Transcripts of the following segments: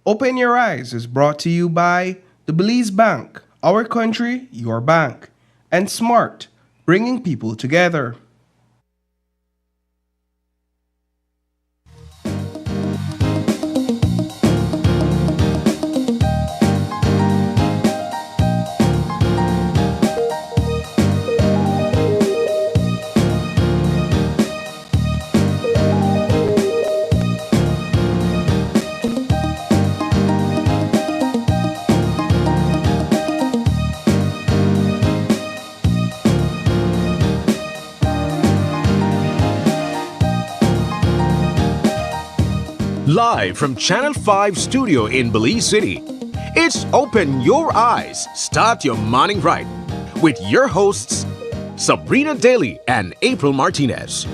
Open Your Eyes is brought to you by the Belize Bank, our country, your bank, and Smart, bringing people together. Live from Channel 5 studio in Belize City, it's Open Your Eyes, Start Your Morning Right with your hosts, Sabrina Daly and April Martinez.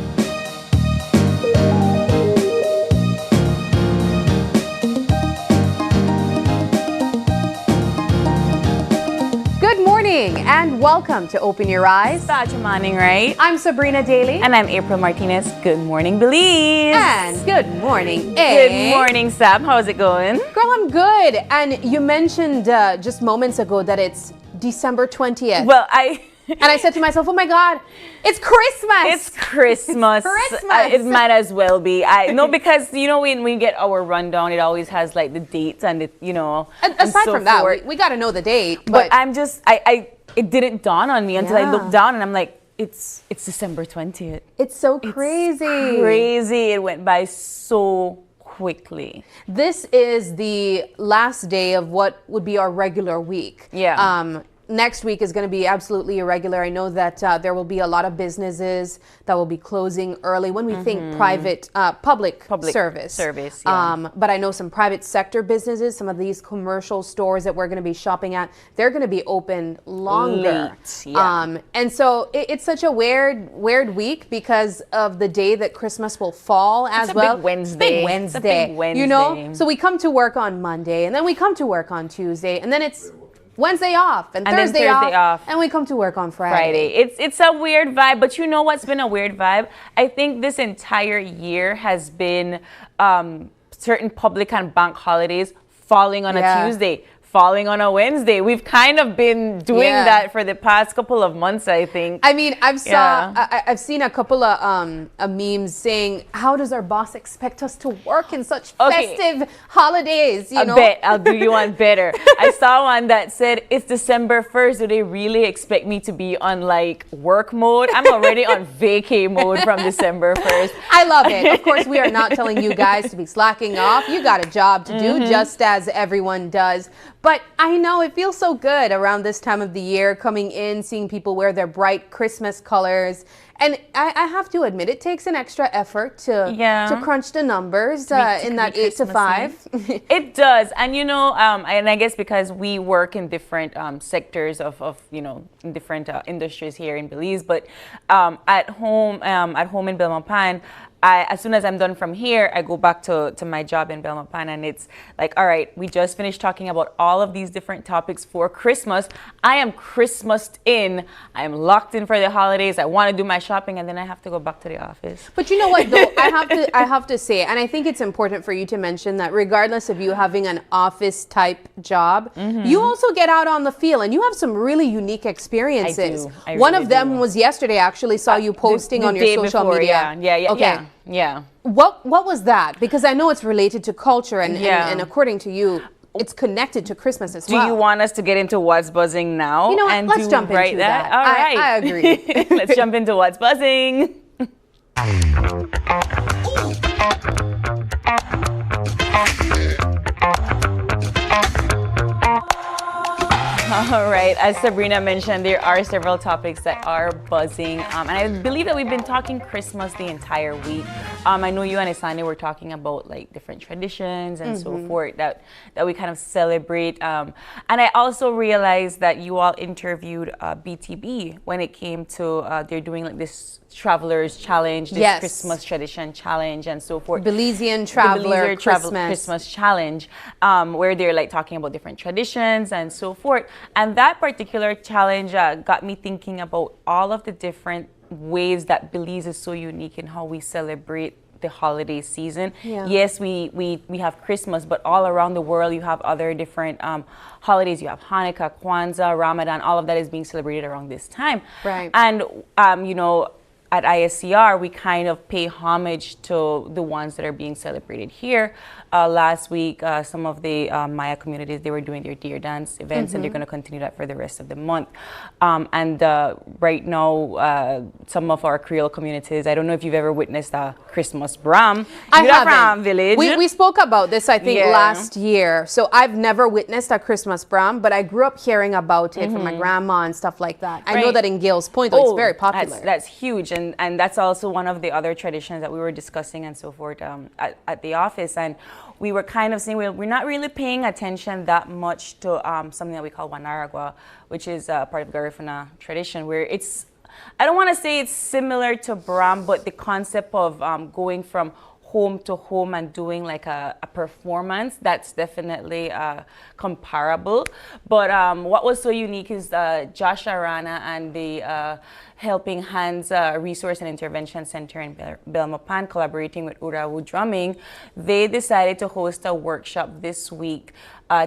Good morning and welcome to Open Your Eyes. Start your morning right. I'm Sabrina Daly. And I'm April Martinez. Good morning, Belize. And good morning, Good morning, Sab. How's it going? Girl, I'm good. And you mentioned just moments ago that it's December 20th. Well, and I said to myself, oh my God, it's Christmas. It's Christmas. It's Christmas. It might as well be. No, because, when we get our rundown, it always has like the dates and it, Aside from that, we got to know the date. But I'm just, it didn't dawn on me until I looked down and I'm like, it's December 20th. It's so crazy. It's crazy. It went by so quickly. This is the last day of what would be our regular week. Yeah. Next week is going to be absolutely irregular. I know that there will be a lot of businesses that will be closing early when we think public service. Yeah. But I know some private sector businesses, some of these commercial stores that we're going to be shopping at, they're going to be open longer. Late, yeah. And so it's such a weird week because of the day that Christmas will fall as well. Big Wednesday. It's a big Wednesday. So we come to work on Monday and then we come to work on Tuesday and then it's Wednesday off and Thursday off, and we come to work on Friday. It's a weird vibe, but you know what's been a weird vibe? I think this entire year has been certain public and bank holidays falling on a Tuesday, falling on a Wednesday. We've kind of been doing that for the past couple of months, I think. I mean, I've seen a couple of memes saying, how does our boss expect us to work in such festive holidays? You know? Bet I'll do you one better. I saw one that said, it's December 1st. Do they really expect me to be on like work mode? I'm already on vacay mode from December 1st. I love it. Of course, we are not telling you guys to be slacking off. You got a job to do just as everyone does. But I know it feels so good around this time of the year, coming in, seeing people wear their bright Christmas colors. And I have to admit, it takes an extra effort to crunch the numbers in that 8 to 5. It does. And, and I guess because we work in different sectors of in different industries here in Belize. But at home in Belmopan, as soon as I'm done from here, I go back to my job in Belmopan, and it's like, all right, we just finished talking about all of these different topics for Christmas. I am Christmased in. I am locked in for the holidays. I want to do my shopping, and then I have to go back to the office. But you know what, though? I have to say, and I think it's important for you to mention that regardless of you having an office type job, you also get out on the field, and you have some really unique experiences. I do. One of them was yesterday. I actually saw you posting on your social media. Yeah. What was that? Because I know it's related to culture and according to you, it's connected to Christmas as well. Do you want us to get into what's buzzing now? You know what? Let's jump into that. All right. I agree. Let's jump into what's buzzing. All right, as Sabrina mentioned, there are several topics that are buzzing, and I believe that we've been talking Christmas the entire week. I know you and Isani were talking about like different traditions and so forth that we kind of celebrate, and I also realized that you all interviewed BTB when it came to they're doing like this Travelers Challenge, this Christmas tradition challenge, and so forth. Belizean Traveler Christmas Challenge, where they're like talking about different traditions and so forth. And that particular challenge got me thinking about all of the different ways that Belize is so unique in how we celebrate the holiday season. Yeah. Yes, we have Christmas, but all around the world you have other different holidays. You have Hanukkah, Kwanzaa, Ramadan, all of that is being celebrated around this time. Right. And, you know, at ISCR, we kind of pay homage to the ones that are being celebrated here. Last week, some of the Maya communities, they were doing their deer dance events, and they're going to continue that for the rest of the month. And right now, some of our Creole communities, I don't know if you've ever witnessed a Christmas Bram. I You're haven't. from Village. We spoke about this, I think, Yeah. last year. So I've never witnessed a Christmas Bram, but I grew up hearing about it from my grandma and stuff like that. I know Right. that in Gales Point, though, it's very popular. That's huge, and that's also one of the other traditions that we were discussing and so forth at the office. And we were kind of saying we're not really paying attention that much to something that we call Wanaragua, which is part of Garifuna tradition, where it's, I don't want to say it's similar to Bram, but the concept of going from home to home and doing like a performance, that's definitely comparable. But what was so unique is Josh Arana and the Helping Hands Resource and Intervention Center in Belmopan, collaborating with Urawu Drumming, they decided to host a workshop this week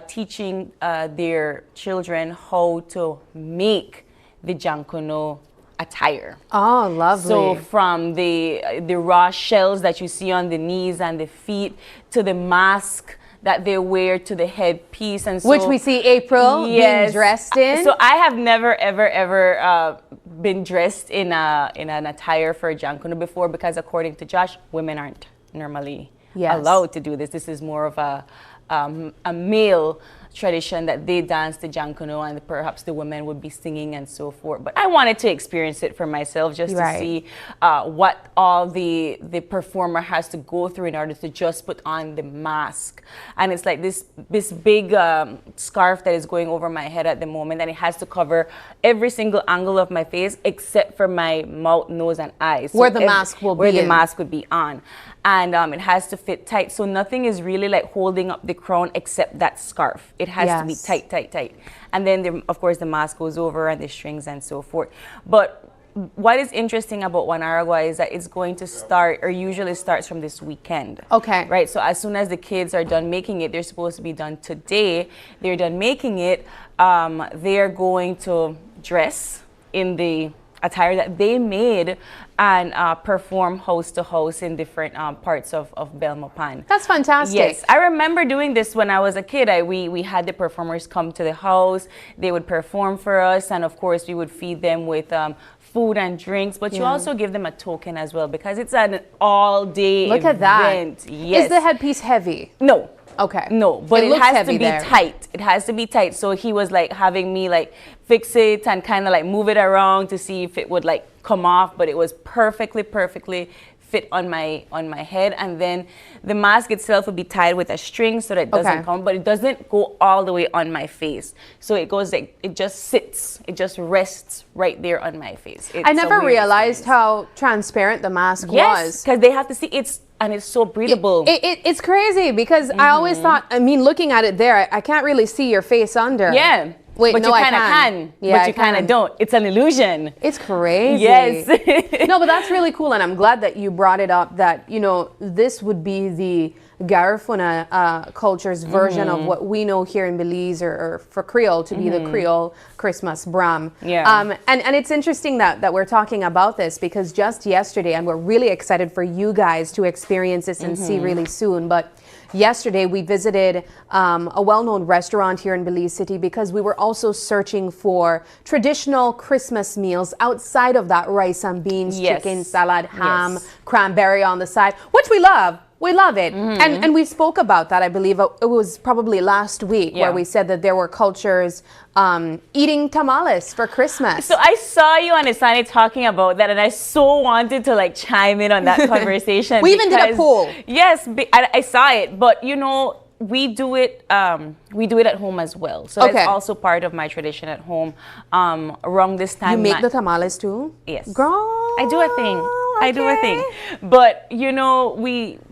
teaching their children how to make the Jankono attire. Oh, lovely. So from the raw shells that you see on the knees and the feet, to the mask that they wear, to the headpiece, and so, which we see April being dressed in. So I have never ever been dressed in an attire for a Jankono before, because according to Josh, women aren't normally allowed to do this. This is more of a male tradition that they dance the Jankono, and perhaps the women would be singing and so forth. But I wanted to experience it for myself, just to see what all the performer has to go through in order to just put on the mask. And it's like this big scarf that is going over my head at the moment, and it has to cover every single angle of my face except for my mouth, nose, and eyes. Where the mask will be. Where the mask would be on. And it has to fit tight, so nothing is really like holding up the crown except that scarf. It has to be tight, tight, tight. And then, of course, the mask goes over, and the strings and so forth. But what is interesting about Wanaragua is that it's going to start, or usually starts from this weekend. Okay. Right, so as soon as the kids are done making it, they're supposed to be done today. They're done making it, they're going to dress in the attire that they made and perform house to house in different parts of Belmopan. That's fantastic. Yes, I remember doing this when I was a kid. We had the performers come to the house, they would perform for us, and of course we would feed them with food and drinks, but you also give them a token as well, because it's an all-day event. Look at that. Yes. Is the headpiece heavy? No. Okay. No, but it looks has to heavy be there. tight. It has to be tight. So he was like having me like fix it and kind of like move it around to see if it would like come off, but it was perfectly fit on my head. And then the mask itself would be tied with a string so that it doesn't come, but it doesn't go all the way on my face. So it goes like, it just sits, it just rests right there on my face. I never realized how transparent the mask was. Because they have to see and it's so breathable. It's crazy, because I always thought, I mean, looking at it there, I can't really see your face under. Yeah. Wait, but no, you I kind of can. Yeah, but you kind of don't. It's an illusion. It's crazy. Yes. No, but that's really cool, and I'm glad that you brought it up, that, you know, this would be the Garifuna culture's version of what we know here in Belize, or for Creole to be the Creole Christmas Bram. Yeah. And it's interesting that we're talking about this, because just yesterday, and we're really excited for you guys to experience this and see really soon, but yesterday we visited a well-known restaurant here in Belize City, because we were also searching for traditional Christmas meals outside of that rice and beans, chicken, salad, ham, cranberry on the side, which we love. We love it. And we spoke about that, I believe, it was probably last week, where we said that there were cultures eating tamales for Christmas. So I saw you on Isani talking about that, and I so wanted to like chime in on that conversation. We even did a poll. Yes, I saw it, but you know, we do it at home as well. So that's also part of my tradition at home. Around this time, you make the tamales too? Yes. Girl, I do a thing. I do a thing. But you know,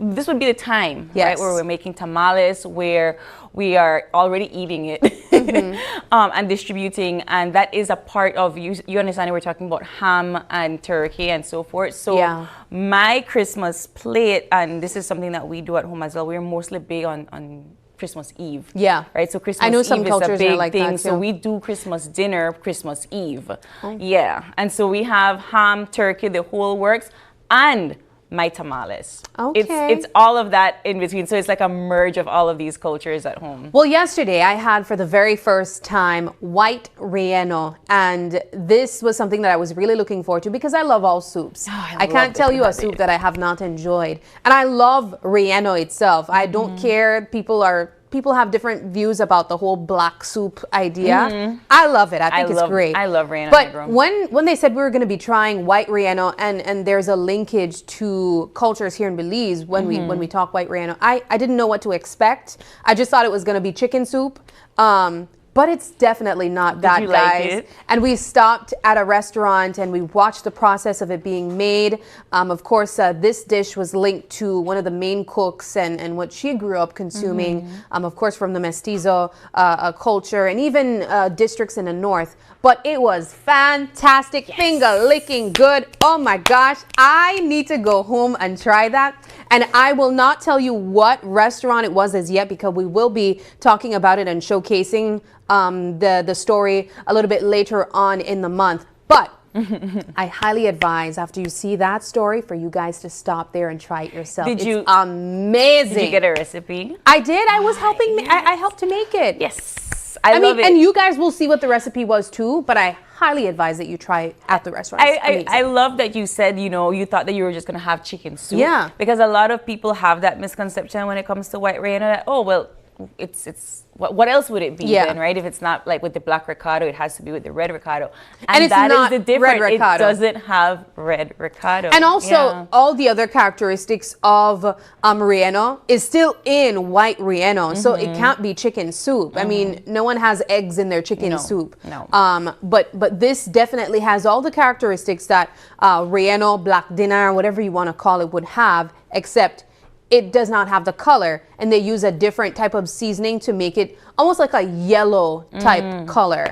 this would be the time, right, where we're making tamales, where we are already eating it. and distributing, and that is a part of you understand we're talking about ham and turkey and so forth. So my Christmas plate, and this is something that we do at home as well, we're mostly big on Christmas Eve. Yeah. Right? So Christmas I know Eve some is a cultures big are like thing. that, So too. we do Christmas dinner, Christmas Eve. Yeah. And so we have ham, turkey, the whole works, and my tamales. Okay. It's all of that in between. So it's like a merge of all of these cultures at home. Well, yesterday I had for the very first time white relleno, and this was something that I was really looking forward to because I love all soups. I can't tell you a soup that I have not enjoyed. And I love relleno itself. I don't care. People have different views about the whole black soup idea. I love it. I think it's great. I love relleno. But when they said we were going to be trying white relleno, and there's a linkage to cultures here in Belize when we talk white relleno, I didn't know what to expect. I just thought it was going to be chicken soup. But it's definitely not that, you like guys. it? And we stopped at a restaurant and we watched the process of it being made. Of course, this dish was linked to one of the main cooks and what she grew up consuming, of course, from the mestizo culture and even districts in the north. But it was fantastic, finger licking good. Oh my gosh, I need to go home and try that. And I will not tell you what restaurant it was as yet because we will be talking about it and showcasing the story a little bit later on in the month. But I highly advise after you see that story for you guys to stop there and try it yourself. It's amazing. Did you get a recipe? I did. I was helping. I helped to make it. Yes. I love mean, it. and you guys will see what the recipe was too, but I highly advise that you try it at the restaurant. I love that you said, you thought that you were just going to have chicken soup. Yeah. Because a lot of people have that misconception when it comes to white relleno that, oh, well, it's what else would it be then, right? If it's not like with the black ricotta, it has to be with the red ricotta. And it's that not is the difference. red ricotta. It doesn't have red ricotta. And also, all the other characteristics of relleno is still in white relleno, so it can't be chicken soup. I mean, no one has eggs in their chicken soup. No. But this definitely has all the characteristics that relleno, black dinner, whatever you want to call it, would have, except it does not have the color, and they use a different type of seasoning to make it almost like a yellow type color.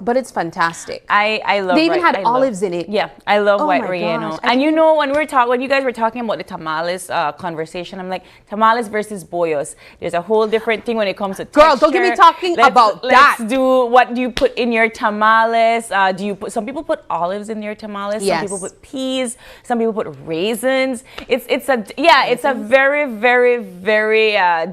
But it's fantastic. I love. They even had olives in it. Yeah, I love white my relleno. gosh. And when you guys were talking about the tamales conversation, I'm like, tamales versus bollos. There's a whole different thing when it comes to texture. Girl, don't get me talking about that. What do you put in your tamales? Some people put olives in their tamales. Yes. Some people put peas. Some people put raisins. It's a very, very, very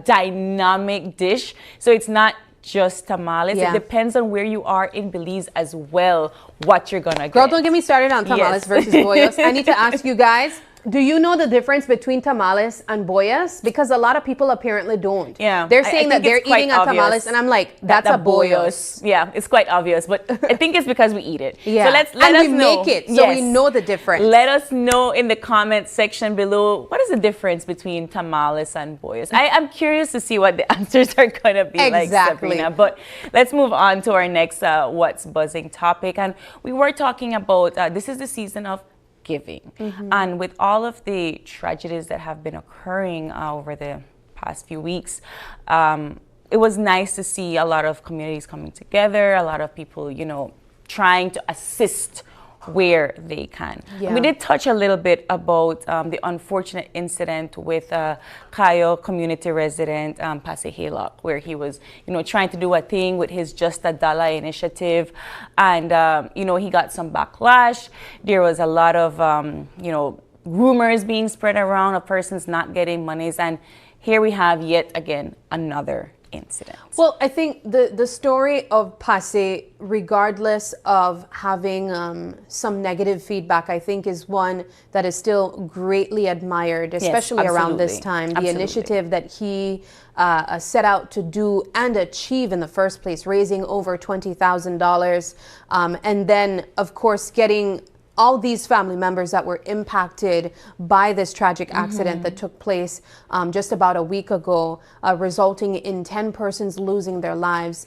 dynamic dish. So it's not just tamales. Yeah. It depends on where you are in Belize as well, what you're gonna get. Girl, don't get me started on tamales versus bollos. I need to ask you guys, do you know the difference between tamales and bollos? Because a lot of people apparently don't. Yeah. They're saying that think they're it's quite eating a tamales, obvious and I'm like, that's a bollos. Yeah, it's quite obvious, but I think it's because we eat it. Yeah. So let us we know. make it, so we know the difference. Let us know in the comment section below, what is the difference between tamales and bollos? I'm curious to see what the answers are going to be like, Sabrina. But let's move on to our next What's Buzzing topic. And we were talking about, this is the season of giving. And with all of the tragedies that have been occurring over the past few weeks, it was nice to see a lot of communities coming together, a lot of people, trying to assist where they can. Yeah. We did touch a little bit about the unfortunate incident with Cayo community resident Pase Haylock, where he was, trying to do a thing with his Just a Dollar initiative, and he got some backlash. There was a lot of rumors being spread around of persons not getting monies, and here we have yet again another incident. Well, I think the story of Pase, regardless of having some negative feedback, I think is one that is still greatly admired, especially around this time. The initiative that he set out to do and achieve in the first place, raising over $20,000, and then, of course, getting all these family members that were impacted by this tragic accident that took place just about a week ago, resulting in 10 persons losing their lives.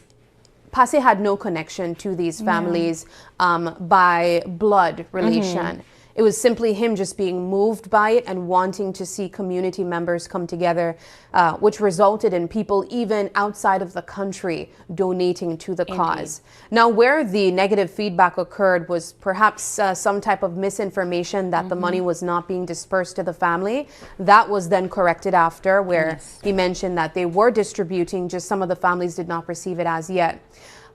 Pase had no connection to these families by blood relation. It was simply him just being moved by it and wanting to see community members come together, which resulted in people even outside of the country donating to the cause. Now, where the negative feedback occurred was perhaps some type of misinformation that the money was not being dispersed to the family. That was then corrected after, where he mentioned that they were distributing, just some of the families did not receive it as yet.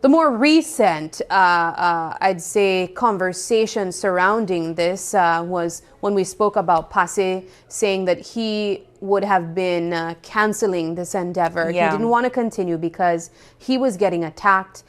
The more recent, I'd say, conversation surrounding this was when we spoke about Passé saying that he would have been canceling this endeavor. Yeah. He didn't want to continue because he was getting attacked.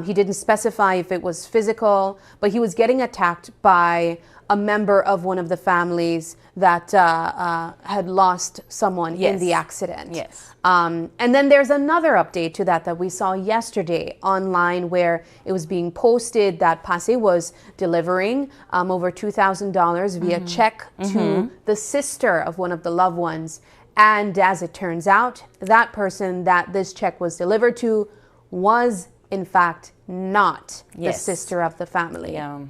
He didn't specify if it was physical, but he was getting attacked by a member of one of the families that had lost someone in the accident. Yes. And then there's another update to that we saw yesterday online, where it was being posted that Passé was delivering over $2,000 via check to the sister of one of the loved ones. And as it turns out, that person that this check was delivered to was, in fact, not the sister of the family. Yeah.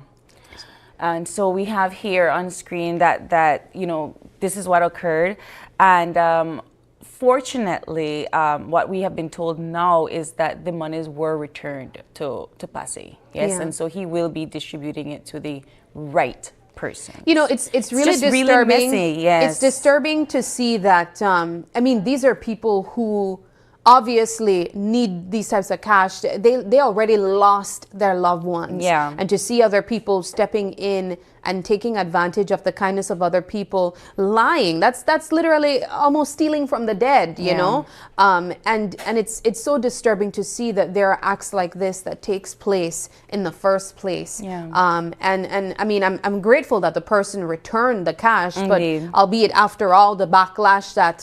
And so we have here on screen that you know, this is what occurred. And fortunately, what we have been told now is that the monies were returned to Passé. Yes, Yeah. and so he will be distributing it to the right person. You know, it's really just disturbing. really messy, yes. It's disturbing to see that. I mean, these are people who obviously need these types of cash. They already lost their loved ones. Yeah. And to see other people stepping in and taking advantage of the kindness of other people, lying, that's literally almost stealing from the dead, you know? And it's so disturbing to see that there are acts like this that takes place in the first place. Yeah. And I mean, I'm grateful that the person returned the cash, Indeed. but albeit after all the backlash that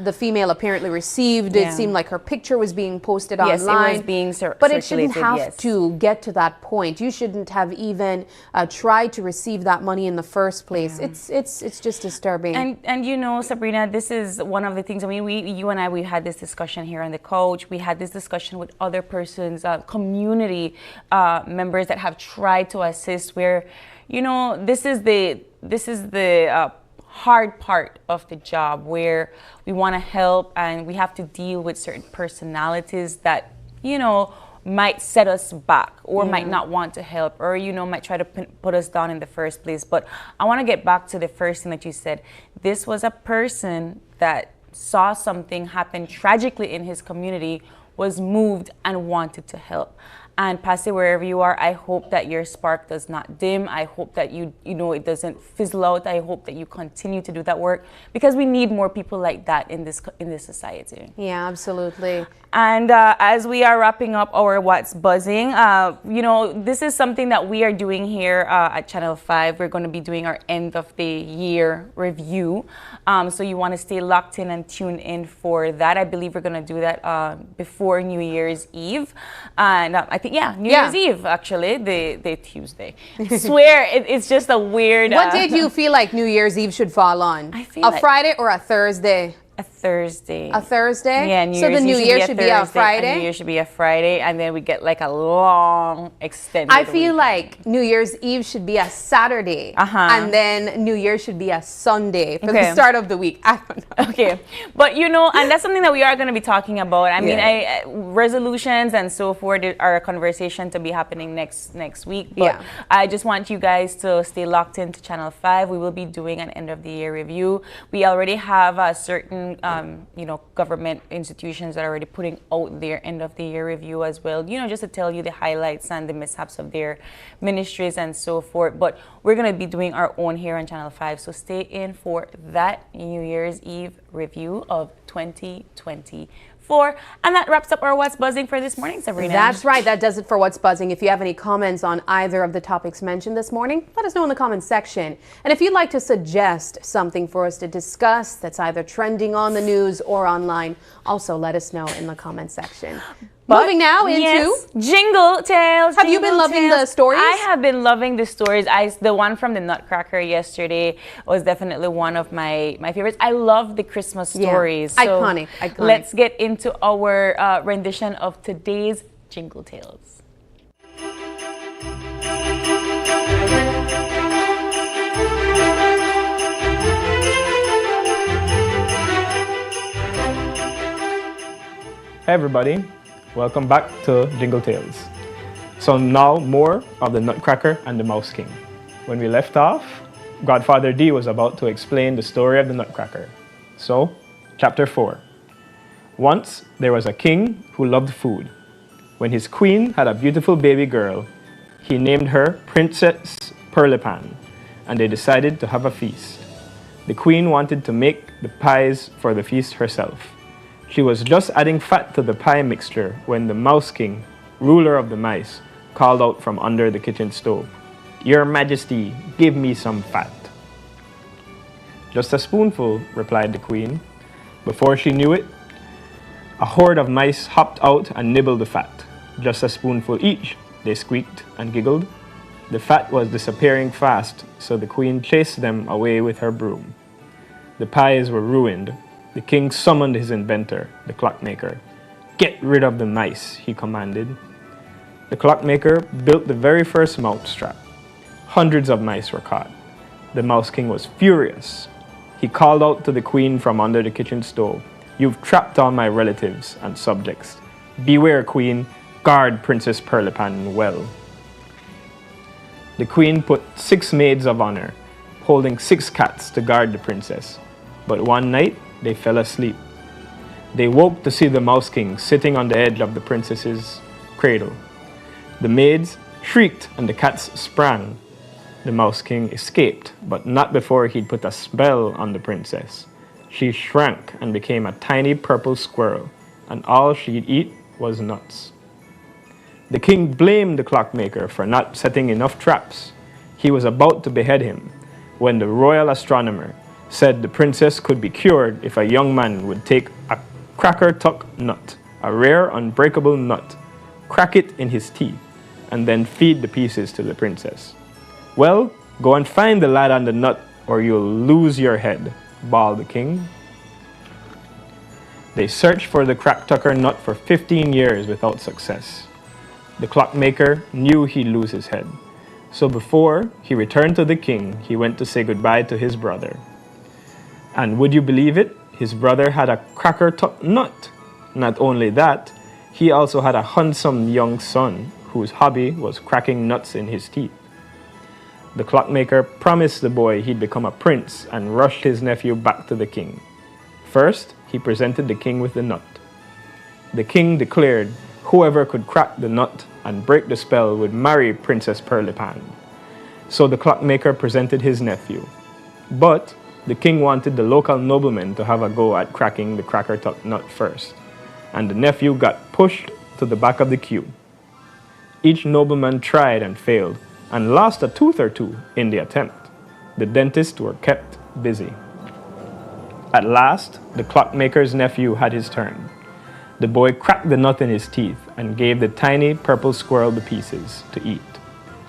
the female apparently received, Yeah. it seemed like her picture was being posted Yes, online. it was being but it shouldn't circulated, have to get to that point. You shouldn't have even tried to receive that money in the first place. It's just disturbing. And you know, Sabrina, this is one of the things. I mean, you and I, we had this discussion here on the couch. We had this discussion with other persons, community members that have tried to assist. Where, you know, this is the hard part of the job, where we want to help and we have to deal with certain personalities that, you know, might set us back or might not want to help, or, you know, might try to put us down in the first place. But I want to get back to the first thing that you said. This was a person that saw something happen tragically in his community, was moved and wanted to help. And Passé, wherever you are, I hope that your spark does not dim. I hope that you know, it doesn't fizzle out. I hope that you continue to do that work, because we need more people like that in this society. Yeah, absolutely. And as we are wrapping up our What's Buzzing, you know, this is something that we are doing here at Channel 5. We're going to be doing our end of the year review. So you want to stay locked in and tune in for that. I believe we're going to do that before New Year's Eve. And I think, New Year's Eve, actually, the Tuesday. I swear, it's just a weird... What did you feel like New Year's Eve should fall on? I feel a like Friday or a Thursday? a Thursday. A Thursday? Yeah, so the New Year should be a Friday? And New Year should be a Friday, and then we get like a long extended I feel weekend. like New Year's Eve should be a Saturday, and then New Year should be a Sunday for the start of the week. I don't know. Okay, but you know, and that's something that we are going to be talking about. I mean, resolutions and so forth are a conversation to be happening next week. But I just want you guys to stay locked into Channel 5. We will be doing an end of the year review. We already have certain government institutions that are already putting out their end of the year review as well, you know, just to tell you the highlights and the mishaps of their ministries and so forth. But we're going to be doing our own here on Channel 5, so stay in for that New Year's Eve review of 2024. And that wraps up our What's Buzzing for this morning, Sabrina. That's right. That does it for What's Buzzing. If you have any comments on either of the topics mentioned this morning, let us know in the comments section. And if you'd like to suggest something for us to discuss that's either trending on the news or online, also let us know in the comments section. Moving now into Jingle Tales. Have you been loving the stories? I have been loving the stories. The one from the Nutcracker yesterday was definitely one of my favorites. I love the Christmas stories. So iconic. Let's get into our rendition of today's Jingle Tales. Hey everybody, welcome back to Jingle Tales. So now more of the Nutcracker and the Mouse King. When we left off, Godfather D was about to explain the story of the Nutcracker. So, chapter 4. Once there was a king who loved food. When his queen had a beautiful baby girl, he named her Princess Perlipan, and they decided to have a feast. The queen wanted to make the pies for the feast herself. She was just adding fat to the pie mixture when the Mouse King, ruler of the mice, called out from under the kitchen stove, "Your Majesty, give me some fat." "Just a spoonful," replied the queen. Before she knew it, a horde of mice hopped out and nibbled the fat. "Just a spoonful each," they squeaked and giggled. The fat was disappearing fast, so the queen chased them away with her broom. The pies were ruined. The king summoned his inventor, the clockmaker. "Get rid of the mice," he commanded. The clockmaker built the very first mousetrap. Hundreds of mice were caught. The Mouse King was furious. He called out to the queen from under the kitchen stove, "You've trapped all my relatives and subjects. Beware, queen, guard Princess Perlipan well." The queen put 6 maids of honor, holding 6 cats to guard the princess. But one night, they fell asleep. They woke to see the Mouse King sitting on the edge of the princess's cradle. The maids shrieked and the cats sprang. The Mouse King escaped, but not before he'd put a spell on the princess. She shrank and became a tiny purple squirrel, and all she'd eat was nuts. The king blamed the clockmaker for not setting enough traps. He was about to behead him when the royal astronomer said the princess could be cured if a young man would take a cracker tuck nut, a rare unbreakable nut, crack it in his teeth, and then feed the pieces to the princess. "Well, go and find the lad on the nut or you'll lose your head," bawled the king. They searched for the crack-tucker nut for 15 years without success. The clockmaker knew he'd lose his head. So before he returned to the king, he went to say goodbye to his brother. And would you believe it? His brother had a cracker-tuck nut. Not only that, he also had a handsome young son whose hobby was cracking nuts in his teeth. The clockmaker promised the boy he'd become a prince and rushed his nephew back to the king. First, he presented the king with the nut. The king declared whoever could crack the nut and break the spell would marry Princess Perlipan. So the clockmaker presented his nephew. But the king wanted the local nobleman to have a go at cracking the cracker-tuck nut first, and the nephew got pushed to the back of the queue. Each nobleman tried and failed, and lost a tooth or two in the attempt. The dentists were kept busy. At last, the clockmaker's nephew had his turn. The boy cracked the nut in his teeth and gave the tiny purple squirrel the pieces to eat.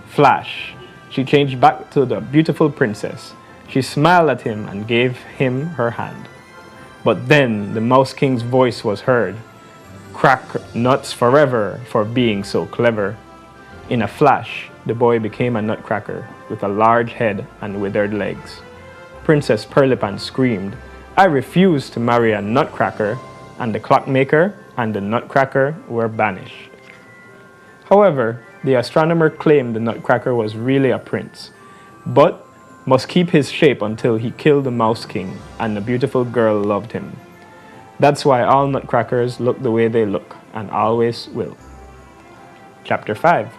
Flash! She changed back to the beautiful princess. She smiled at him and gave him her hand. But then the Mouse King's voice was heard. "Crack nuts forever for being so clever." In a flash, the boy became a nutcracker with a large head and withered legs. Princess Perlipan screamed, "I refuse to marry a nutcracker," and the clockmaker and the nutcracker were banished. However, the astronomer claimed the nutcracker was really a prince, but must keep his shape until he killed the Mouse King and the beautiful girl loved him. That's why all nutcrackers look the way they look and always will. Chapter 5.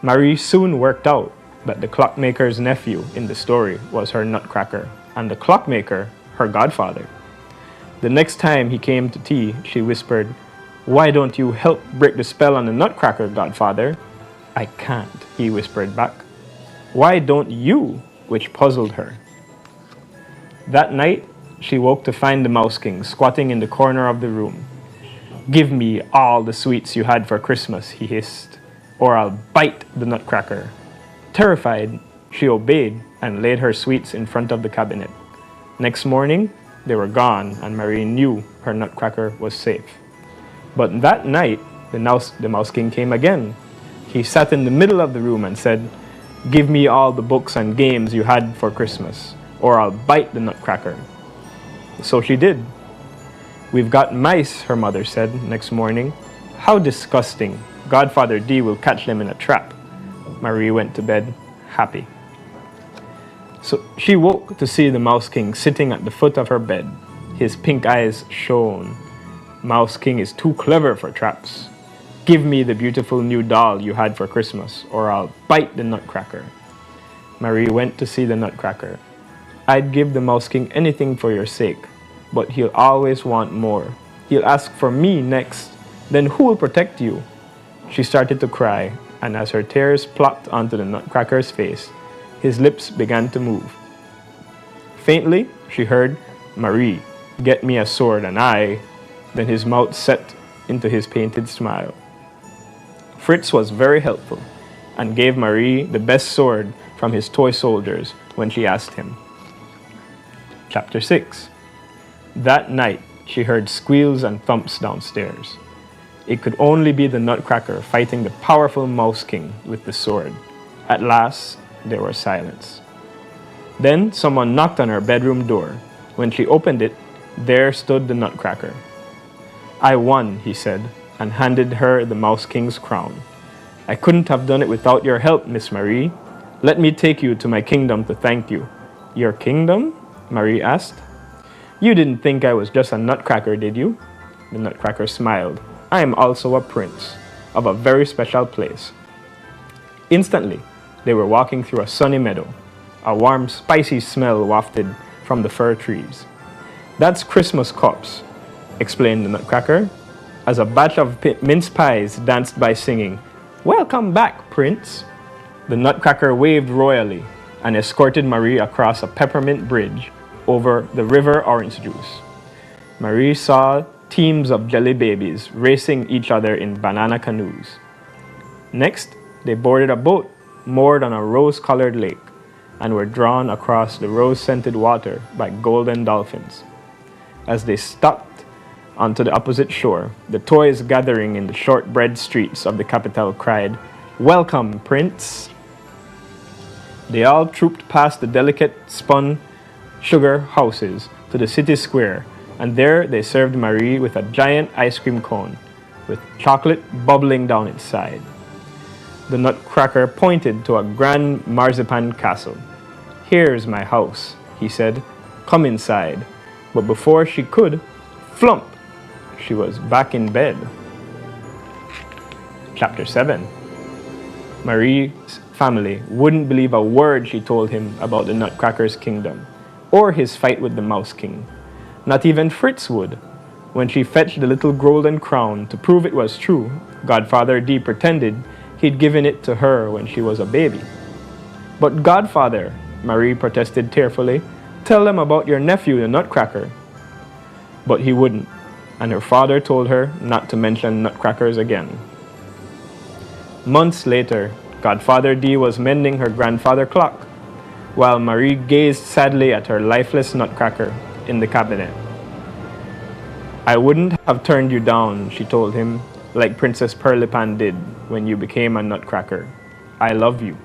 Marie soon worked out that the clockmaker's nephew in the story was her nutcracker and the clockmaker her godfather. The next time he came to tea, she whispered, "Why don't you help break the spell on the nutcracker, godfather?" "I can't," he whispered back. "Why don't you?" which puzzled her. That night, she woke to find the Mouse King squatting in the corner of the room. "Give me all the sweets you had for Christmas," he hissed, "or I'll bite the nutcracker." Terrified, she obeyed and laid her sweets in front of the cabinet. Next morning, they were gone and Marie knew her nutcracker was safe. But that night, the Mouse King came again. He sat in the middle of the room and said, "Give me all the books and games you had for Christmas, or I'll bite the nutcracker." So she did. "We've got mice," her mother said next morning. "How disgusting. Godfather D will catch them in a trap." Marie went to bed happy. So she woke to see the Mouse King sitting at the foot of her bed. His pink eyes shone. "Mouse King is too clever for traps. Give me the beautiful new doll you had for Christmas, or I'll bite the Nutcracker." Marie went to see the Nutcracker. "I'd give the Mouse King anything for your sake, but he'll always want more. He'll ask for me next. Then who will protect you?" She started to cry, and as her tears plopped onto the Nutcracker's face, his lips began to move. Faintly, she heard, "Marie, get me a sword and I..." Then his mouth set into his painted smile. Fritz was very helpful and gave Marie the best sword from his toy soldiers when she asked him. Chapter 6. That night, she heard squeals and thumps downstairs. It could only be the Nutcracker fighting the powerful Mouse King with the sword. At last, there was silence. Then someone knocked on her bedroom door. When she opened it, there stood the Nutcracker. "I won," he said, and handed her the Mouse King's crown. "I couldn't have done it without your help, Miss Marie. Let me take you to my kingdom to thank you." "Your kingdom?" Marie asked. "You didn't think I was just a Nutcracker, did you?" The Nutcracker smiled. "I am also a prince of a very special place." Instantly, they were walking through a sunny meadow. A warm, spicy smell wafted from the fir trees. "That's Christmas cups," explained the Nutcracker, as a batch of mince pies danced by singing, "Welcome back, Prince." The Nutcracker waved royally and escorted Marie across a peppermint bridge over the river Orange Juice. Marie saw teams of jelly babies racing each other in banana canoes. Next, they boarded a boat moored on a rose-colored lake and were drawn across the rose-scented water by golden dolphins. As they stopped onto the opposite shore, the toys gathering in the shortbread streets of the capital cried, "Welcome, Prince!" They all trooped past the delicate spun sugar houses to the city square, and there they served Marie with a giant ice cream cone with chocolate bubbling down its side. The Nutcracker pointed to a grand marzipan castle. "Here's my house," he said. "Come inside." But before she could, flump, she was back in bed. Chapter 7. Marie's family wouldn't believe a word she told him about the Nutcracker's kingdom, or his fight with the Mouse King. Not even Fritz would. When she fetched the little golden crown to prove it was true, Godfather D pretended he'd given it to her when she was a baby. "But Godfather," Marie protested tearfully, "tell them about your nephew, the Nutcracker." But he wouldn't, and her father told her not to mention Nutcrackers again. Months later, Godfather D was mending her grandfather clock, while Marie gazed sadly at her lifeless Nutcracker in the cabinet. "I wouldn't have turned you down," she told him, "like Princess Perlipan did when you became a Nutcracker. I love you."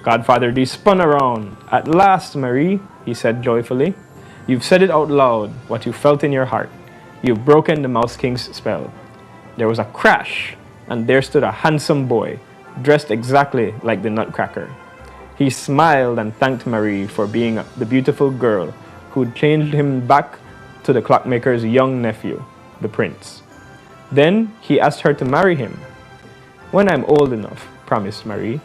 Godfather D spun around. "At last, Marie," he said joyfully. "You've said it out loud, what you felt in your heart. You've broken the Mouse King's spell." There was a crash, and there stood a handsome boy, dressed exactly like the Nutcracker. He smiled and thanked Marie for being the beautiful girl who'd changed him back to the clockmaker's young nephew, the prince. Then he asked her to marry him. "When I'm old enough," promised Marie.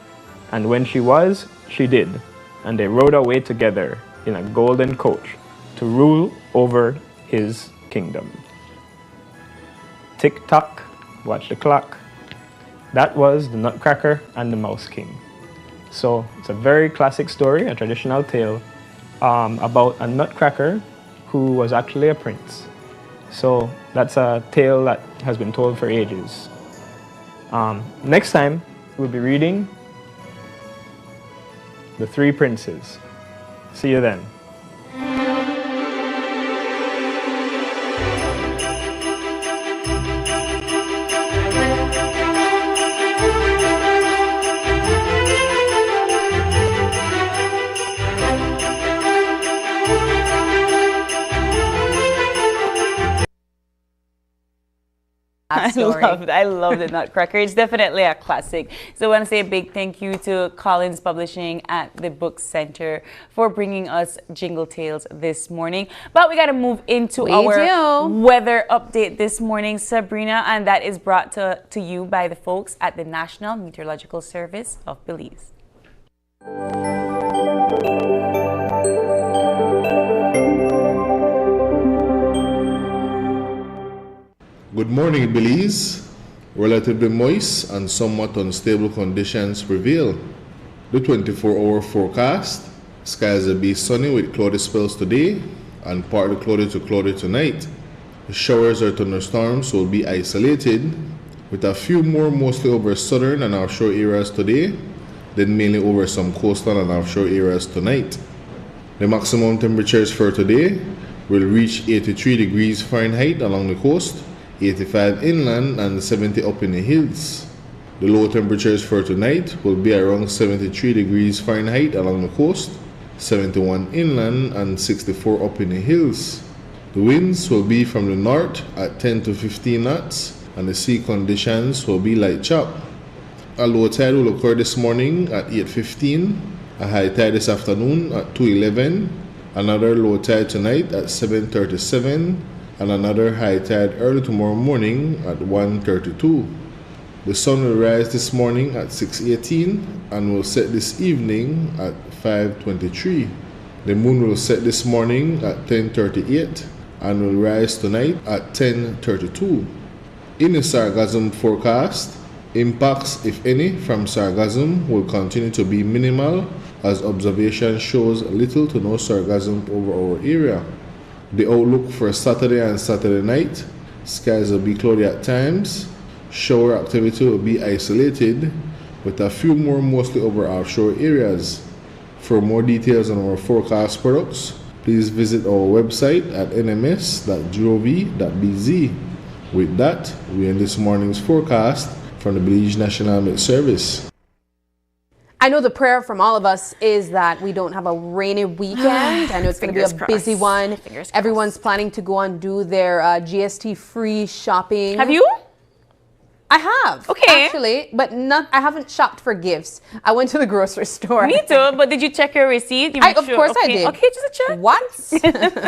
And when she was, she did, and they rode away together in a golden coach to rule over his kingdom. Tick-tock, watch the clock. That was the Nutcracker and the Mouse King. So it's a very classic story, a traditional tale about a Nutcracker who was actually a prince. So that's a tale that has been told for ages. Next time, we'll be reading The Three Princes. See you then. story. I love the Nutcracker. It's definitely a classic. So I want to say a big thank you to Collins Publishing at the Book Center for bringing us Jingle Tales this morning. But we got to move into our weather update this morning, Sabrina, and that is brought to you by the folks at the National Meteorological Service of Belize. Good morning, Belize. Relatively moist and somewhat unstable conditions prevail. The 24-hour forecast: skies will be sunny with cloudy spells today and partly cloudy to cloudy tonight. The showers or thunderstorms will be isolated, with a few more mostly over southern and offshore areas today, then mainly over some coastal and offshore areas tonight. The maximum temperatures for today will reach 83 degrees Fahrenheit along the coast, 85 inland, and 70 up in the hills. The low temperatures for tonight will be around 73 degrees Fahrenheit along the coast, 71 inland, and 64 up in the hills. The winds will be from the north at 10 to 15 knots, and the sea conditions will be light chop. A low tide will occur this morning at 8:15, a high tide this afternoon at 2:11, another low tide tonight at 7:37, and another high tide early tomorrow morning at 1:32. The sun will rise this morning at 6:18 and will set this evening at 5:23. The moon will set this morning at 10:38 and will rise tonight at 10:32. In the sargassum forecast, impacts, if any, from sargassum will continue to be minimal, as observation shows little to no sargassum over our area. The outlook for Saturday and Saturday night: skies will be cloudy at times, shower activity will be isolated, with a few more mostly over offshore areas. For more details on our forecast products, please visit our website at nms.gov.bz. With that, we end this morning's forecast from the Belize National Met Service. I know the prayer from all of us is that we don't have a rainy weekend. I know it's going to be a busy one. Everyone's planning to go and do their GST-free shopping. Have you? I have. Okay. Actually, but I haven't shopped for gifts. I went to the grocery store. Me too, but did you check your receipt? Of course I did. Okay, just a check. What?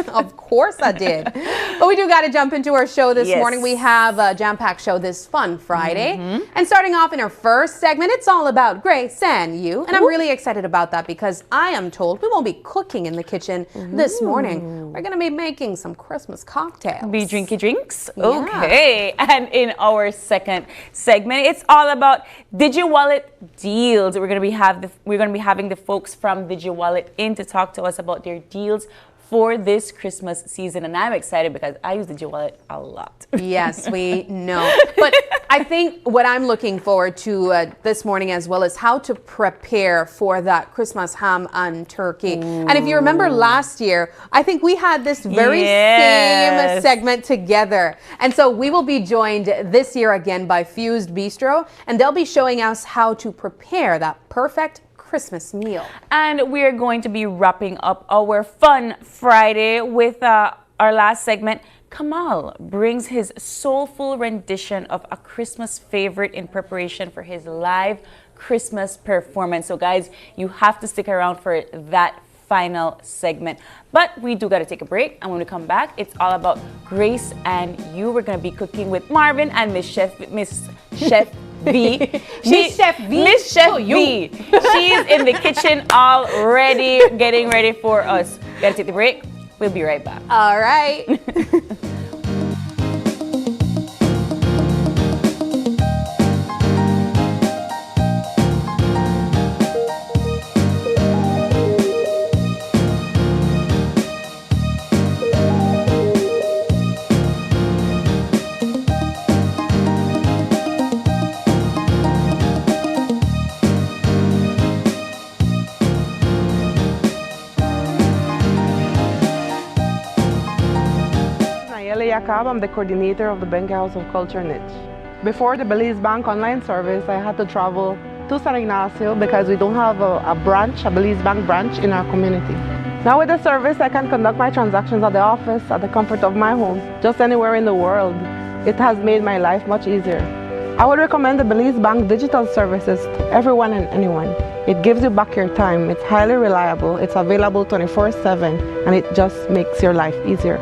Of course I did. But we do got to jump into our show this morning. We have a jam-packed show this fun Friday. And starting off in our first segment, it's all about Grace and you. And I'm really excited about that because I am told we won't be cooking in the kitchen this morning. We're going to be making some Christmas cocktails. Be drinky drinks? Yeah. Okay. And in our second segment, it's all about DigiWallet deals. We're going to be having the folks from DigiWallet in to talk to us about their deals for this Christmas season, and I'm excited because I use DigiWallet a lot. Yes, we know. But I think what I'm looking forward to this morning as well is how to prepare for that Christmas ham and turkey. And if you remember last year, I think we had this very same segment together. And so we will be joined this year again by Fused Bistro, and they'll be showing us how to prepare that perfect Christmas meal. And we're going to be wrapping up our Fun Friday with our last segment. Camal brings his soulful rendition of a Christmas favorite in preparation for his live Christmas performance. So guys, you have to stick around for that final segment. But we do got to take a break, and when we come back, it's all about Grace and you. We're going to be cooking with Marvin and Miss Chef V. Miss Chef V. She's in the kitchen already, getting ready for us. Gotta take the break. We'll be right back. All right. I'm the coordinator of the Benga House of Culture niche. Before the Belize Bank online service, I had to travel to San Ignacio because we don't have a Belize Bank branch in our community. Now with the service, I can conduct my transactions at the office, at the comfort of my home, just anywhere in the world. It has made my life much easier. I would recommend the Belize Bank digital services to everyone and anyone. It gives you back your time, it's highly reliable, it's available 24/7, and it just makes your life easier.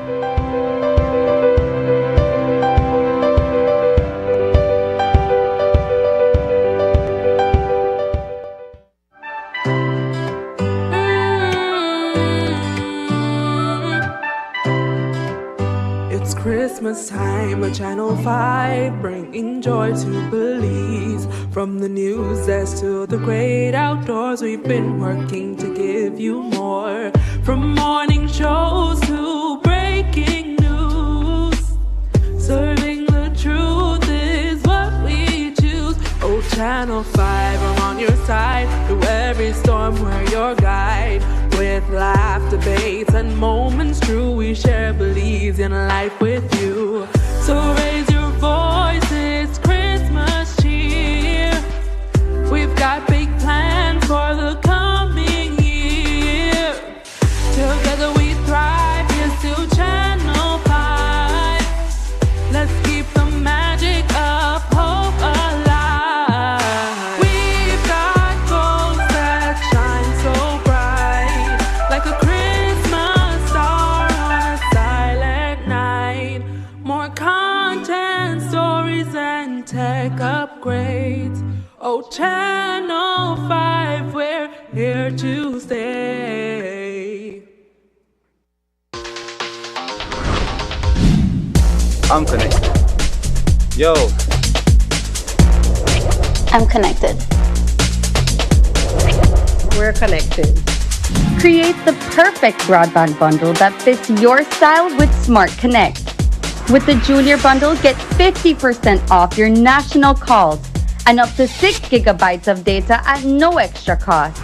It's Christmas time, at Channel 5, bringing joy to Belize. From the news desk to the great outdoors, we've been working to give you more. From morning shows to breaking news, serving the truth is what we choose. Oh, Channel 5, we're on your side. Through every storm, we're your guide. With laugh, debates, and moments true, we share Belize in life with you. So raise your voice, it's Christmas cheer. We've got big plans for the coming year. Together we thrive, here's to Channel 5. Let's keep the magic of hope alive. We've got goals that shine so bright, like a Christmas star on a silent night. More content, stories, and tech upgrades. Oh, Channel 5, we're here to stay. I'm connected. Yo. I'm connected. We're connected. Create the perfect broadband bundle that fits your style with Smart Connect. With the Junior Bundle, get 50% off your national calls and up to 6 gigabytes of data at no extra cost.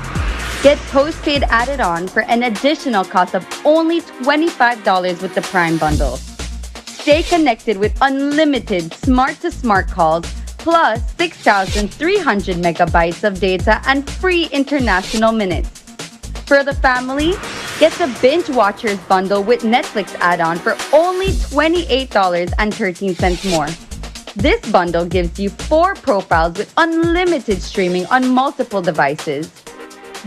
Get postpaid added on for an additional cost of only $25 with the Prime Bundle. Stay connected with unlimited smart-to-smart calls plus 6,300 megabytes of data and free international minutes. For the family, get the Binge Watchers Bundle with Netflix add-on for only $28.13 more. This bundle gives you 4 profiles with unlimited streaming on multiple devices.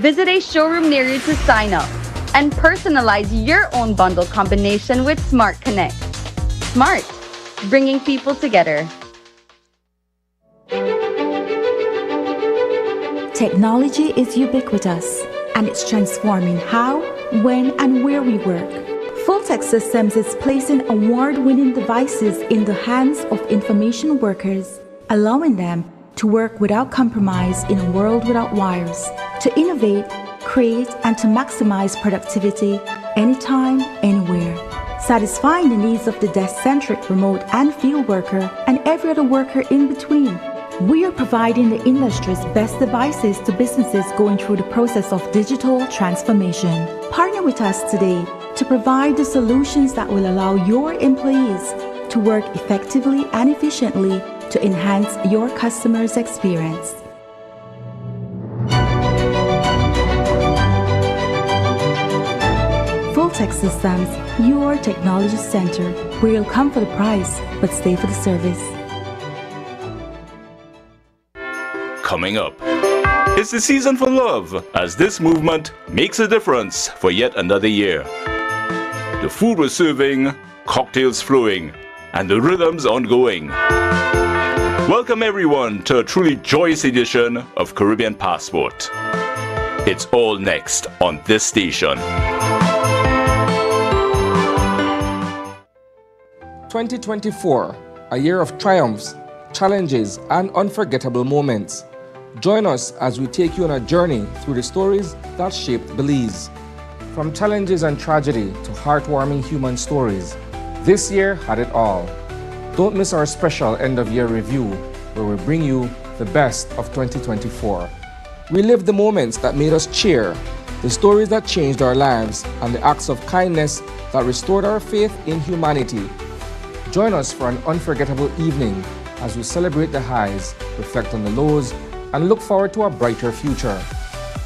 Visit a showroom near you to sign up and personalize your own bundle combination with Smart Connect. Smart, bringing people together. Technology is ubiquitous, and it's transforming how, when, and where we work. Full-Tech Systems is placing award-winning devices in the hands of information workers, allowing them to work without compromise in a world without wires, to innovate, create, and to maximize productivity anytime, anywhere, satisfying the needs of the desk-centric remote and field worker and every other worker in between. We are providing the industry's best devices to businesses going through the process of digital transformation. Partner with us today to provide the solutions that will allow your employees to work effectively and efficiently to enhance your customers' experience. Full-Tech Systems, your technology center, where you'll come for the price but stay for the service. Coming up, it's the season for love, as this movement makes a difference for yet another year. The food we're serving, cocktails flowing, and the rhythms ongoing. Welcome everyone to a truly joyous edition of Caribbean Passport. It's all next on this station. 2024, a year of triumphs, challenges, and unforgettable moments. Join us as we take you on a journey through the stories that shaped Belize. From challenges and tragedy to heartwarming human stories, this year had it all. Don't miss our special end-of-year review, where we bring you the best of 2024. Relive the moments that made us cheer, the stories that changed our lives, and the acts of kindness that restored our faith in humanity. Join us for an unforgettable evening as we celebrate the highs, reflect on the lows, and look forward to a brighter future.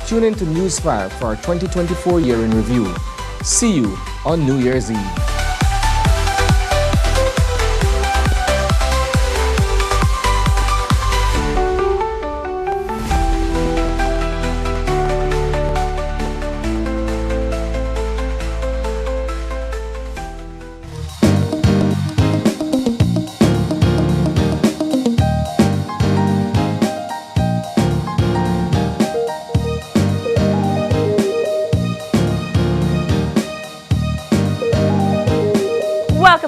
Tune in to News 5 for our 2024 year in review. See you on New Year's Eve.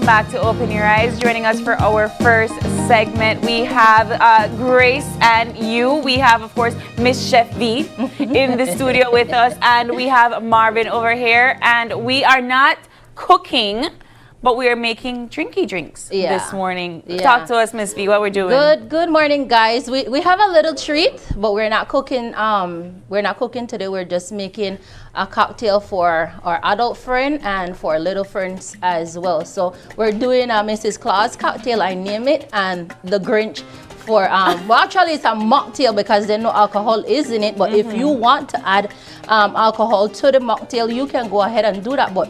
back to Open Your Eyes. Joining us for our first segment, we have Grace and you. We have, of course, Miss Chef V in the studio with us, and we have Marvin over here. And we are not cooking, but we are making drinks this morning. Talk to us, Miss V, what we're doing. Good morning, guys. We have a little treat, but we're not cooking. We're not cooking today. We're just making a cocktail for our adult friend and for little friends as well. So we're doing a Mrs. Claus cocktail, I name it, and the Grinch for well, actually it's a mocktail because there's no alcohol is in it. But if you want to add alcohol to the mocktail, you can go ahead and do that. But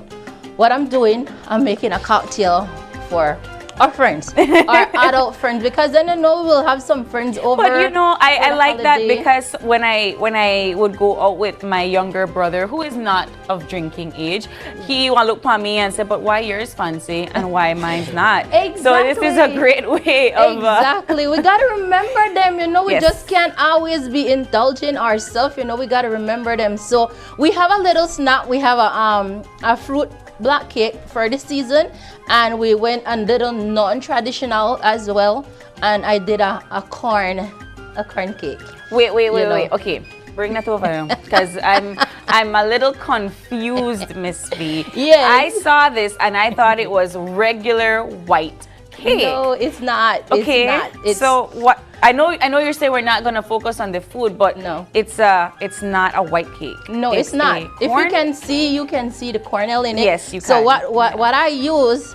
what I'm doing, I'm making a cocktail for our friends, our adult friends, because then we'll have some friends over. But I like that because when I would go out with my younger brother, who is not of drinking age, he will look at me and say, "But why yours fancy and why mine's not?" Exactly. So this is a great way of exactly. We gotta remember them. We just can't always be indulging ourselves. We gotta remember them. So we have a little snack. We have a fruit black cake for the season, and we went a little non-traditional as well, and I did a corn cake. Wait. Okay, bring that over because I'm a little confused, Miss V. Yeah, I saw this and I thought it was regular white cake. No, it's not. Okay, it's not. So what? I know you're saying we're not gonna focus on the food, but no, it's not a white cake. No, it's not. If you can see the kernel in it. Yes, you can. So what I use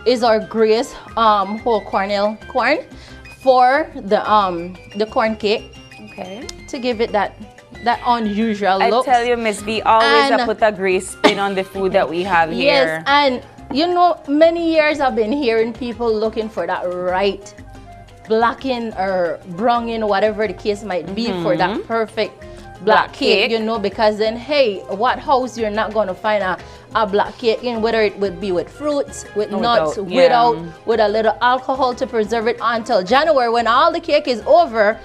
is our Grace whole corn for the corn cake. Okay. To give it that unusual look. I tell you, Miss V, always I put a Grace spin on the food that we have here. Yes, and many years I've been hearing people looking for that right blacking or browning, whatever the case might be, for that perfect black cake, because then, hey, what house you're not going to find a black cake in, whether it would be with fruits, with nuts, with a little alcohol to preserve it until January when all the cake is over.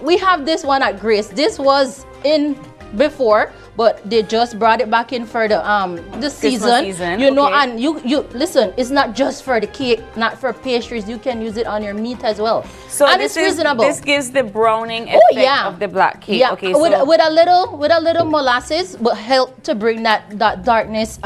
We have this one at Grace. This was in before, but they just brought it back in for the season. And you listen, it's not just for the cake, not for pastries. You can use it on your meat as well. So and it's reasonable. This gives the browning effect of the black cake. Yeah. Okay, with a little molasses will help to bring that darkness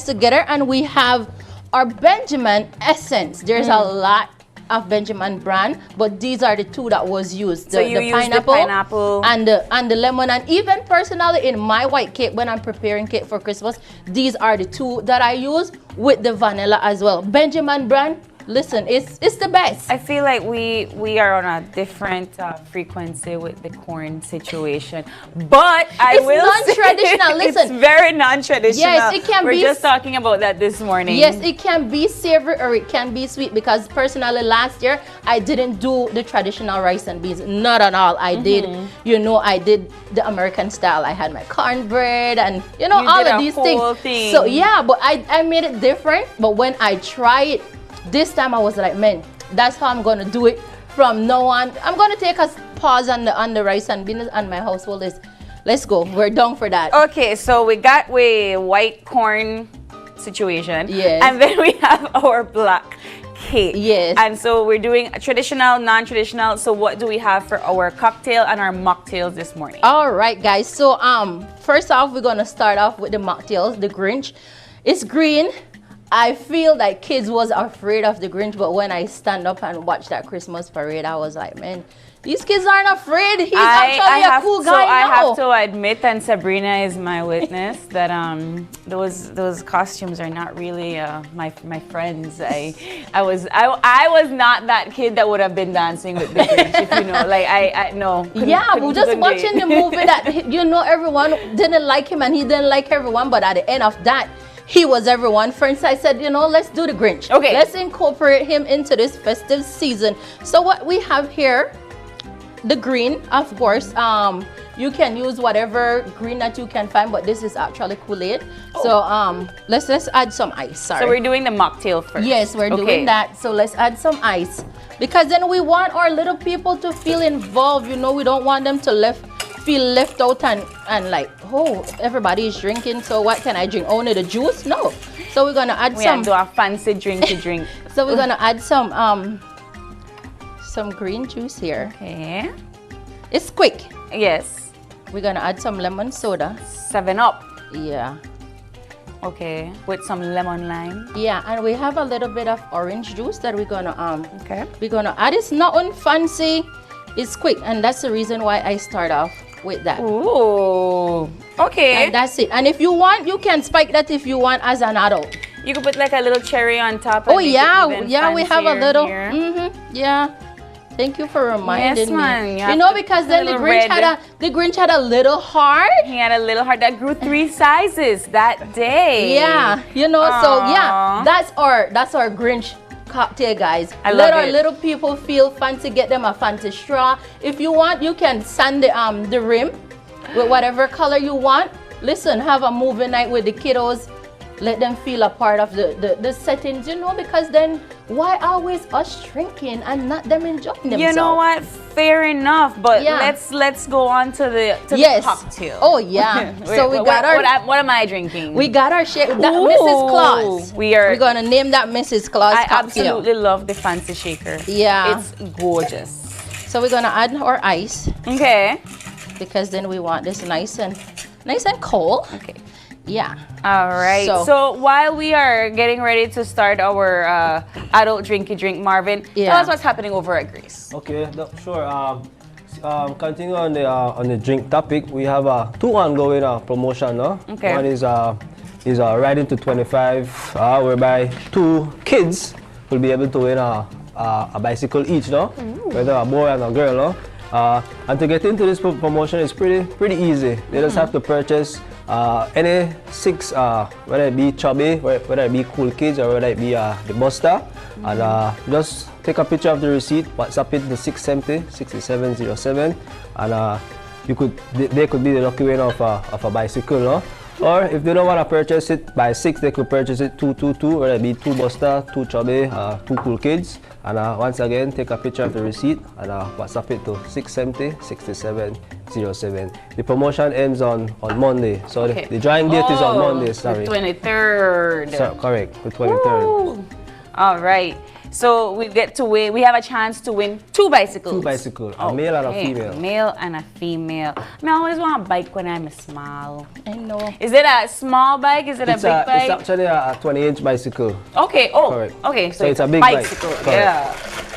together. And we have our Benjamin essence. There's a lot of Benjamin brand, but these are the two that was used. The pineapple and the lemon. And even personally in my white cake, when I'm preparing cake for Christmas, these are the two that I use with the vanilla as well. Benjamin brand, listen, it's the best. I feel like we are on a different frequency with the corn situation, but it's non-traditional. Listen, it's very non-traditional. Yes, it can be. We're just talking about that this morning. Yes, it can be savory or it can be sweet, because personally last year I didn't do the traditional rice and beans, not at all. I did, I did the American style. I had my cornbread and all of these things. So yeah, but I made it different. But when I try it this time, I was like, man, that's how I'm gonna do it from now on. I'm gonna take a pause on the rice and beans, and my household is, let's go. We're done for that. Okay, so we got white corn situation. Yes. And then we have our black cake. Yes. And so we're doing a traditional, non-traditional. So what do we have for our cocktail and our mocktails this morning? All right, guys. So first off, we're gonna start off with the mocktails, the Grinch. It's green. I feel like kids was afraid of the Grinch, but when I stand up and watch that Christmas parade, I was like, man, these kids aren't afraid. He's actually a cool guy I now. have to admit, and Sabrina is my witness, that those costumes are not really my friends. I was not that kid that would have been dancing with the Grinch, if you know. Like I no. Yeah, but just watching the movie that everyone didn't like him and he didn't like everyone, but at the end of that, he was everyone. Friends, I said, let's do the Grinch. Okay. Let's incorporate him into this festive season. So what we have here, the green, of course. You can use whatever green that you can find, but this is actually Kool-Aid. So let's add some ice. Sorry. So we're doing the mocktail first. Yes, we're doing that. So let's add some ice, because then we want our little people to feel involved. We don't want them to feel left out and like, oh, everybody is drinking, so what can I drink? Only the juice? No. So we're gonna add we some. do a fancy drink to drink. So we're gonna add some green juice here. Okay. It's quick. Yes. We're gonna add some lemon soda. 7-Up. Yeah. Okay. With some lemon lime. Yeah, and we have a little bit of orange juice that we're gonna Okay. we're gonna add. It's nothing fancy. It's quick, and that's the reason why I start off with that. Ooh. Okay. And that's it. And if you want, you can spike that if you want as an adult. You could put like a little cherry on top. Oh and make it yeah, even yeah, we have a fancier little. here. Yeah. Thank you for reminding Yes, man. me. You You know, have to because put then a the little Grinch had a little heart. He had a little heart that grew 3 sizes that day. Yeah, you know, so yeah, Aw. that's our Grinch cocktail, guys. I Let love our it. little people feel fancy. Get them a fancy straw. If you want, you can sand the rim with whatever color you want. Listen, have a movie night with the kiddos. Let them feel a part of the settings, you know, because then why always us drinking and not them enjoying themselves? You know what? Fair enough, but Yeah. let's go on to the Yes. cocktail. Oh yeah. So we got our what am I drinking? we got our shake. That Ooh. Mrs. Claus. We're gonna name that Mrs. Claus I cocktail. absolutely love the fancy shaker. Yeah. It's gorgeous. So we're gonna add our ice. Okay. Because then we want this nice and cold. Okay. Yeah. All right. So while we are getting ready to start our adult drinky drink, Marvin, tell us what's happening over at Greece. Okay, sure. Continue on the drink topic. We have 2 ongoing promotion. No? Okay. One is riding to 25, whereby 2 kids will be able to win a bicycle each, no? Whether a boy and a girl, no? And to get into this promotion is pretty easy. They just have to purchase any 6, whether it be chubby, whether it be cool kids, or whether it be the buster, and just take a picture of the receipt, WhatsApp it to 670-6707, and they could be the lucky winner of a bicycle, no? Or if they don't want to purchase it by 6, they could purchase it 222, whether it be 2 buster, 2 chubby, 2 cool kids. And once again, take a picture of the receipt and WhatsApp it to 670-6707. The promotion ends on Monday. So the drawing date is on Monday, sorry. The 23rd. So, correct, the 23rd. Woo. All right. So we get to win. We have a chance to win 2 bicycles. 2 bicycles, a male and a female. A male and a female. I mean, I always want a bike when I'm small. I know. Is it a small bike? Is it a big bike? It's actually a 20-inch bicycle. Okay. Oh, correct. okay. So it's a big bicycle. bike. Yeah.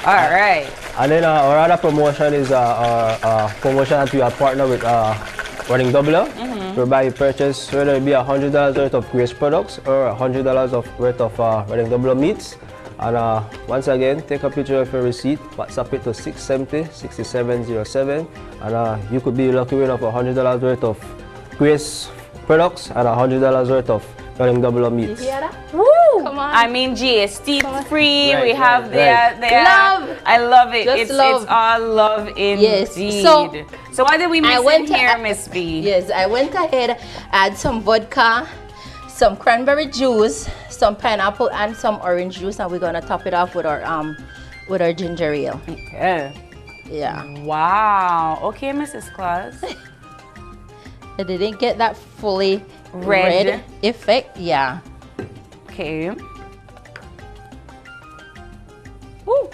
All right. And then our other promotion is our promotion that we are partnered with Running Doubler, whereby you purchase whether it be $100 worth of Grace products or $100 worth of Running Doubler meats. And once again, take a picture of your receipt, WhatsApp it to 670-6707, and you could be lucky winner of $100 worth of Grace products and $100 worth of Running Doubler meats. You hear that? Woo! Come on. I mean, GST free. Right, we have right. love. I love it. Just It's love. it's all love indeed. Yes. So what did we miss in here, Miss B? Yes, I went ahead, add some vodka, some cranberry juice, some pineapple, and some orange juice, and we're gonna top it off with our ginger ale. Okay. Yeah. Wow. Okay, Mrs. Claus. I didn't get that fully Red. effect. Yeah. Okay. Woo.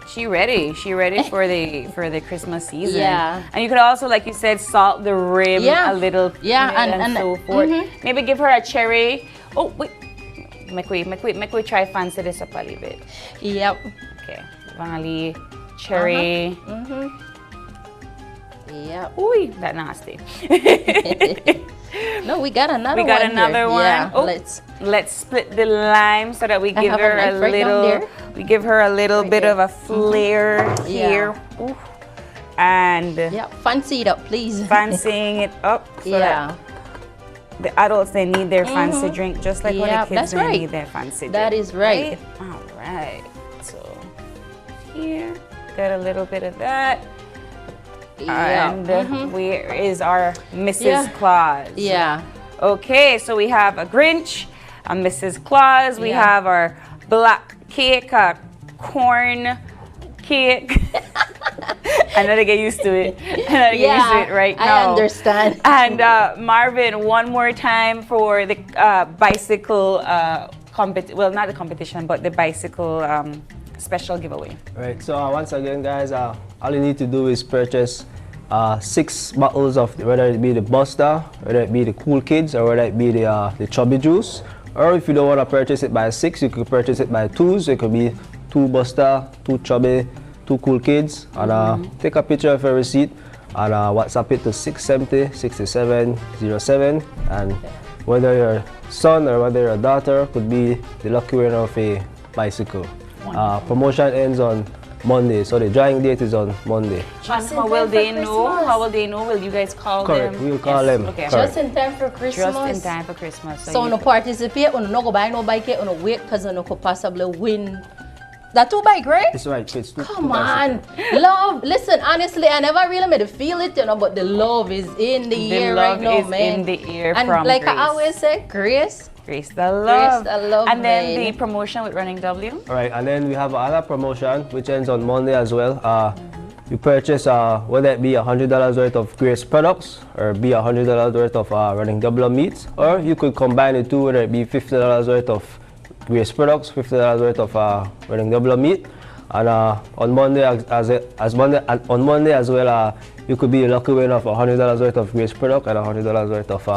She ready. She ready for the Christmas season. Yeah. And you could also, like you said, salt the rim a little. Yeah, and so forth. Maybe give her a cherry. Oh wait. Make we try fancy this up a little bit. Yep. Okay. Vanilla cherry. Yep. Ooh, that nasty. No, we got another one. We got another one. Yeah, oh, let's split the lime so that we give her a little. We give her a little bit of a flair here. Ooh. And fancy it up, please. Fancying it up. So that the adults, they need their fancy drink just like when the kids they need their fancy drink. That is right. All right. So here, got a little bit of that. And where is our Mrs. Claus? Yeah. Okay, so we have a Grinch, a Mrs. Claus. We have our black cake, a corn cake. I know to get used to it. I know to get used to it right now. I understand. And Marvin, one more time for the bicycle well, not the competition, but the bicycle special giveaway. Right. So once again, guys, all you need to do is purchase 6 bottles of, whether it be the Buster, whether it be the Cool Kids, or whether it be the Chubby Juice. Or if you don't want to purchase it by 6, you could purchase it by 2s. So it could be 2 Buster, 2 Chubby, 2 Cool Kids, and take a picture of your receipt and WhatsApp it to 670-6707. And whether your son or whether your daughter could be the lucky winner of a bicycle. Promotion ends on Monday, so the drawing date is on Monday. How will they know? How will they know? Will you guys call Correct. them? We'll call them. Okay. Just in time for Christmas. Just in time for Christmas. So you participate, you no go buy no bike, you no wait because you could possibly win. That 2 bike, right? It's right. It's Come on. Love. Listen, honestly, I never really made to feel it, but the love is in the air right now, man. In the air and from like Grace. I always say, Grace the love. Grace the love. And then man. the promotion with Running W. All right, and then we have another promotion which ends on Monday as well. You purchase whether it be $100 worth of Grace products or be $100 worth of Running W meats, or you could combine the two, whether it be $50 worth of Grace products, $50 worth of Running W meat. And on Monday on Monday as well, you could be a lucky winner of $100 worth of Grace product and $100 worth of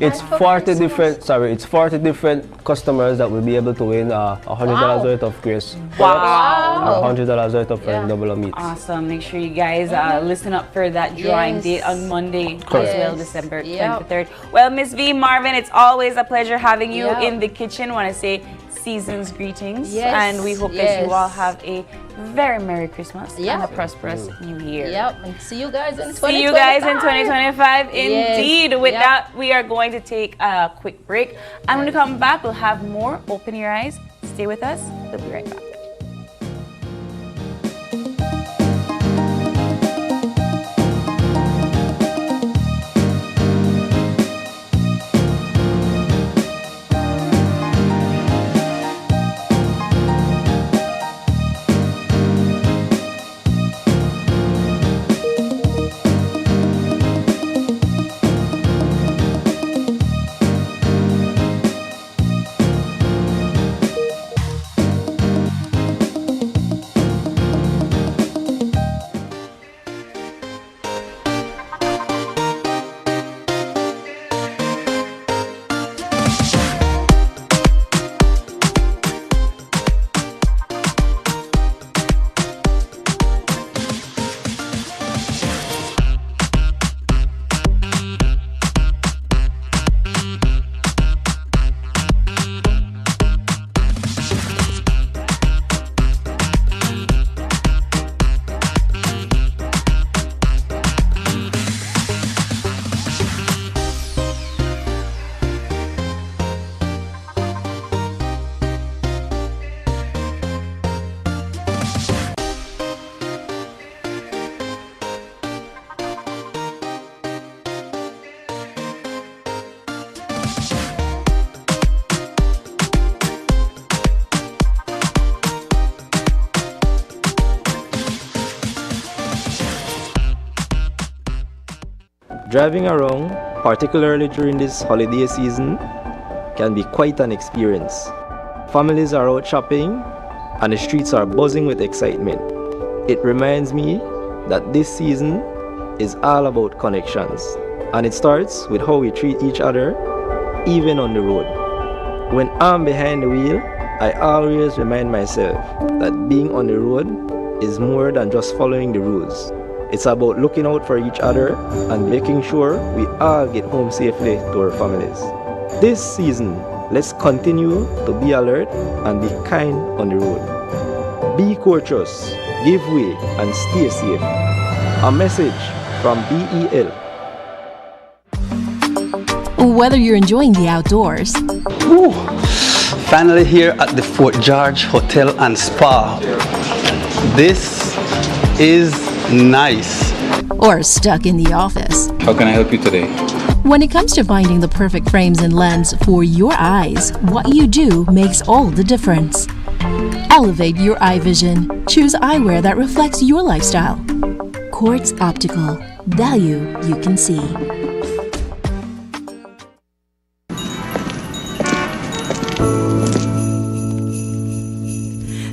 it's 40 different. Sorry, it's 40 different customers that will be able to win $100 worth of Grace products and $100 worth of Running W meat. Awesome! Make sure you guys listen up for that drawing date on Monday as well, December 23rd. Well, Miss V, Marvin, it's always a pleasure having you in the kitchen. Want to say season's greetings, and we hope that you all have a very Merry Christmas and a prosperous New Year. And see you guys in 2025. See you guys in 2025. Indeed. With that, we are going to take a quick break. And when we come back, we'll have more. Open your eyes. Stay with us. We'll be right back. Driving around, particularly during this holiday season, can be quite an experience. Families are out shopping and the streets are buzzing with excitement. It reminds me that this season is all about connections, and it starts with how we treat each other, even on the road. When I'm behind the wheel, I always remind myself that being on the road is more than just following the rules. It's about looking out for each other and making sure we all get home safely to our families. This season, let's continue to be alert and be kind on the road. Be courteous, give way, and stay safe. A message from BEL. Whether you're enjoying the outdoors, finally here at the Fort George Hotel and Spa. This is nice. or stuck in the office, How can I help you today? when it comes to finding the perfect frames and lens for your eyes, what you do makes all the difference. Elevate your eye vision. Choose eyewear that reflects your lifestyle. Quartz Optical. Value you can see.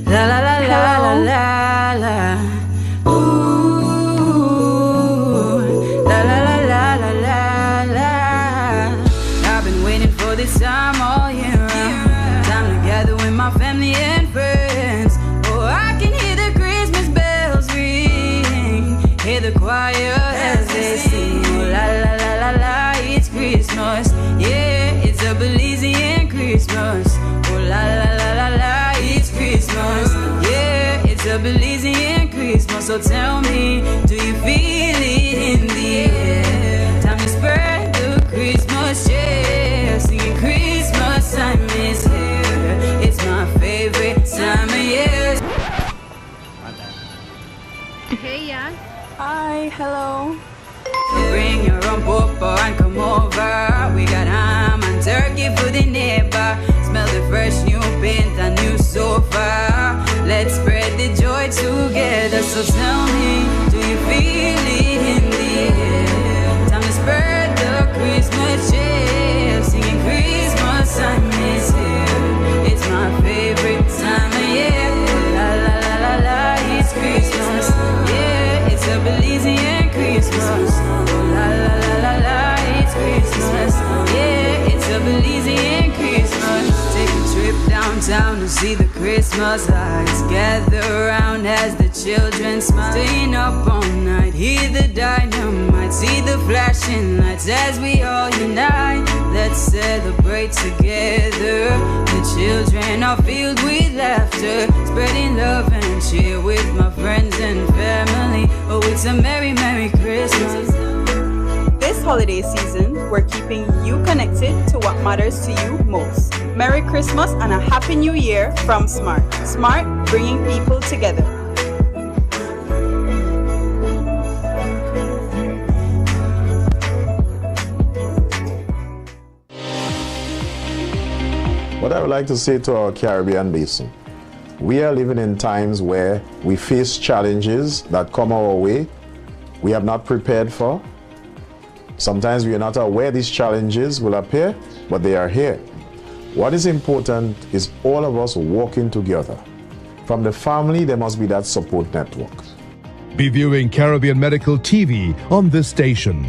La la la la la la la. Ooh, la la la la la la la. I've been waiting for this time all year round. Time to gather with my family and friends. Oh, I can hear the Christmas bells ring, hear the choir as they sing. Oh, la la la la la, it's Christmas. Yeah, it's a Belizean Christmas. Oh, la la la la la. Christmas, yeah, it's a Belizean Christmas. So tell me, do you feel it in the air? Time to spread the Christmas cheer, singing Christmas time is here. It's my favorite time of year. Hey, yeah. Hi, hello. Bring your own papa and come over. We got ham and turkey for the neighbor. Smell the fresh new paint and new sofa. Let's spread the joy together. So tell me, do you feel it in the air? Time to spread the Christmas cheer, singing Christmas time is here. It's my favorite time of year. La la la la la, it's Christmas. Yeah, it's a Belizean Christmas. La la la la la, it's Christmas. Yeah, it's a Belizean Christmas. Take a trip downtown to see the Christmas lights. Gather around as the children smile. Staying up all night, hear the dynamite, see the flashing lights as we all unite. Let's celebrate together. The children are filled with laughter, spreading love and cheer with my friends and family. Oh, it's a merry, merry Christmas. This holiday season, we're keeping you connected to what matters to you most. Merry Christmas and a Happy New Year from Smart. Smart, bringing people together. What I would like to say to our Caribbean basin, we are living in times where we face challenges that come our way we have not prepared for. Sometimes we are not aware these challenges will appear, but they are here. What is important is all of us working together. From the family, there must be that support network. Be viewing Caribbean Medical TV on this station.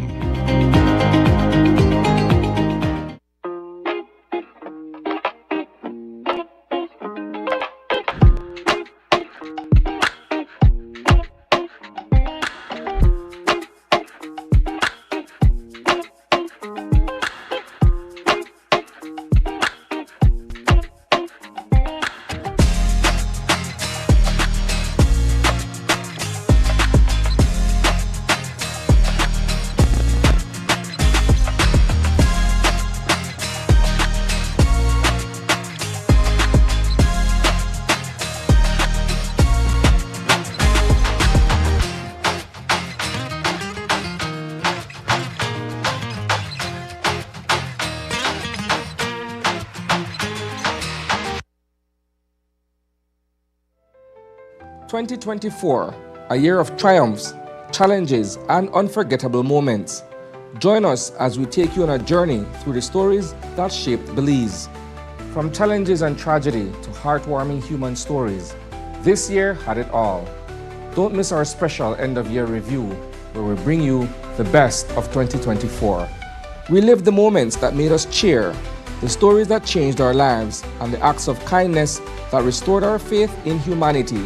"2024, a year of triumphs, challenges, and unforgettable moments. Join us as we take you on a journey through the stories that shaped Belize. From challenges and tragedy to heartwarming human stories, this year had it all. Don't miss our special end-of-year review, where we bring you the best of 2024. Relive the moments that made us cheer, the stories that changed our lives, and the acts of kindness that restored our faith in humanity.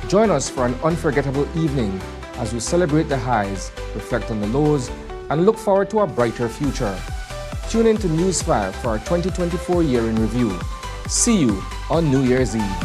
Join us for an unforgettable evening as we celebrate the highs, reflect on the lows, and look forward to a brighter future. Tune in to News 5 for our 2024 year in review. See you on New Year's Eve.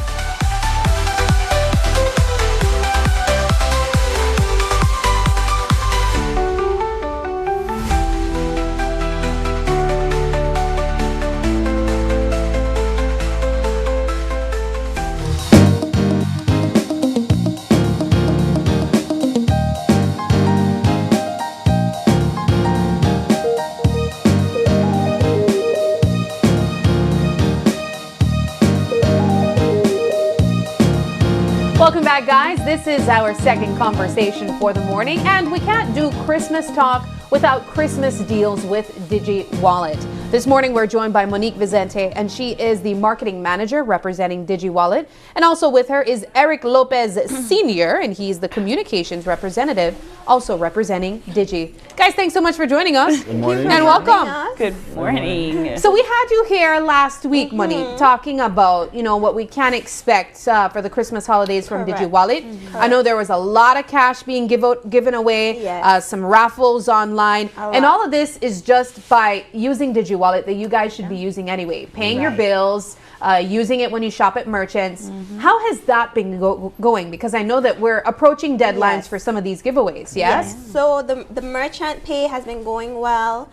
Welcome back, guys. This is our second conversation for the morning, and we can't do Christmas talk without Christmas deals with DigiWallet. This morning, we're joined by Monique Vicente, and she is the marketing manager representing DigiWallet. And also with her is Eric Lopez Sr., and he's the communications representative, also representing Digi. Guys, thanks so much for joining us. Good morning. And welcome. Good morning. So we had you here last week, Monique, talking about, you know, what we can expect for the Christmas holidays from DigiWallet. I know there was a lot of cash being given away, some raffles online, and all of this is just by using DigiWallet that you guys should be using anyway, paying your bills, using it when you shop at merchants. How has that been going? Because I know that we're approaching deadlines for some of these giveaways, yes? So the merchant pay has been going well.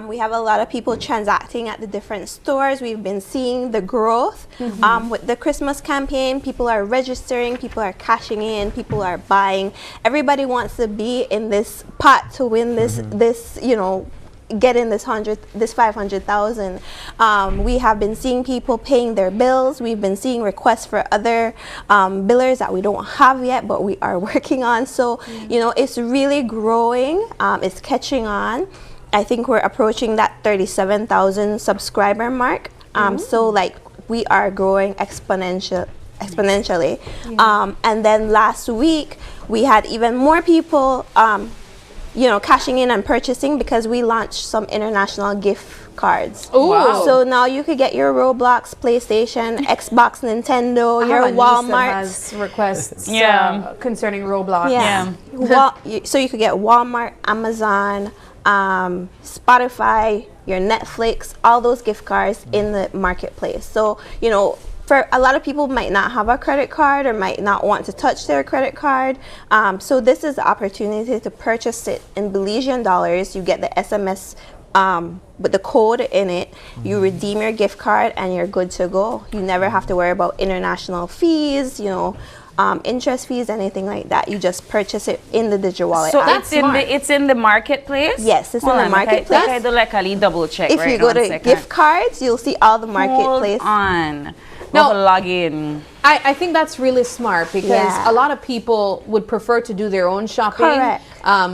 We have a lot of people transacting at the different stores. We've been seeing the growth. With the Christmas campaign, people are registering, people are cashing in, people are buying. Everybody wants to be in this pot to win this, you know, get in this 500,000. We have been seeing people paying their bills. We've been seeing requests for other billers that we don't have yet, but we are working on. So, you know, it's really growing. It's catching on. I think we're approaching that 37,000 subscriber mark. So like we are growing exponentially. And then last week we had even more people you know, cashing in and purchasing because we launched some international gift cards. Wow. So now you could get your Roblox, PlayStation, Xbox, Nintendo, your Walmart. Has requests concerning Roblox. So you could get Walmart, Amazon, Spotify, your Netflix, all those gift cards in the marketplace. So, you know, for a lot of people might not have a credit card or might not want to touch their credit card. So this is the opportunity to purchase it in Belizean dollars. You get the SMS with the code in it. You redeem your gift card and you're good to go. You never have to worry about international fees, you know, interest fees, anything like that. You just purchase it in the DigiWallet so app. it's in the marketplace? Yes, it's in the marketplace. I do like a double check. If you go to gift cards, you'll see all the marketplace. Hold on. No, log in. I think that's really smart because a lot of people would prefer to do their own shopping. Correct.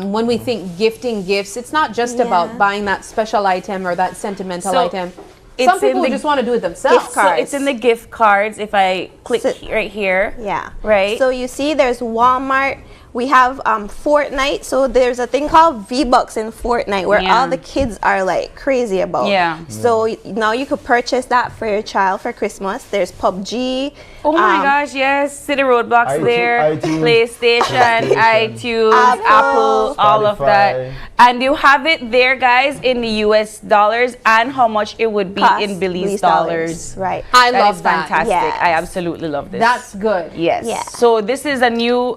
When we think gifting gifts, it's not just about buying that special item or that sentimental item. Some people just want to do it themselves. So it's in the gift cards. If I click right here. Yeah. Right. So you see there's Walmart. We have Fortnite. So there's a thing called V-Bucks in Fortnite where all the kids are like crazy about. So now you could purchase that for your child for Christmas. There's PUBG. Oh my gosh, yes. City Roadblocks there. PlayStation, iTunes, Apple, all of that. And you have it there, guys, in the US dollars and how much it would be in Belize dollars. Right. I love that. Fantastic. I absolutely love this. That's good. Yes. Yeah. So this is a new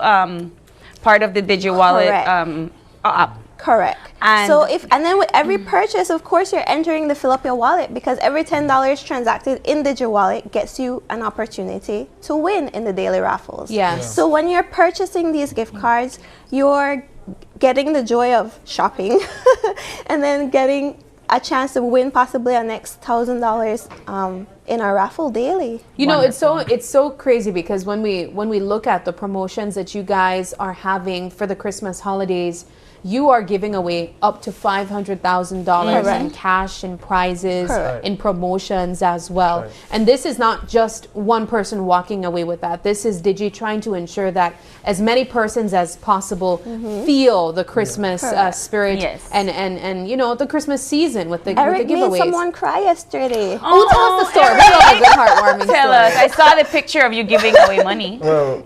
part of the DigiWallet app. Correct. And then with every purchase, of course, you're entering the fill up your wallet because every $10 transacted in DigiWallet gets you an opportunity to win in the daily raffles. Yes. So when you're purchasing these gift cards, you're getting the joy of shopping and then getting a chance to win possibly a next $1,000 in our raffle daily. You know, it's so crazy because when we look at the promotions that you guys are having for the Christmas holidays, you are giving away up to $500,000 in cash and prizes in promotions as well. And this is not just one person walking away with that. This is Digi trying to ensure that as many persons as possible feel the Christmas spirit and you know the Christmas season with the Eric giveaways. made someone cry yesterday. Oh, tell us the story. We love a good heartwarming story. Tell us. I saw the picture of you giving away money. Well,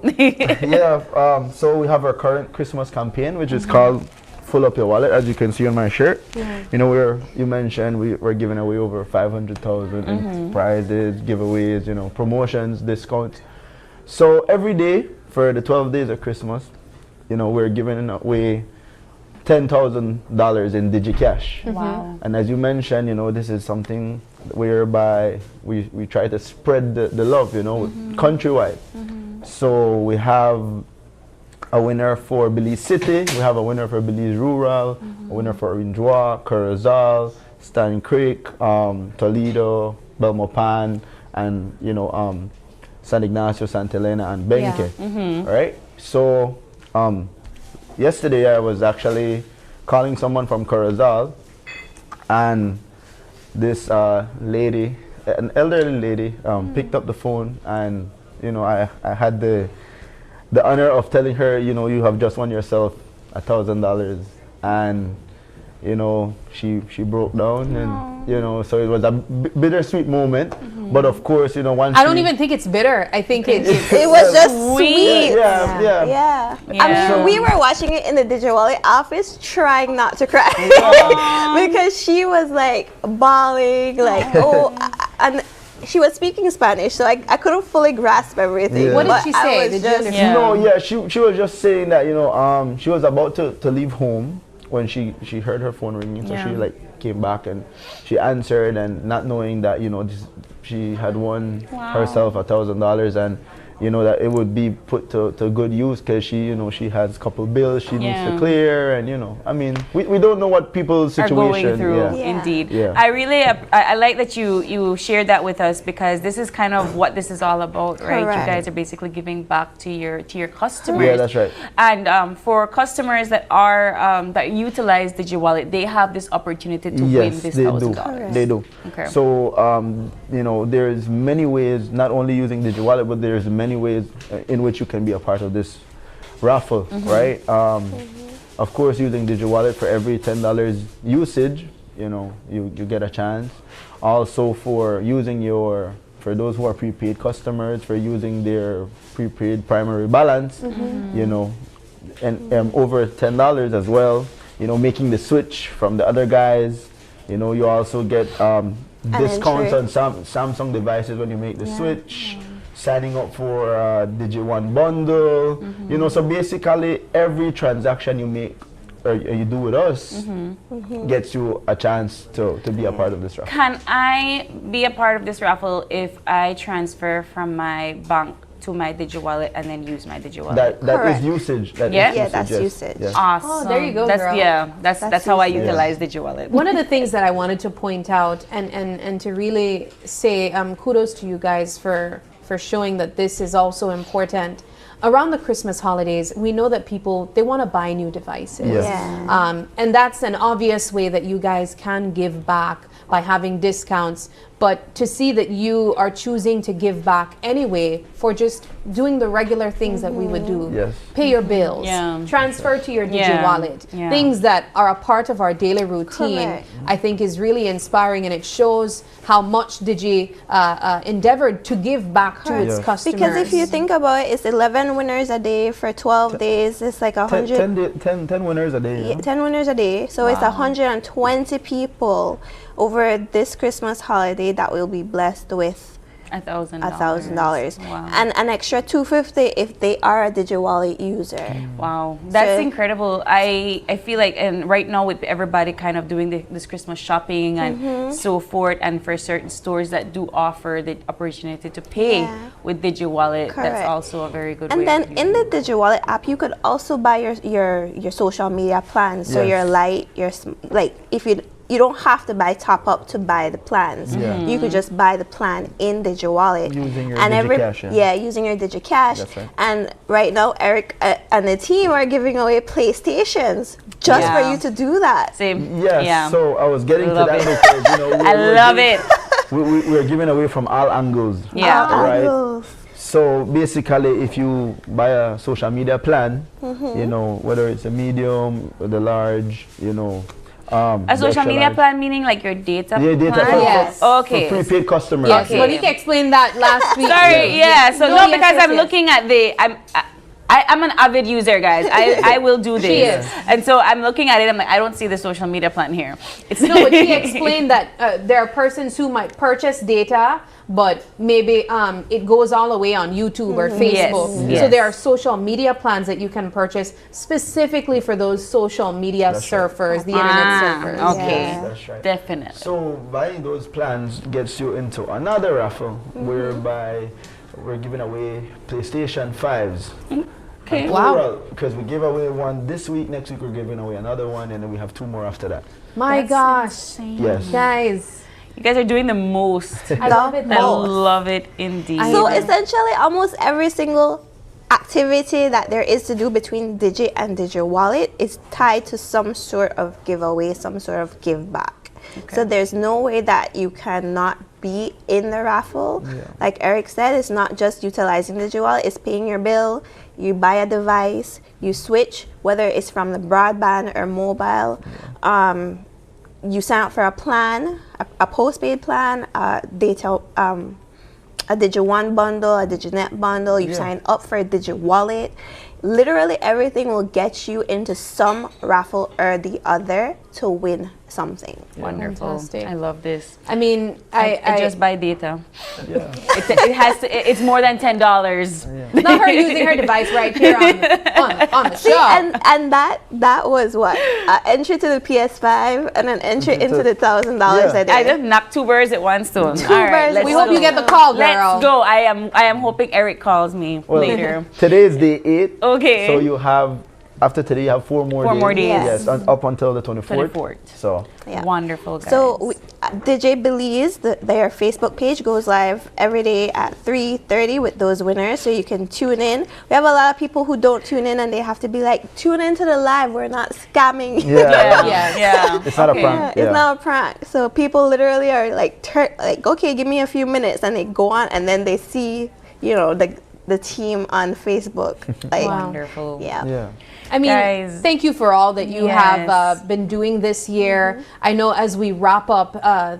so we have our current Christmas campaign, which is called Full Up Your Wallet, as you can see on my shirt. You know, you mentioned we're giving away over 500,000 in prizes, giveaways, you know, promotions, discounts. So every day for the 12 days of Christmas, you know, we're giving away $10,000 in DigiCash. Wow. And as you mentioned, you know, this is something whereby we try to spread the love, you know, countrywide. So we have a winner for Belize City, we have a winner for Belize Rural, a winner for Rinjoa, Curacao, Stan Creek, Toledo, Belmopan, and you know San Ignacio, Santa Elena, and Benque. Right? So yesterday I was actually calling someone from Corozal, and this lady, an elderly lady, picked up the phone, and I had the honor of telling her, you have just won yourself $1,000, and she broke down, and so it was a bittersweet moment. But of course, once I don't even think it's bitter. I think it was just sweet. Yeah. I mean, we were watching it in the DigiWallet office, trying not to cry because she was like bawling, like and she was speaking Spanish, so I couldn't fully grasp everything. What did she say? Did you understand? No, she was just saying that she was about to leave home when she heard her phone ringing, so she came back and she answered, and not knowing that she had won herself $1,000, and that it would be put to good use, because she has a couple bills she needs to clear, and I mean, we don't know what people's situation are going through. Indeed. I really I like that you shared that with us, because this is kind of what this is all about, right? Correct. You guys are basically giving back to your customers. Yeah, that's right. And for customers that are that utilize DigiWallet, they have this opportunity to win this $1,000. They do. Okay. So there's many ways, not only using DigiWallet, but there's many ways in which you can be a part of this raffle, right? Of course, using DigiWallet, for every $10 usage, you get a chance. Also, for using for those who are prepaid customers, for using their prepaid primary balance, and over $10 as well, making the switch from the other guys. You also get discounts on Samsung devices when you make the switch. Signing up for DigiOne bundle, so basically every transaction you make or you do with us gets you a chance to be a part of this raffle. Can I be a part of this raffle if I transfer from my bank to my DigiWallet and then use my DigiWallet? That is usage. That's usage. Yes. Awesome. Oh, there you go, that's, girl. Yeah, that's how I utilize DigiWallet. One of the things that I wanted to point out and to really say kudos to you guys for showing that this is also important. Around the Christmas holidays, we know that people, they want to buy new devices. Yes. And that's an obvious way that you guys can give back by having discounts. But to see that you are choosing to give back anyway for just doing the regular things that we would do. Yes. Pay your bills, transfer to your DigiWallet, things that are a part of our daily routine, I think is really inspiring, and it shows how much Digi endeavored to give back to its customers. Because if you think about it, it's 11 winners a day for 12 days. It's like 100. 10 winners a day. 10 winners a day. So it's 120 people over this Christmas holiday that will be blessed with $1,000. Wow. And an extra $250 if they are a DigiWallet user. Wow, that's incredible. I feel like, and right now with everybody kind of doing this Christmas shopping and so forth, and for certain stores that do offer the opportunity to pay with DigiWallet, that's also a very good way. And then in the DigiWallet app, you could also buy your social media plans. So your light, if you don't have to buy top up to buy the plans. You could just buy the plan in DigiWallet. Using your DigiCash. Using your DigiCash. That's right. And right now, Eric and the team are giving away PlayStations just for you to do that. Same. Yes. So I was getting to that because I love it. We're giving away from all angles. Angles. So basically, if you buy a social media plan, whether it's a medium or the large, a social media plan meaning like your data plan? Yes. Okay. For prepaid customers. Yes, Monique explained that last week. Sorry, So no, because I'm looking at I'm an avid user, guys. I will do this. She is. And so I'm looking at it, I'm like, I don't see the social media plan here. No, but she explained that there are persons who might purchase data, but maybe it goes all the way on YouTube or Facebook. Yes. So there are social media plans that you can purchase specifically for those social media surfers, the internet surfers. Okay, That's right. Definitely. So buying those plans gets you into another raffle whereby we're giving away PlayStation 5s. Okay. Wow. Because we gave away one this week, next week we're giving away another one, and then we have 2 more after that. My gosh. Yes. Guys. You guys are doing the most. I love it. I love it indeed. So essentially, almost every single activity that there is to do between Digi and DigiWallet is tied to some sort of giveaway, some sort of give back. Okay. So there's no way that you cannot be in the raffle. Yeah. Like Eric said, it's not just utilizing DigiWallet, it's paying your bill, you buy a device, you switch, whether it's from the broadband or mobile. Yeah. You sign up for a plan, a postpaid plan, data, a Digi1 bundle, a DigiNet bundle, you sign up for a DigiWallet. Literally everything will get you into some raffle or the other to win something. Wonderful. Fantastic. I love this. I mean, I just buy data. Yeah. It's more than $10. Yeah. Not her using her device right here on the show. And that was what? Entry to the PS5 and an entry into the $1,000 a day. I just knocked two birds at one stone. Two birds. We hope you get the call, girl. Let's go. I am hoping Eric calls me later. Today is day 8. Okay. So you have, after today, you have 4 more days. Yes. Up until the 24th. So wonderful, guys. So DJ Belize, their Facebook page goes live every day at 3:30 with those winners, so you can tune in. We have a lot of people who don't tune in and they have to be like, tune into the live. We're not scamming. Yeah. It's not a prank. It's not a prank. So people literally are like, okay, give me a few minutes, and they go on and then they see, the team on Facebook. Like, wonderful. Yeah. I mean, guys, thank you for all that you have been doing this year. I know as we wrap up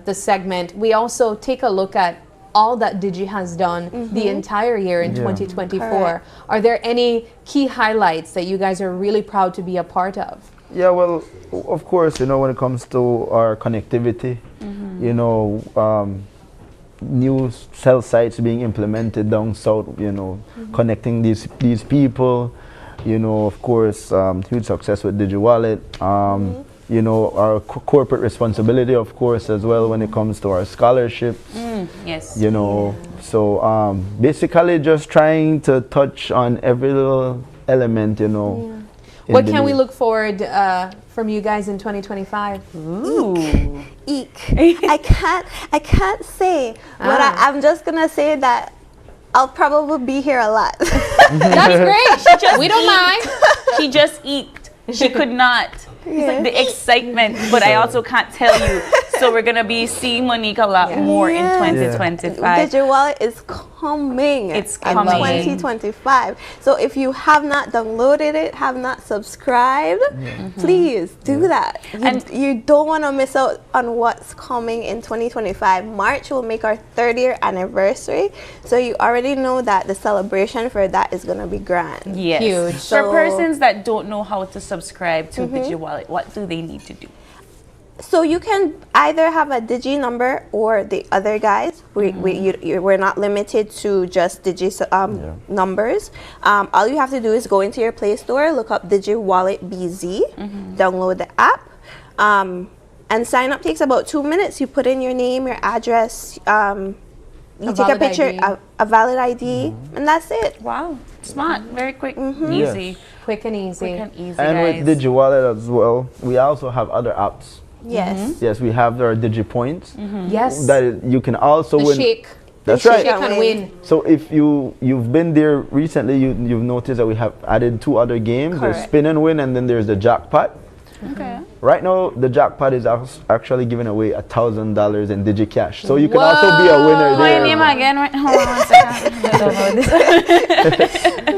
the segment, we also take a look at all that Digi has done the entire year in 2024. Correct. Are there any key highlights that you guys are really proud to be a part of? Yeah, well, of course, when it comes to our connectivity, new cell sites being implemented down south, connecting these people, of course, huge success with DigiWallet, our corporate responsibility, of course, as well when it comes to our scholarships. Yes. So basically just trying to touch on every little element, What can we look forward from you guys in 2025? Ooh. Eek. I can't say, but I'm just gonna say that I'll probably be here a lot. That's great. We don't mind. She just eked. She could not. It's like the excitement, but I also can't tell you. So we're gonna be seeing Monique a lot more in 2025. DigiWallet is coming. It's coming. 2025. So if you have not downloaded it, have not subscribed, please do that. You don't want to miss out on what's coming in 2025. March will make our 3rd-year anniversary. So you already know that the celebration for that is gonna be grand. Yes. Huge. For persons that don't know how to subscribe to DigiWallet, what do they need to do? So you can either have a Digi number or the other guys. We're not limited to just Digi numbers. All you have to do is go into your Play Store, look up DigiWallet BZ, download the app, and sign up takes about 2 minutes. You put in your name, your address, you take a picture, a valid ID, and that's it. Wow, smart, very quick, easy. Yes. Quick and easy. And guys. with DigiWallet as well, we also have other apps. Yes. Yes, we have our Digi points. Yes. That you can also win. Shake. That's the right. Shake and win. So if you've been there recently, you've noticed that we have added 2 other games. There's Spin and Win, and then there's the Jackpot. Okay. Right now, the Jackpot is actually giving away $1,000 in Digi Cash. So you can also be a winner there. My name again. Hold on 1 second.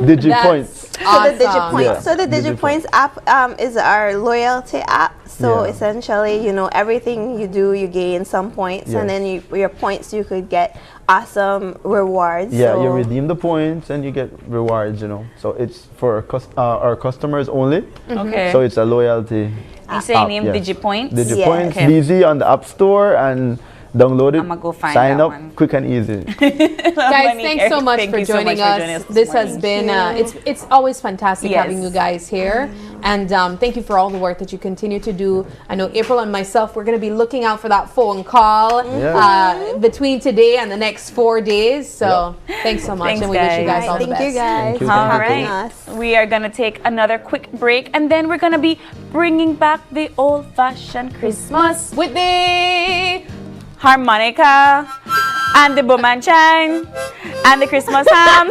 Digi Points. Awesome. So the Digi Points app is our loyalty app. So essentially, everything you do, you gain some points, and then your points you could get awesome rewards. Yeah, so you redeem the points and you get rewards. So it's for our customers only. Okay. So it's a loyalty. You say name DigiPoints? DigiPoints, BZ on the App Store, and download it. I'ma go find sign that up, one. quick and easy. Guys, thanks so much for joining us. This has been it's always fantastic having you guys here, and thank you for all the work that you continue to do. I know April and myself, we're going to be looking out for that phone call between today and the next 4 days. So thanks so much, and we wish you guys all the best. Thank you guys. Thank you. All right, we are going to take another quick break, and then we're going to be bringing back the old-fashioned Christmas with the harmonica, and the bomanchan, and the Christmas ham.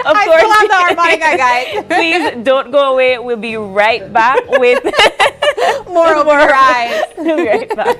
Of course, still have the harmonica, guys. Please don't go away. We'll be right back with more overrides. We'll be right back.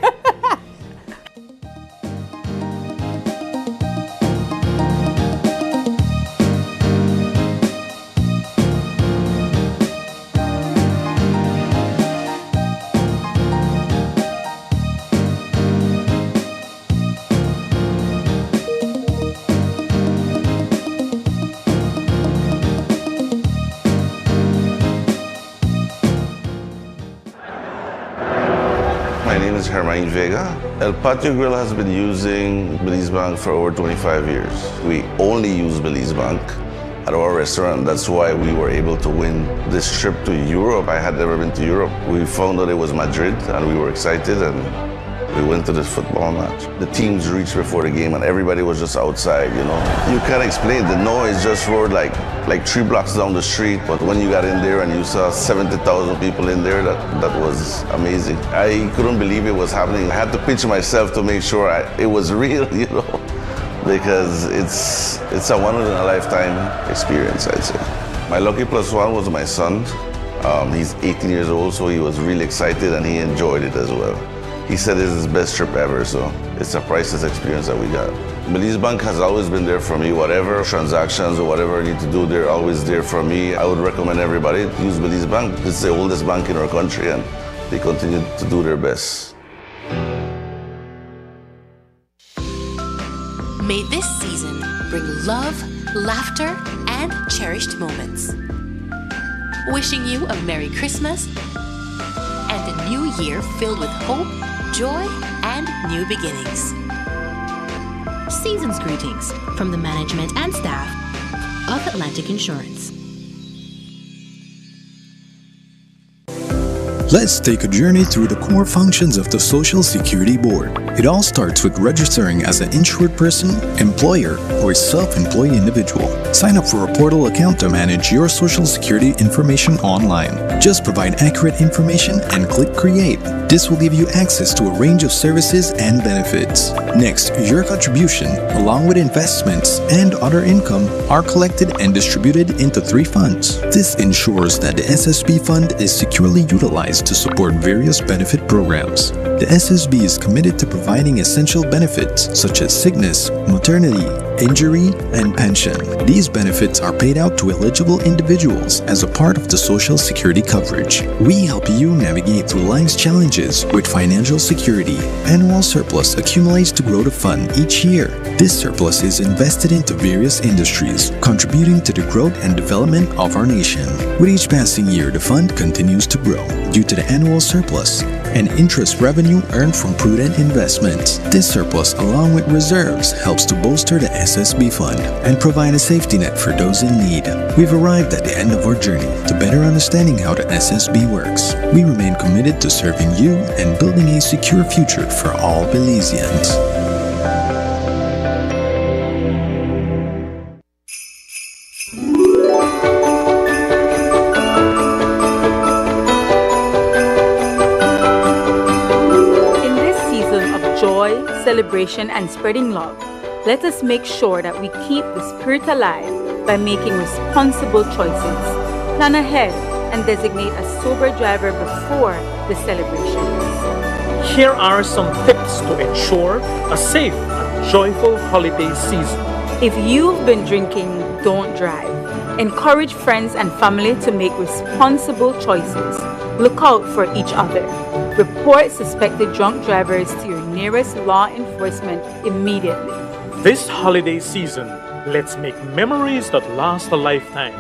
Hermine Vega. El Patio Grill has been using Belize Bank for over 25 years. We only use Belize Bank at our restaurant. That's why we were able to win this trip to Europe. I had never been to Europe. We found out it was Madrid and we were excited and we went to this football match. The teams reached before the game and everybody was just outside, you know. You can't explain, the noise just roared like 3 blocks down the street, but when you got in there and you saw 70,000 people in there, that was amazing. I couldn't believe it was happening. I had to pinch myself to make sure it was real, you know, because it's a once-in-a-lifetime experience, I'd say. My lucky plus one was my son. He's 18 years old, so he was really excited and he enjoyed it as well. He said it's his best trip ever, so it's a priceless experience that we got. Belize Bank has always been there for me. Whatever transactions or whatever I need to do, they're always there for me. I would recommend everybody to use Belize Bank. It's the oldest bank in our country and they continue to do their best. May this season bring love, laughter, and cherished moments. Wishing you a Merry Christmas and a new year filled with hope, joy, and new beginnings. Season's greetings from the management and staff of Atlantic Insurance. Let's take a journey through the core functions of the Social Security Board. It all starts with registering as an insured person, employer, or self-employed individual. Sign up for a portal account to manage your Social Security information online. Just provide accurate information and click Create. This will give you access to a range of services and benefits. Next, your contribution, along with investments and other income, are collected and distributed into 3 funds. This ensures that the SSB fund is securely utilized to support various benefit programs. The SSB is committed to providing essential benefits such as sickness, maternity, injury, and pension. These benefits are paid out to eligible individuals as a part of the Social Security coverage. We help you navigate through life's challenges with financial security. Annual surplus accumulates to grow the fund each year. This surplus is invested into various industries, contributing to the growth and development of our nation. With each passing year, the fund continues to grow due to the annual surplus and interest revenue earned from prudent investments. This surplus, along with reserves, helps to bolster the SSB fund and provide a safety net for those in need. We've arrived at the end of our journey to better understanding how the SSB works. We remain committed to serving you and building a secure future for all Belizeans. Celebration and spreading love, let us make sure that we keep the spirit alive by making responsible choices. Plan ahead and designate a sober driver before the celebrations. Here are some tips to ensure a safe and joyful holiday season. If you've been drinking, don't drive. Encourage friends and family to make responsible choices. Look out for each other. Report suspected drunk drivers to your nearest law enforcement immediately. This holiday season, let's make memories that last a lifetime.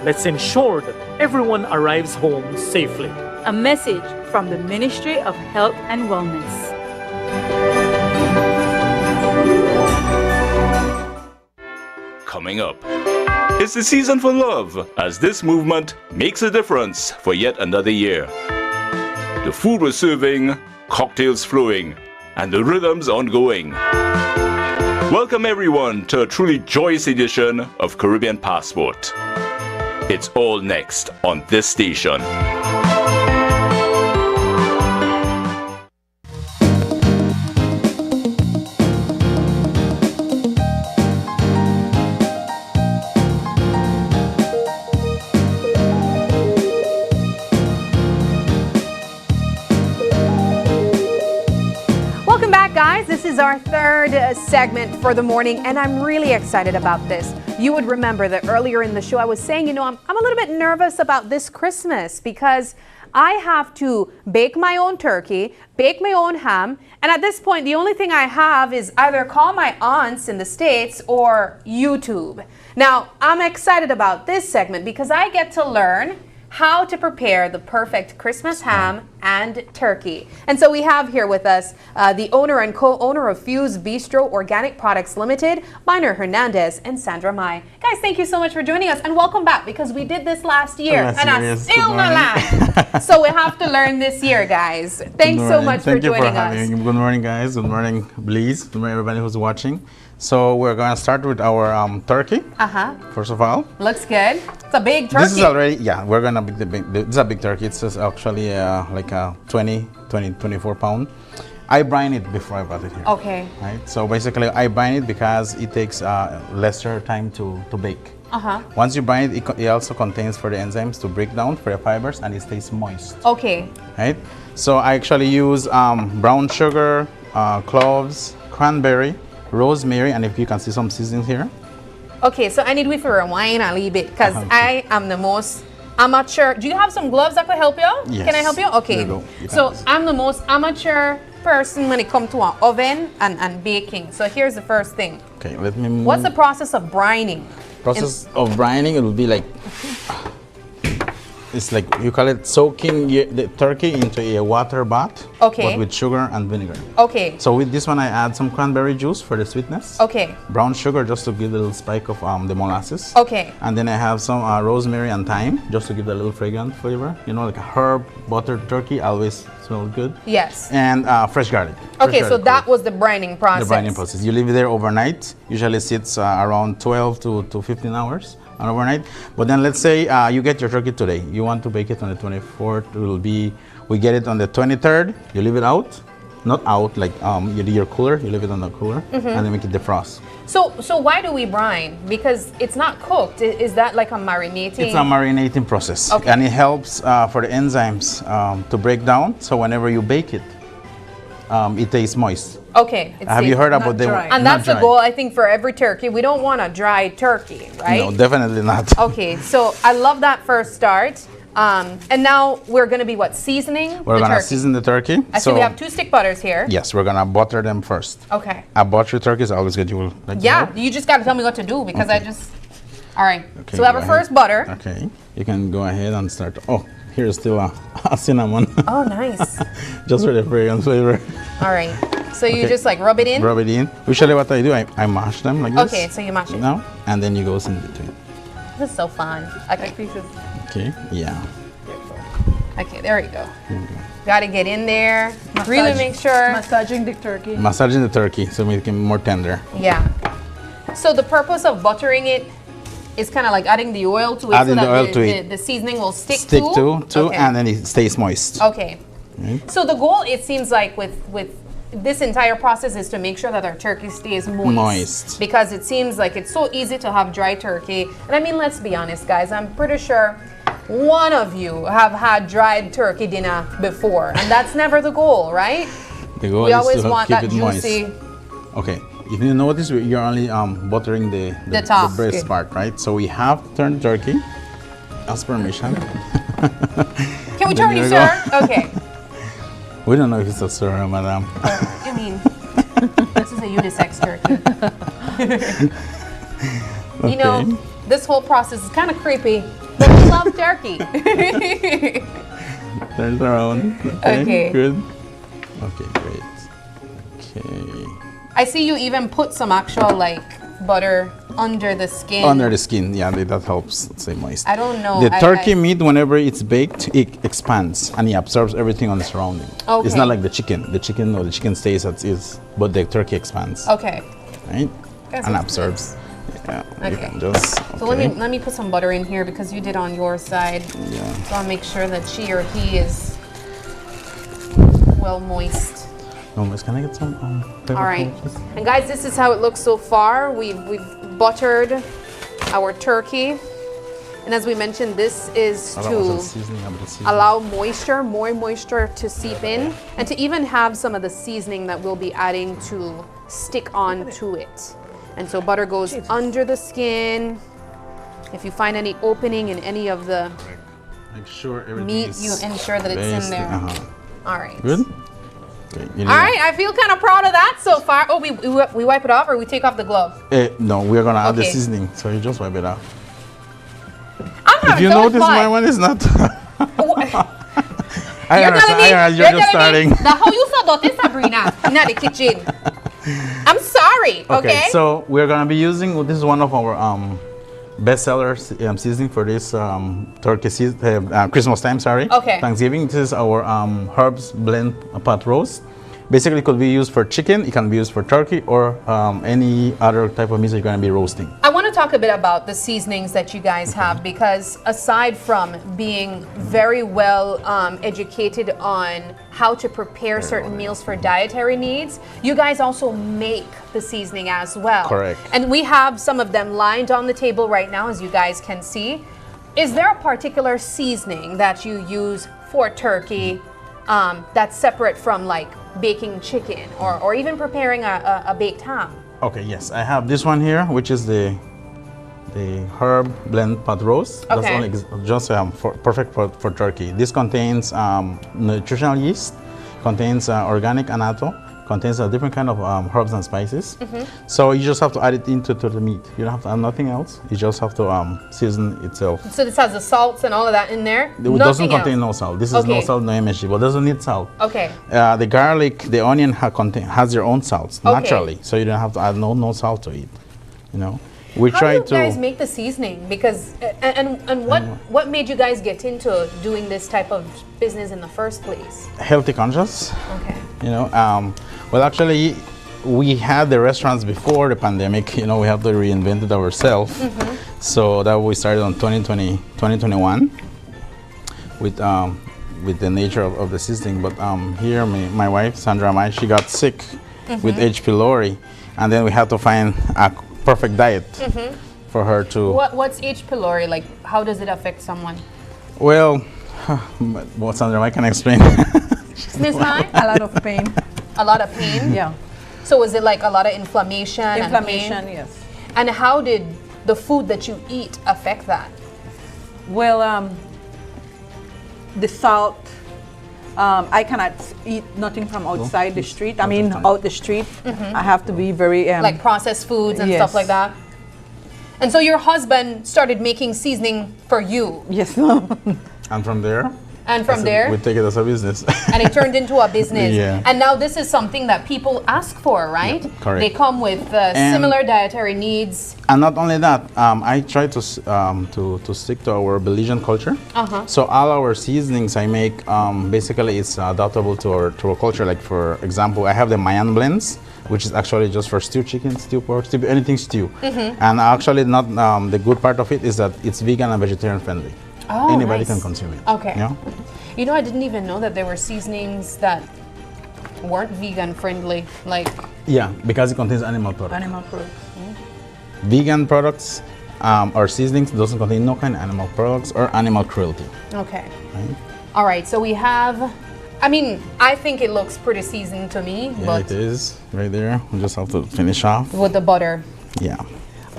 Let's ensure that everyone arrives home safely. A message from the Ministry of Health and Wellness. Coming up, it's the season for love, as this movement makes a difference for yet another year. The food we're serving, cocktails flowing, and the rhythms ongoing. Welcome everyone to a truly joyous edition of Caribbean Passport. It's all next on this station. guys, this is our third segment for the morning, and I'm really excited about this. You would remember that earlier in the show I was saying, you know, I'm a little bit nervous about this Christmas because I have to bake my own turkey, bake my own ham, and at this point the only thing I have is either call my aunts in the States or YouTube. Now, I'm excited about this segment because I get to learn how to prepare the perfect Christmas ham and turkey. And so we have here with us the owner and co-owner of Fuse Bistro Organic Products Limited, Minor Hernandez and Sandra Mai. Guys, thank you so much for joining us and welcome back because we did this last year and I still not laugh. So we have to learn this year, guys. Thanks so much for joining us. Good morning, guys. Good morning, Blaze. Good morning, everybody who's watching. So we're going to start with our turkey. First of all. Looks good. It's a big turkey. This is already, yeah, we're going to make this is a big turkey. It's just actually like a 24 pound. I brine it before I brought it here. Okay. Right. So basically I brine it because it takes lesser time to bake. Once you brine it, it also contains for the enzymes to break down for the fibers and it stays moist. Okay. Right. So I actually use brown sugar, cloves, cranberry, rosemary, and if you can see some seasonings here. Okay, so I need to rewind a little bit because I am the most amateur. Do you have some gloves that could help you? Yes. Can I help you? Okay. There you go. So I'm the most amateur person when it comes to an oven and baking. So here's the first thing. Okay, let me move. What's the process of brining? Process of brining? It will be like, it's like, you call it soaking the turkey into a water bath. Okay. But with sugar and vinegar. Okay. So with this one, I add some cranberry juice for the sweetness. Okay. Brown sugar just to give a little spike of the molasses. Okay. And then I have some rosemary and thyme just to give a little fragrant flavor. You know, like a herb buttered turkey always smells good. Yes. And fresh garlic. Okay, so that was the brining process. The brining process. You leave it there overnight. Usually sits around 12 to 15 hours. Overnight. But then let's say you get your turkey today. You want to bake it on the 24th. It will be, we get it on the 23rd. You leave it out. Not out, like you do your cooler. You leave it on the cooler and then make it defrost. So why do we brine? Because it's not cooked. Is that like a marinating? It's a marinating process. Okay. And it helps for the enzymes to break down. So whenever you bake it, it tastes moist. Okay. Have you heard about the And that's the goal, I think, for every turkey. We don't want a dry turkey, right? No, definitely not. Okay, so I love that first start. And now we're going to be what, seasoning? We're going to season the turkey. I see we have 2 stick butters here. Yes, we're going to butter them first. Okay. A buttered turkey is always good. You will like Yeah, you just got to tell me what to do because I just... All right, okay, so we have our first butter. Okay, you can go ahead and start. Oh, here's still a cinnamon. Oh, nice. Just for the fragrance flavor. All right, so you just like rub it in? Rub it in. Usually what I do, I mash them like this. Okay, so you mash it. Now, and then you go in between. This is so fun. Okay, pieces. Okay, yeah. Okay, there you go. Got to get in there. Really make sure. Massaging the turkey. Massaging the turkey so make it more tender. Yeah. So the purpose of buttering it is kind of like adding the oil to it Adding so the oil that to it. the seasoning will stick to, Okay. and then it stays moist. Okay. Right? So the goal, it seems like, with this entire process is to make sure that our turkey stays moist. Because it seems like it's so easy to have dry turkey. And I mean, let's be honest, guys. I'm pretty sure one of you have had dried turkey dinner before. And that's never the goal, right? The goal we is always to want keep that it juicy. moist. Okay. If you notice, you're only buttering the top. breast Okay. part, right? So we have turned turkey. Ask permission. Can we turn you, sir? Okay. We don't know if it's a sir, madam. I mean, this is a unisex turkey. You know, this whole process is kind of creepy, but we love turkey. Turn it around. Okay. Good. Okay, great. Okay. I see you even put some actual like butter under the skin. Under the skin, yeah, that helps stay moist. I don't know. The turkey meat, whenever it's baked, it expands and it absorbs everything on the surrounding. Okay. It's not like the chicken. The chicken stays as is, but the turkey expands. Okay. Right? That's and nice. absorbs. Yeah. Okay. You can just. So let me put some butter in here because you did on your side. Yeah. So I'll make sure that she or he is well moist. Can I get some? All right, and guys, this is how it looks so far. We've buttered our turkey, and And as we mentioned, this is to allow more moisture to seep in, and to even have some of the seasoning that we'll be adding to stick onto it. And so butter goes under the skin. If you find any opening in any of the Make sure everything meat, is you ensure that it's in there. All right. Good? All right, I feel kind of proud of that so far. Oh, we wipe it off, or we take off the glove? No, we're gonna add the Okay. seasoning, so you just wipe it off. I'm If you so notice, fun. my one is not. You're telling me you're just starting. the how you saw Dottie Sabrina in the kitchen. I'm sorry. Okay. So we're gonna be using, this is one of our bestseller seasoning for this turkey Christmas time. Sorry. Okay. Thanksgiving. This is our herbs blend pot roast. Basically, it could be used for chicken. It can be used for turkey or any other type of meat you're going to be roasting. I want to talk a bit about the seasonings that you guys have, because aside from being very well educated on how to prepare certain meals for dietary needs, you guys also make the seasoning as well. Correct. And we have some of them lined on the table right now, as you guys can see. Is there a particular seasoning that you use for turkey that's separate from like baking chicken or even preparing a baked ham? Okay, yes, I have this one here, which is the herb blend pot roast. Okay. That's only just perfect for turkey. This contains nutritional yeast, contains organic annatto, contains a different kind of herbs and spices. So you just have to add it into the meat. You don't have to add nothing else. You just have to season itself. So this has the salts and all of that in there? It doesn't contain no salt. This is no salt, no MSG, but it doesn't need salt. Okay. The garlic, the onion has their own salts naturally, so you don't have to add no salt to it. You know, we How try do you guys make the seasoning? Because and what made you guys get into doing this type of business in the first place? healthy conscious. Okay. You know, well, actually, we had the restaurants before the pandemic. You know, we have to reinvent it ourselves. So that we started on 2021 with the nature of the seasoning. But here, my wife Sandra, she got sick with H. pylori, and then we had to find a perfect diet for her to. What's H. pylori like? How does it affect someone? Well, what Sandra, I can explain. Miss Mai? A lot of pain. A lot of pain? Yeah. So is it like a lot of inflammation? Inflammation, and pain? yes. And how did the food that you eat affect that? Well, the salt, I cannot eat nothing from outside the street. I mean, out the street. I have to be very... like processed foods and stuff like that? And so your husband started making seasoning for you? Yes. And from there? And from there? We take it as a business. And it turned into a business. Yeah. And now this is something that people ask for, right? Yeah, correct. They come with similar dietary needs. And not only that, I try to stick to our Belizean culture. So all our seasonings I make, basically it's adaptable to our culture. Like for example, I have the Mayan blends, which is actually just for stew chicken, stew pork, stew anything stew. And actually, not the good part of it is that it's vegan and vegetarian friendly. Oh, anybody nice. can consume it. Okay. Yeah? You know, I didn't even know that there were seasonings that weren't vegan friendly. Like. Yeah, because it contains animal products. Animal products. Vegan products or seasonings doesn't contain no kind of animal products or animal cruelty. Okay. Right? All right. So we have. I mean, I think it looks pretty seasoned to me. Yeah, but it is right there. We just have to finish off. with the butter. Yeah.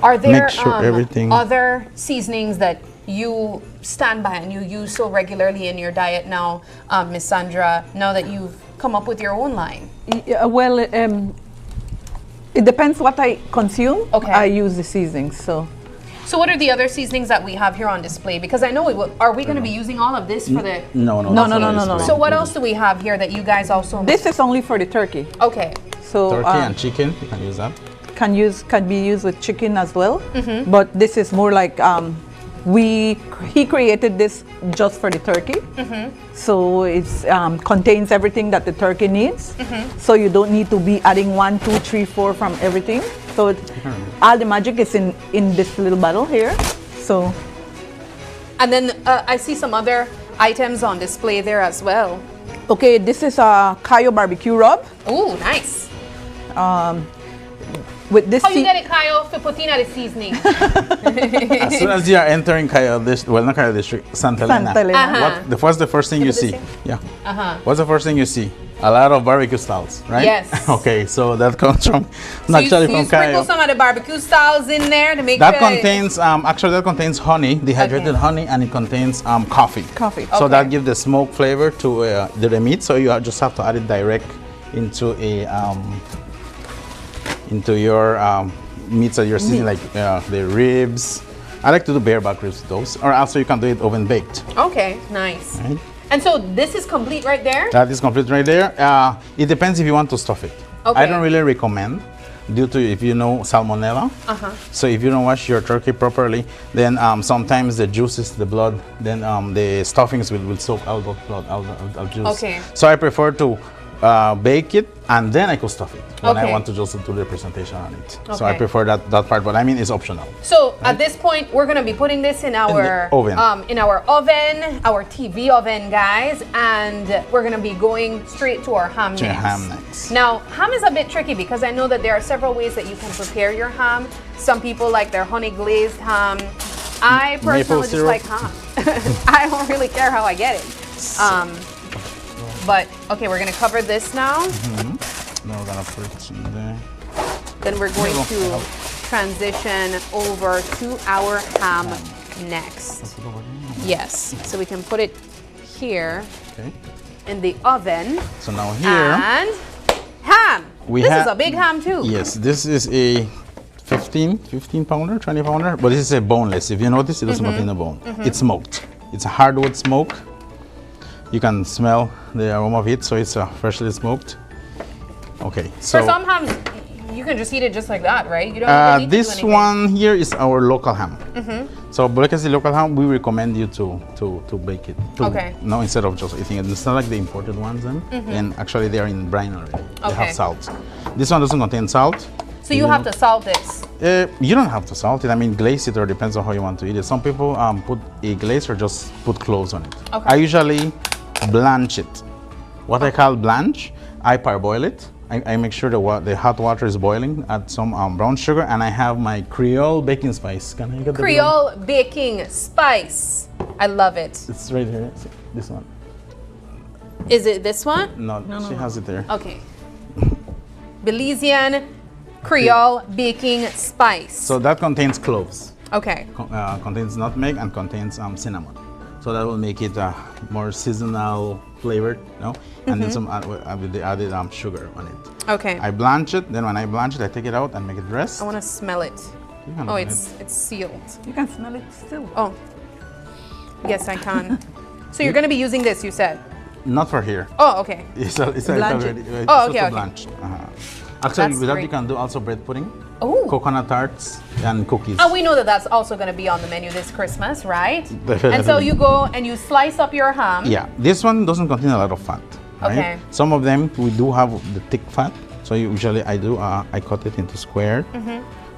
Are there Make sure everything. other seasonings that you stand by and you use so regularly in your diet now, Miss Sandra, now that you've come up with your own line? Well, it depends what I consume. Okay. I use the seasonings, so. So what are the other seasonings that we have here on display? Because I know are we going to be using all of this for the... No. So what else do we have here that you guys also make? This is only for the turkey. Okay. So Turkey and chicken, you can use that. Can be used with chicken as well. But this is more like he created this just for the turkey. So it's contains everything that the turkey needs. So you don't need to be adding 1, 2, 3, 4 from everything. So all the magic is in this little bottle here. So. And then I see some other items on display there as well. Okay, this is a Cayo barbecue rub. Ooh, nice. with this. How you get it, Kyle, for putting out the seasoning? As soon as you are entering Kyle District, well, not Kyle District, Santa Elena. What's the first thing you see? Yeah. What's the first thing you see? A lot of barbecue styles, right? Yes. Okay, so that comes from So naturally you from sprinkle Kyle. some of the barbecue styles in there to make That sure contains actually that contains honey, dehydrated honey, and it contains coffee. Coffee. So that gives the smoke flavor to the meat. So you just have to add it direct into a into your meats that you're seasoning, like the ribs. I like to do bareback ribs with those, or also you can do it oven baked. Okay, nice. Right? And so this is complete right there? That is complete right there. It depends if you want to stuff it. Okay. I don't really recommend, due to if you know salmonella. So if you don't wash your turkey properly, then sometimes the juices, the blood, then the stuffings will soak out of blood, out of juice. Okay. So I prefer to bake it and then I could stuff it when I Okay. want to just do the presentation on it. So I Okay. prefer that part, but I mean it's optional. So at this point, we're gonna be putting this in our oven. our TV oven, guys, and we're gonna be going straight to our ham To your next. ham next. Now, ham is a bit tricky because I know that there are several ways that you can prepare your ham. Some people like their honey glazed ham. I personally just syrup. like ham. I don't really care how I get it. But okay, we're gonna cover this now. Now we're gonna put it in there. Then we're going to transition over to our ham next. Yes, so we can put it here Okay. in the oven. So now here And ham. we This have is a big ham too. Yes, this is a 15 pounder, 20 pounder, but this is a boneless. If you notice, it doesn't contain a bone. It's smoked. It's a hardwood smoke. You can smell the aroma of it, so it's freshly smoked. Okay, so For some hams, you can just eat it just like that, right? You don't even need to do this anything. one here is our local ham. Mhm. So because it's local ham, we recommend you to bake it. Okay. No, instead of just eating it. It's not like the imported ones, and actually they are in brine already. They Okay. have salt. This one doesn't contain salt. So you have to salt this. You don't have to salt it. I mean, glaze it, or depends on how you want to eat it. Some people put a glaze or just put cloves on it. Okay. I usually blanch it. What I call blanch, I parboil it. I make sure the hot water is boiling, add some brown sugar, and I have my Creole baking spice. Can I get the Creole baking spice. I love it. It's right here. This one. Is it this one? No, she has it there. Okay. Belizean Creole baking spice. So that contains cloves. Okay. Contains nutmeg and contains cinnamon. So that will make it more seasonal flavored, and then some with the added sugar on it. Okay. I blanch it. Then when I blanch it, I take it out and make it rest. I want to smell it. You can Oh, open it's sealed. You can smell it still. Oh, yes, I can. So you're going to be using this, you said? Not for here. Oh, okay. It's Blanch already. it. It's Oh, just okay, a okay. blanch. Actually, That's with that great. you can do also bread pudding, Oh. coconut tarts, and cookies. And we know that that's also going to be on the menu this Christmas, right? Definitely. And so you go and you slice up your ham. Yeah, this one doesn't contain a lot of fat. Right? Okay. Some of them we do have the thick fat, so usually I cut it into square,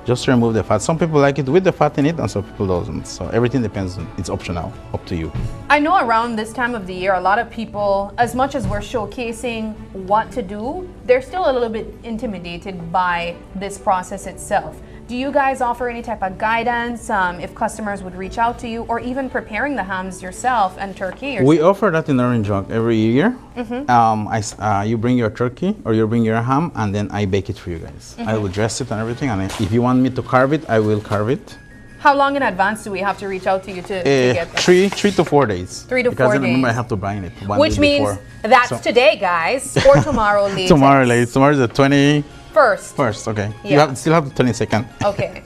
just to remove the fat. Some people like it with the fat in it, and some people doesn't. So everything depends. It's optional, up to you. I know around this time of the year, a lot of people, as much as we're showcasing what to do, they're still a little bit intimidated by this process itself. Do you guys offer any type of guidance if customers would reach out to you, or even preparing the hams yourself and turkey yourself? We offer that in Orange Jog every year. You bring your turkey or you bring your ham, and then I bake it for you guys. I will dress it and everything, and if you want me to carve it, I will carve it. How long in advance do we have to reach out to you to get that? 3 to 4 days. 3 to 4 because remember, days. I have to brine it. Which means that's today, guys, or tomorrow late. Tomorrow late. Tomorrow is the 21st. First. Okay. Yeah. You still have the 22nd. Okay.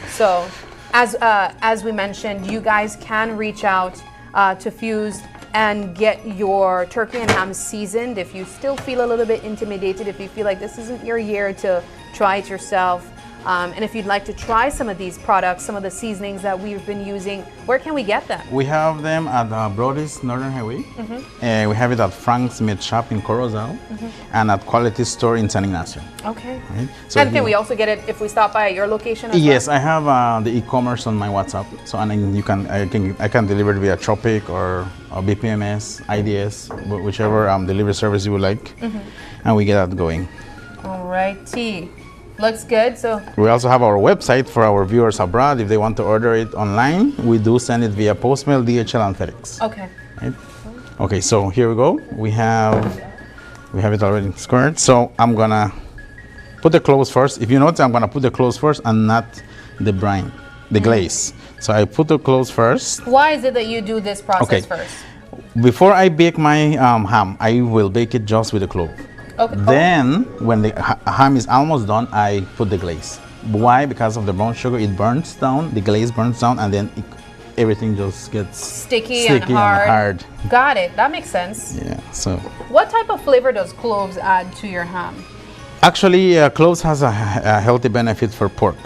So, as we mentioned, you guys can reach out to Fuse and get your turkey and ham seasoned if you still feel a little bit intimidated, if you feel like this isn't your year to try it yourself. And if you'd like to try some of these products, some of the seasonings that we've been using, where can we get them? We have them at Brody's Northern Highway. We have it at Frank's Meat Shop in Corozal, and at Quality Store in San Ignacio. Okay. Right? So And can we also get it if we stop by at your location? As Yes, I have the e-commerce on my WhatsApp, so and then I can deliver it via Tropic or BPMS, IDS, whichever delivery service you would like, and we get that going. Alrighty. Looks good. So we also have our website for our viewers abroad. If they want to order it online, we do send it via postmail, DHL, and FedEx. okay. Right? Okay, so here we go. We have it already squared. So I'm gonna put the clothes first. If you notice, I'm gonna put the clothes first and not the brine, the glaze. So I put the clothes first. Why is it that you do this process first? Before I bake my ham, I will bake it just with the clove. Okay. Then, when the ham is almost done, I put the glaze. Why? Because of the brown sugar, it burns down, the glaze burns down, and then everything just gets Sticky and hard. Got it. That makes sense. Yeah. So What type of flavor does cloves add to your ham? actually, cloves has a healthy benefit for pork.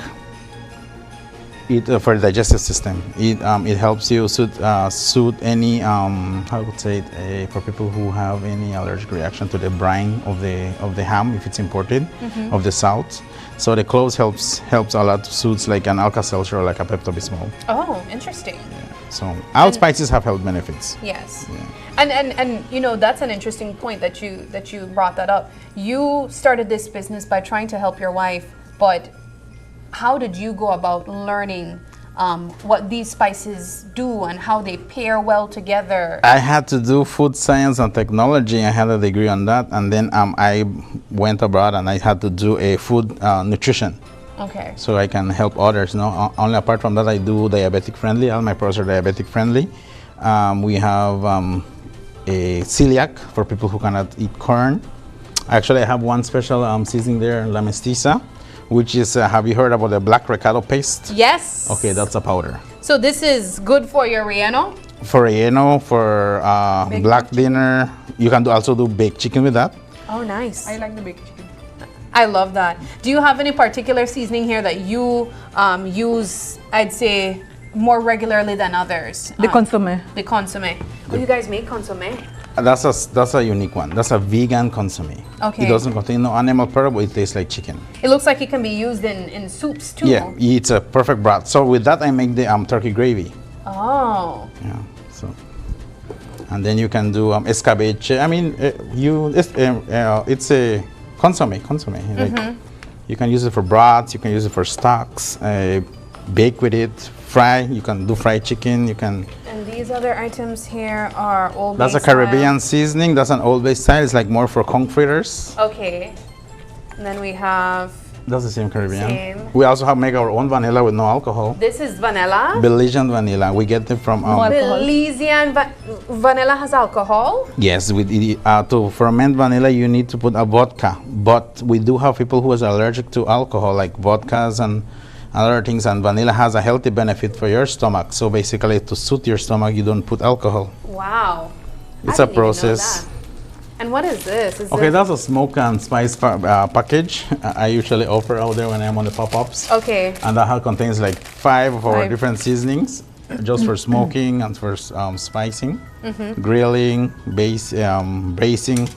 For the digestive system, it helps you soothe any how would say it, for people who have any allergic reaction to the brine of the ham if it's imported, of the salt. So the cloves helps a lot to soothe like an Alka-Seltzer or like a Pepto-Bismol. Oh, interesting. So all spices have health benefits. Yes. And you know, that's an interesting point that you brought that up. You started this business by trying to help your wife, but how did you go about learning what these spices do and how they pair well together? I had to do food science and technology. I had a degree on that, and then I went abroad and I had to do a food nutrition. Okay. So I can help others. No, only apart from that, I do diabetic friendly. All my products are diabetic friendly. We have a celiac for people who cannot eat corn. Actually, I have one special seasoning there, La Mestiza, which is, have you heard about the black recado paste? Yes. Okay, that's a powder. So this is good for your relleno? For relleno, for black dinner, you can also do baked chicken with that. Oh, nice. I like the baked chicken. I love that. Do you have any particular seasoning here that you use, I'd say, more regularly than others? The consommé. The consommé. Oh, you guys make consommé? That's a unique one. That's a vegan consommé. Okay. It doesn't contain no animal product, but it tastes like chicken. It looks like it can be used in soups too. Yeah, it's a perfect broth. So with that, I make the turkey gravy. Oh. Yeah. So, and then you can do escabeche. I mean, it's a consommé. Like, you can use it for broths. You can use it for stocks. Bake with it. Fry. You can do fried chicken. You can. And these other items here are old. That's a Caribbean seasoning. That's an old bay style. It's like more for conch fritters. Okay. And then we have. That's the same Caribbean. Same. We also make our own vanilla with no alcohol. This is vanilla. Belizean vanilla. We get them from. Belizean vanilla has alcohol. Yes, to ferment vanilla, you need to put a vodka. But we do have people who are allergic to alcohol, like vodkas and other things. And vanilla has a healthy benefit for your stomach. So basically, to soothe your stomach, you don't put alcohol. Wow. It's a process. And what is this? Okay, that's a smoke and spice package I usually offer out there when I'm on the pop-ups. Okay. And that contains like 5 of our different seasonings, just for smoking and for spicing, grilling, basing.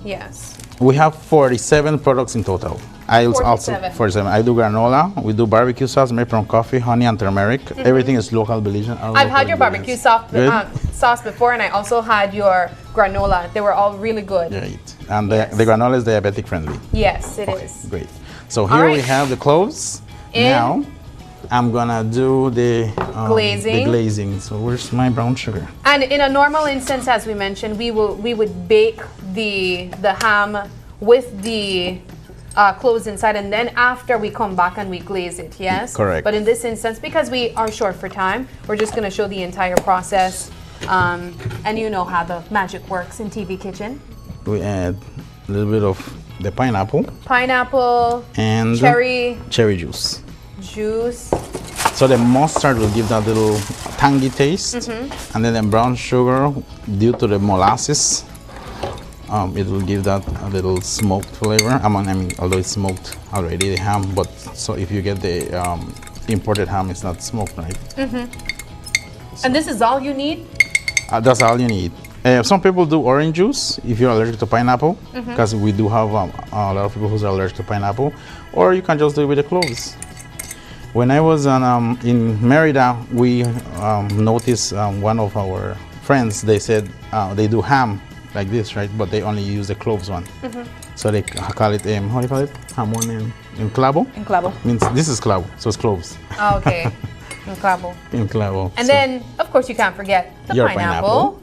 Yes. We have 47 products in total. I also 47. I do granola. We do barbecue sauce made from coffee, honey, and turmeric. Everything is local Belizean. I've had your barbecue sauce before, and I also had your granola. They were all really good. Right. And the granola is diabetic friendly. Yes, it is. Great. So here we have the cloves. Now I'm gonna do the glazing. So where's my brown sugar? And in a normal instance, as we mentioned, we would bake the ham with the cloves inside, and then after we come back and we glaze it. Yes. Correct. But in this instance, because we are short for time, we're just gonna show the entire process. And you know how the magic works in TV Kitchen. We add a little bit of the pineapple and cherry juice. So the mustard will give that little tangy taste, and then the brown sugar, due to the molasses, it will give that a little smoked flavor. I mean, although it's smoked already, the ham, but so if you get the imported ham, it's not smoked, right? And this is all you need? That's all you need. Some people do orange juice if you're allergic to pineapple, because we do have a lot of people who are allergic to pineapple, or you can just do it with the cloves. When I was in Merida, we noticed one of our friends, they said they do ham like this, right? But they only use the cloves one. So they call it, how do you call it? Hamon in clavo? In clavo. Means this is clavo, so it's cloves. Oh, okay. In clavo. In clavo. And so then, of course, you can't forget the your pineapple.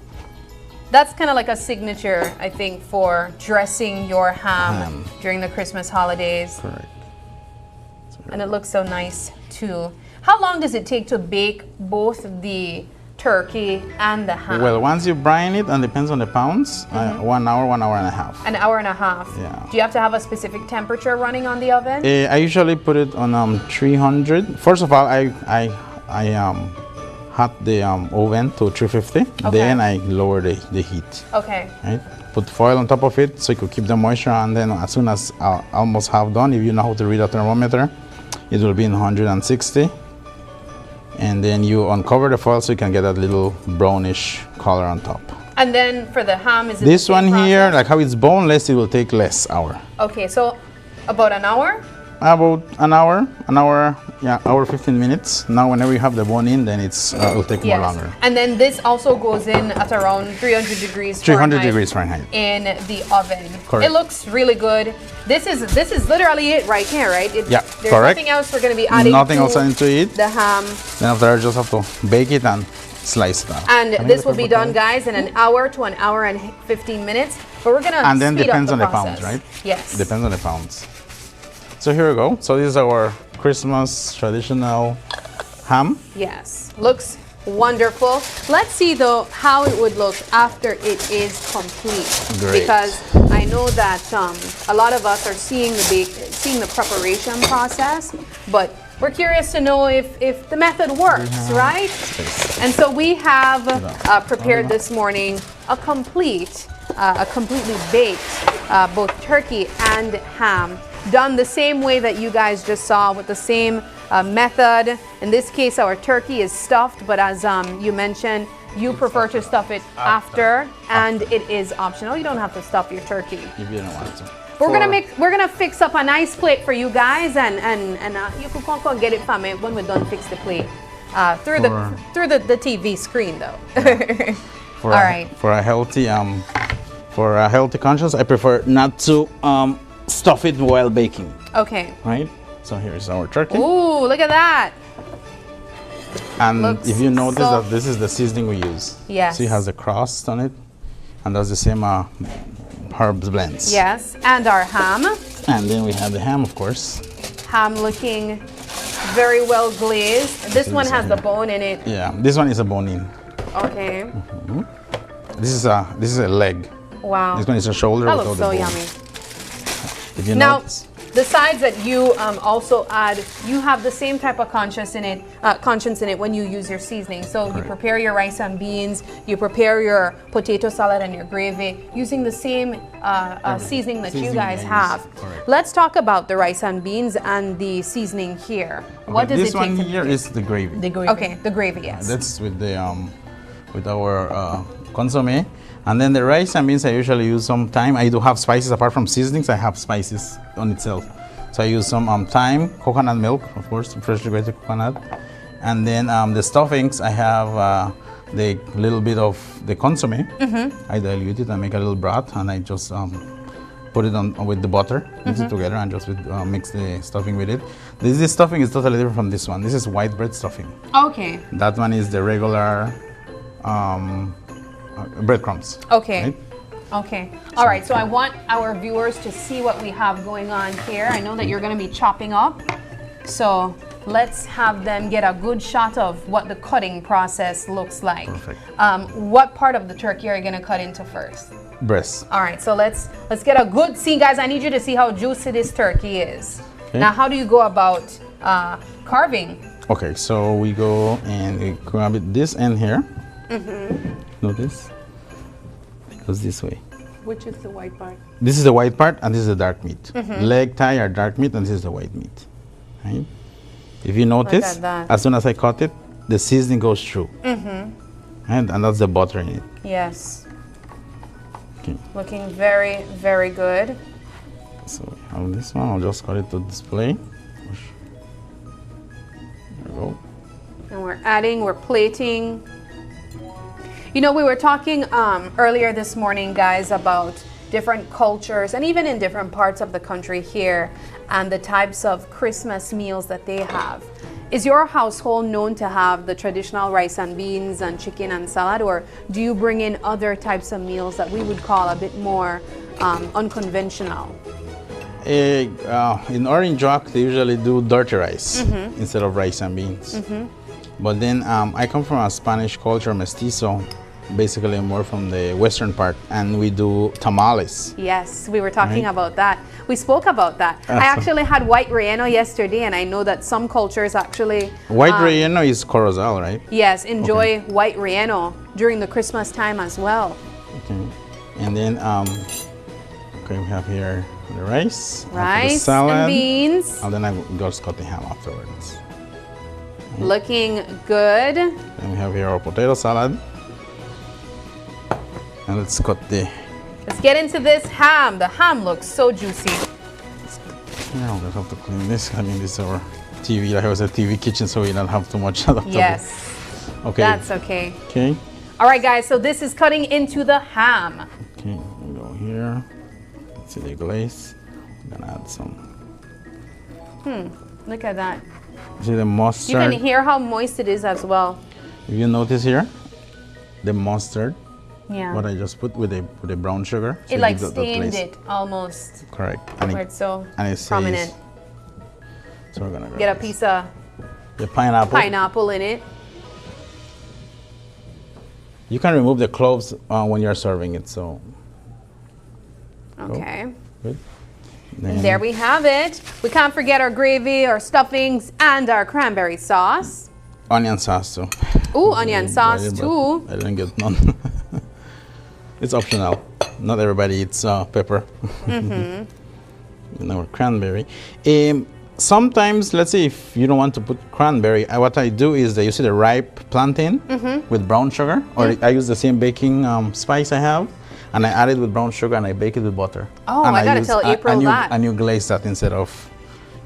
That's kind of like a signature, I think, for dressing your ham during the Christmas holidays. Correct. And it looks so nice, too. How long does it take to bake both the turkey and the ham? Well, once you brine it, and depends on the pounds, 1 hour, 1 hour and a half. An hour and a half. Yeah. Do you have to have a specific temperature running on the oven? I usually put it on 300. First of all, I hot the oven to 350. Okay. Then I lower the heat. Okay. Right. Put foil on top of it so you could keep the moisture. And then as soon as almost half done, if you know how to read a thermometer, it will be in 160. And then you uncover the foil so you can get that little brownish color on top. And then for the ham, is it This the same one here, process? like how it's boneless, it will take less hour. Okay, so about an hour? About an hour, yeah, hour 15 minutes. Now whenever you have the bone in, then it will take more longer. And then this also goes in at around 300 degrees 300 Fahrenheit degrees Fahrenheit. in the oven. Correct. It looks really good. This is literally it right here, right? Yeah, there's correct. nothing else we're going to be adding Nothing to else into it. the ham. Then after that, just have to bake it and slice it out. And this will be done, guys, in an hour to an hour and 15 minutes. But we're going to And then speed depends up on the the process. pounds, right? Yes. Depends on the pounds. So here we go. So this is our Christmas traditional ham. Yes, looks wonderful. Let's see though how it would look after it is complete. Great. Because I know that a lot of us are seeing the preparation process, but we're curious to know if the method works, right? And so we have prepared this morning a completely baked both turkey and ham. Done the same way that you guys just saw, with the same method. In this case, our turkey is stuffed, but as you mentioned, you prefer to stuff it after, and it is optional. You don't have to stuff your turkey. If you don't want to. We're gonna fix up a nice plate for you guys, and you can come and get it from me when we're done. Fix the plate through the TV screen though. All right. For a healthy conscience, I prefer not to stuff it while baking. Okay. Right. So here's our turkey. Ooh, look at that. And Looks if you notice so- that this is the seasoning we use. Yes. See, it has a crust on it, and that's the same herbs blends. Yes, and our ham. And then we have the ham, of course. Ham looking very well glazed. This one has the bone in it. Yeah, this one is a bone in. Okay. This is a leg. Wow. This one is a shoulder. That without looks the so bone. yummy. If you Now, notice, the sides that you also add, you have the same type of conscience in it when you use your seasoning. So you prepare your rice and beans, you prepare your potato salad and your gravy using the same seasoning that you guys have. Let's talk about the rice and beans and the seasoning here. What does it this take one to here is the gravy. Okay, the gravy, yes. That's with the with our consomme. And then the rice and beans I usually use some thyme. I do have spices apart from seasonings. I have spices on itself. So I use some thyme, coconut milk, of course, freshly grated coconut. And then the stuffings, I have the little bit of the consomme. I dilute it and make a little broth, and I just put it on with the butter, mix it together, and just mix the stuffing with it. This stuffing is totally different from this one. This is white bread stuffing. Okay. That one is the regular breadcrumbs. Okay. Right? Okay. All right. So I want our viewers to see what we have going on here. I know that you're going to be chopping up. So let's have them get a good shot of what the cutting process looks like. Perfect. What part of the turkey are you going to cut into first? Breast. All right. So let's get a good see, guys. I need you to see how juicy this turkey is. Okay. Now, how do you go about carving? Okay. So we go and we grab it this end here. Notice. It goes this way. Which is the white part? This is the white part, and this is the dark meat. Leg, thigh are dark meat, and this is the white meat. Right? If you notice, as soon as I cut it, the seasoning goes through. And that's the butter in it. Yes. Okay. Looking very, very good. So we have this one. I'll just cut it to display. There we go. And we're plating. You know, we were talking earlier this morning, guys, about different cultures and even in different parts of the country here and the types of Christmas meals that they have. Is your household known to have the traditional rice and beans and chicken and salad, or do you bring in other types of meals that we would call a bit more unconventional? In Orange Rock, they usually do dirty rice Mhm. instead of rice and beans. Mhm. But then I come from a Spanish culture, mestizo, basically more from the western part, and we do tamales. Yes, we were talking Right. about that. We spoke about that. I Awesome. actually had white relleno yesterday, and I know that some cultures actually White relleno is corozal, right? yes, enjoy white relleno during the Christmas time as well. Okay. And then, okay, we have here the rice, after the Rice salad, and beans. and then I just cut the ham afterwards. Looking good. And we have here our potato salad. And let's cut the, Let's get into this ham. The ham looks so juicy. now we have to clean this. I mean, this is our TV. Like I was a TV kitchen, so we don't have too much. Yes. Okay. That's okay. Okay. All right, guys, so this is cutting into the ham. Okay, we go here. Let's see the glaze. I'm gonna add some. Look at that. See the mustard. You can hear how moist it is as well. If you notice here, the mustard. Yeah. What I just put with the brown sugar. so It like gives that stained glaze. it almost. Correct. Where it's so and it says- prominent. So we're gonna grab Get a this. piece of The pineapple. pineapple in it. You can remove the cloves when you're serving it. So. Okay. Good. And there we have it. We can't forget our gravy, our stuffings, and our cranberry sauce. Onion sauce too. Ooh, onion sauce But too. I didn't get none. It's optional. Not everybody eats pepper. Mhm. No cranberry. Sometimes, let's say if you don't want to put cranberry, what I do is you see the ripe plantain Mhm. with brown sugar, or I use the same baking spice I have, and I add it with brown sugar and I bake it with butter. Oh, and I gotta use tell April that. And you glaze that instead of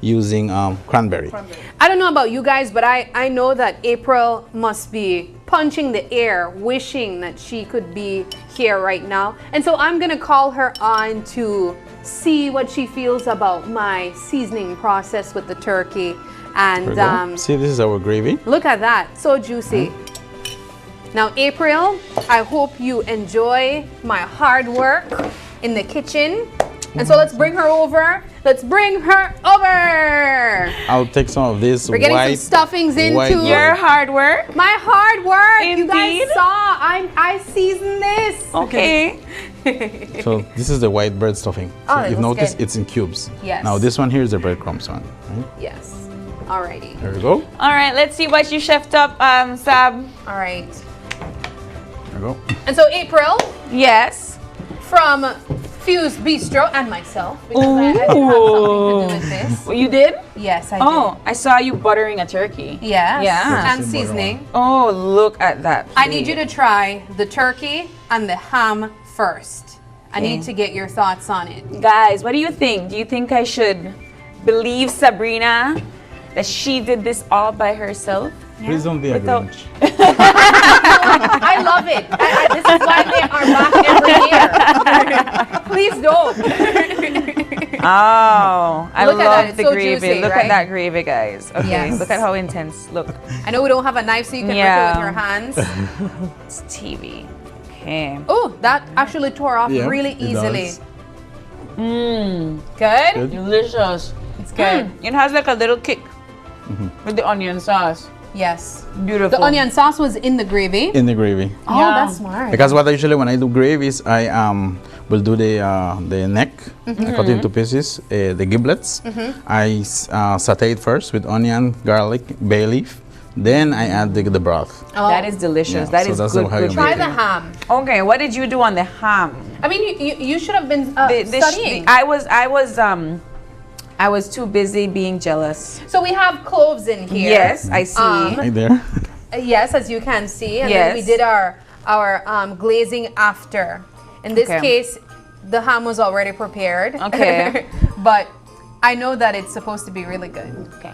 using cranberry. I don't know about you guys, but I know that April must be punching the air, wishing that she could be here right now. And so I'm gonna call her on to see what she feels about my seasoning process with the turkey. There we And go. See, this is our gravy. look at that, so juicy. Now, April, I hope you enjoy my hard work in the kitchen. And so let's bring her over. Let's bring her over. I'll take some of this We're getting white, some stuffings white into bread. hard work. My hard work. You Indeed. guys saw. I seasoned this. Okay. So this is the white bread stuffing. So Oh, it you've looks noticed good. it's in cubes. Yes. Now this one here is the breadcrumbs one. Right? Yes. Alrighty. There we go. All right, let's see what you chefed up, Sab. All right. There we go. And so April. Yes. From Fuse Bistro and myself, because I did have something to do with this. Well, you did? Yes, I Oh, did. I saw you buttering a turkey. Yes. Yeah. And seasoning. Oh, look at that. I need you to try the turkey and the ham first. I need to get your thoughts on it. Guys, what do you think? Do you think I should believe Sabrina that she did this all by herself? Please don't be a Without- Grinch. I love it. This is why they are back every year. Please don't. Oh, I Look at that, love it's the so gravy. juicy, Look right? at that gravy, guys. Okay, Yes. look at how intense. Look. I know we don't have a knife, so you can rip it with your hands. It's TV. Okay. Oh, that actually tore off Yeah, really it easily. does. Mmm. Good? Good. Delicious. It's good. It has like a little kick with the onion sauce. Yes. Beautiful. The onion sauce was in the gravy. In the gravy. Oh, Yeah. that's smart. Because what I usually when I do gravies, I will do the neck, I cut it into pieces, the giblets. I saute it first with onion, garlic, bay leaf. Then I add the broth. Oh. That is delicious. Yeah, That so is that's good. how you good make Try it. the ham. Okay, what did you do on the ham? I mean, you should have been studying. I was too busy being jealous. So we have cloves in here. Yes, I see. Right there. Yes, as you can see. And Yes. then we did our glazing after. In this Okay. case, the ham was already prepared. Okay. But I know that it's supposed to be really good. Okay.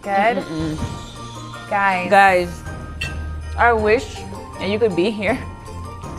Good? Guys. Guys, I wish that you could be here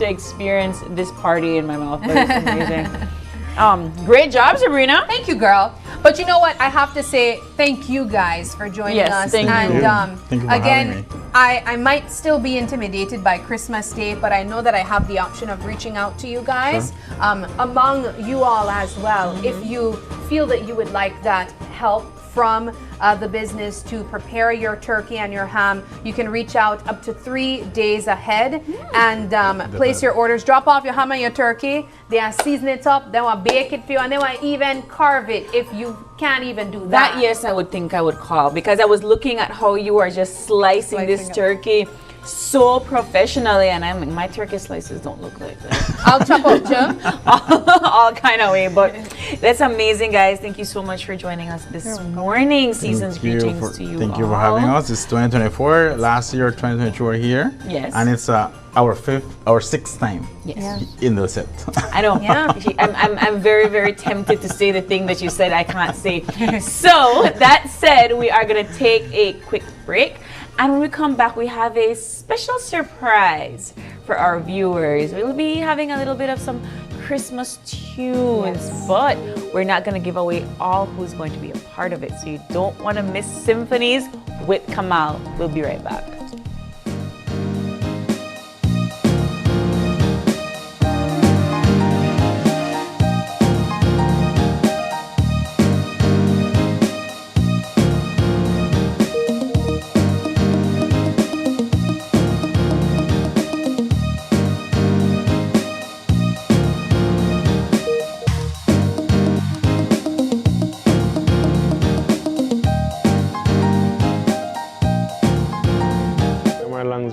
to experience this party in my mouth. That was amazing. Great job, Sabrina. Thank you, girl. But you know what? I have to say thank you guys for joining us. Thank you. Thank you for again, having me. I might still be intimidated by Christmas Day, but I know that I have the option of reaching out to you guys. Among you all as well, if you feel that you would like that help from the business to prepare your turkey and your ham, you can reach out up to 3 days ahead and place your orders. Drop off your ham and your turkey. They will season it up, then we'll bake it for you, and then we'll even carve it if you can't even do that. That, yes, I would think I would call, because I was looking at how you are just slicing this turkey so professionally, and I'm like, my turkey slices don't look like that. I'll chop up, Jim. all kind of way, but that's amazing, guys. Thank you so much for joining us this morning. Season's greetings to you. Thank you for having us. It's 2024. Last year, 2022, we're here. Yes. And it's our sixth time in the set. I know. Yeah. I'm very, very tempted to say the thing that you said I can't say. So that said, we are going to take a quick break. And when we come back, we have a special surprise for our viewers. We'll be having a little bit of some Christmas tunes, but we're not going to give away all who's going to be a part of it. So you don't want to miss Symphonies with Camal. We'll be right back.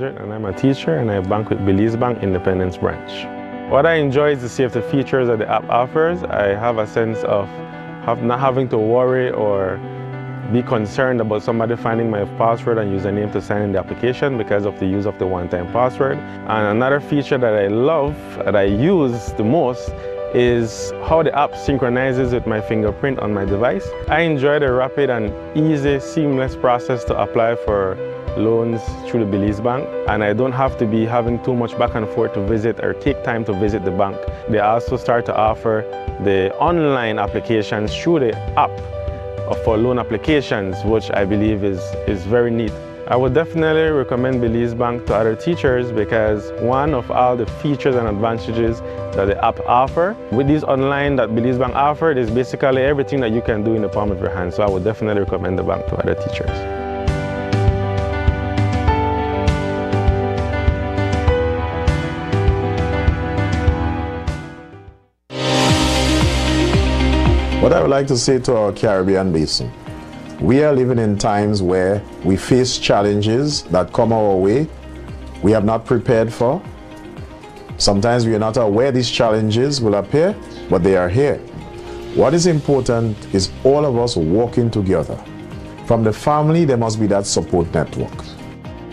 And I'm a teacher, and I bank with Belize Bank Independence Branch. What I enjoy is the safety features that the app offers. I have a sense of not having to worry or be concerned about somebody finding my password and username to sign in the application because of the use of the one-time password. And another feature that I love, that I use the most, is how the app synchronizes with my fingerprint on my device. I enjoy the rapid and easy, seamless process to apply for loans through the Belize Bank, and I don't have to be having too much back and forth to visit or take time to visit the bank. They also start to offer the online applications through the app for loan applications, which I believe is very neat. I would definitely recommend Belize Bank to other teachers because one of all the features and advantages that the app offer. With these online that Belize Bank offered is basically everything that you can do in the palm of your hand. So I would definitely recommend the bank to other teachers. What I would like to say to our Caribbean basin, we are living in times where we face challenges that come our way we have not prepared for. Sometimes we are not aware these challenges will appear, but they are here. What is important is all of us working together. From the family, there must be that support network.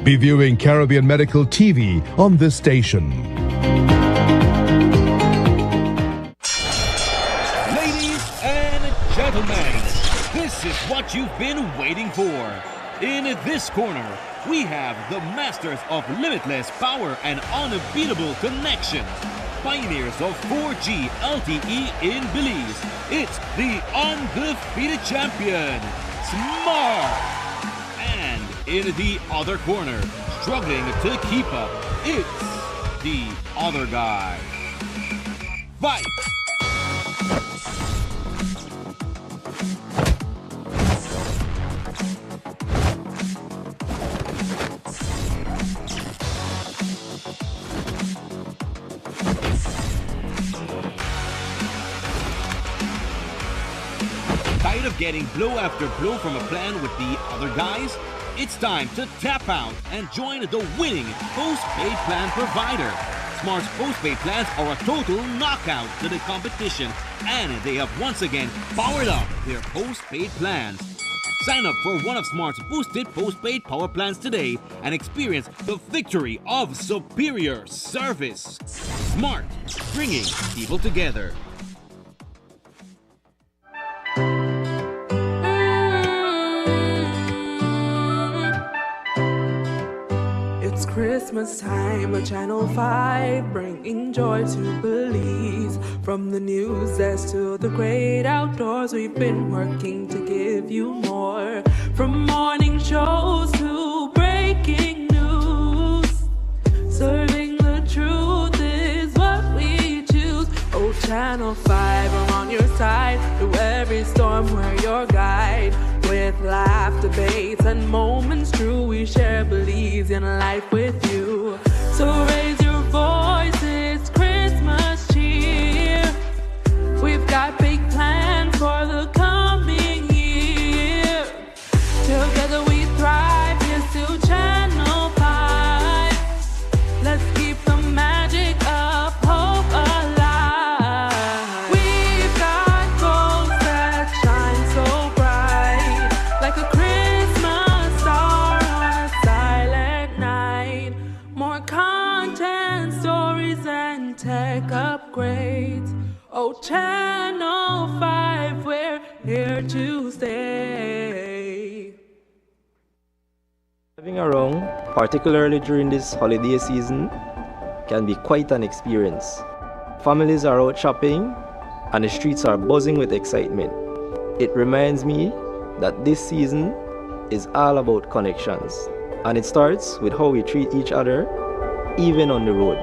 Be viewing Caribbean Medical TV on this station. Gentlemen, this is what you've been waiting for. In this corner, we have the masters of limitless power and unbeatable connection. Pioneers of 4G LTE in Belize. It's the undefeated champion, Smart. And in the other corner, struggling to keep up, it's the other guy. Fight! Tired of getting blow after blow from a plan with the other guys? It's time to tap out and join the winning postpaid plan provider. Smart's postpaid plans are a total knockout to the competition, and they have once again powered up their postpaid plans. Sign up for one of Smart's boosted postpaid power plans today and experience the victory of superior service. Smart, bringing people together. It's Christmas Christmas time, a Channel 5 bringing joy to Belize. From the news desk to the great outdoors, we've been working to give you more. From morning shows to breaking news, serving the truth is what we choose. Oh, Channel 5, I'm on your side. Through every storm, we're your guide. With laugh, debates, and moments true, we share Belize in life with you. So raise your voices, Christmas cheer. We've got big plans for the coming year. Together we thrive, here's to Channel 5. Let's keep the magic of hope alive. We've got goals that shine so bright, like a Christmas star on a silent night. More content, stories, and tech upgrades. Oh, Channel 5, we're here to stay. Driving around, particularly during this holiday season, can be quite an experience. Families are out shopping and the streets are buzzing with excitement. It reminds me that this season is all about connections, and it starts with how we treat each other, even on the road.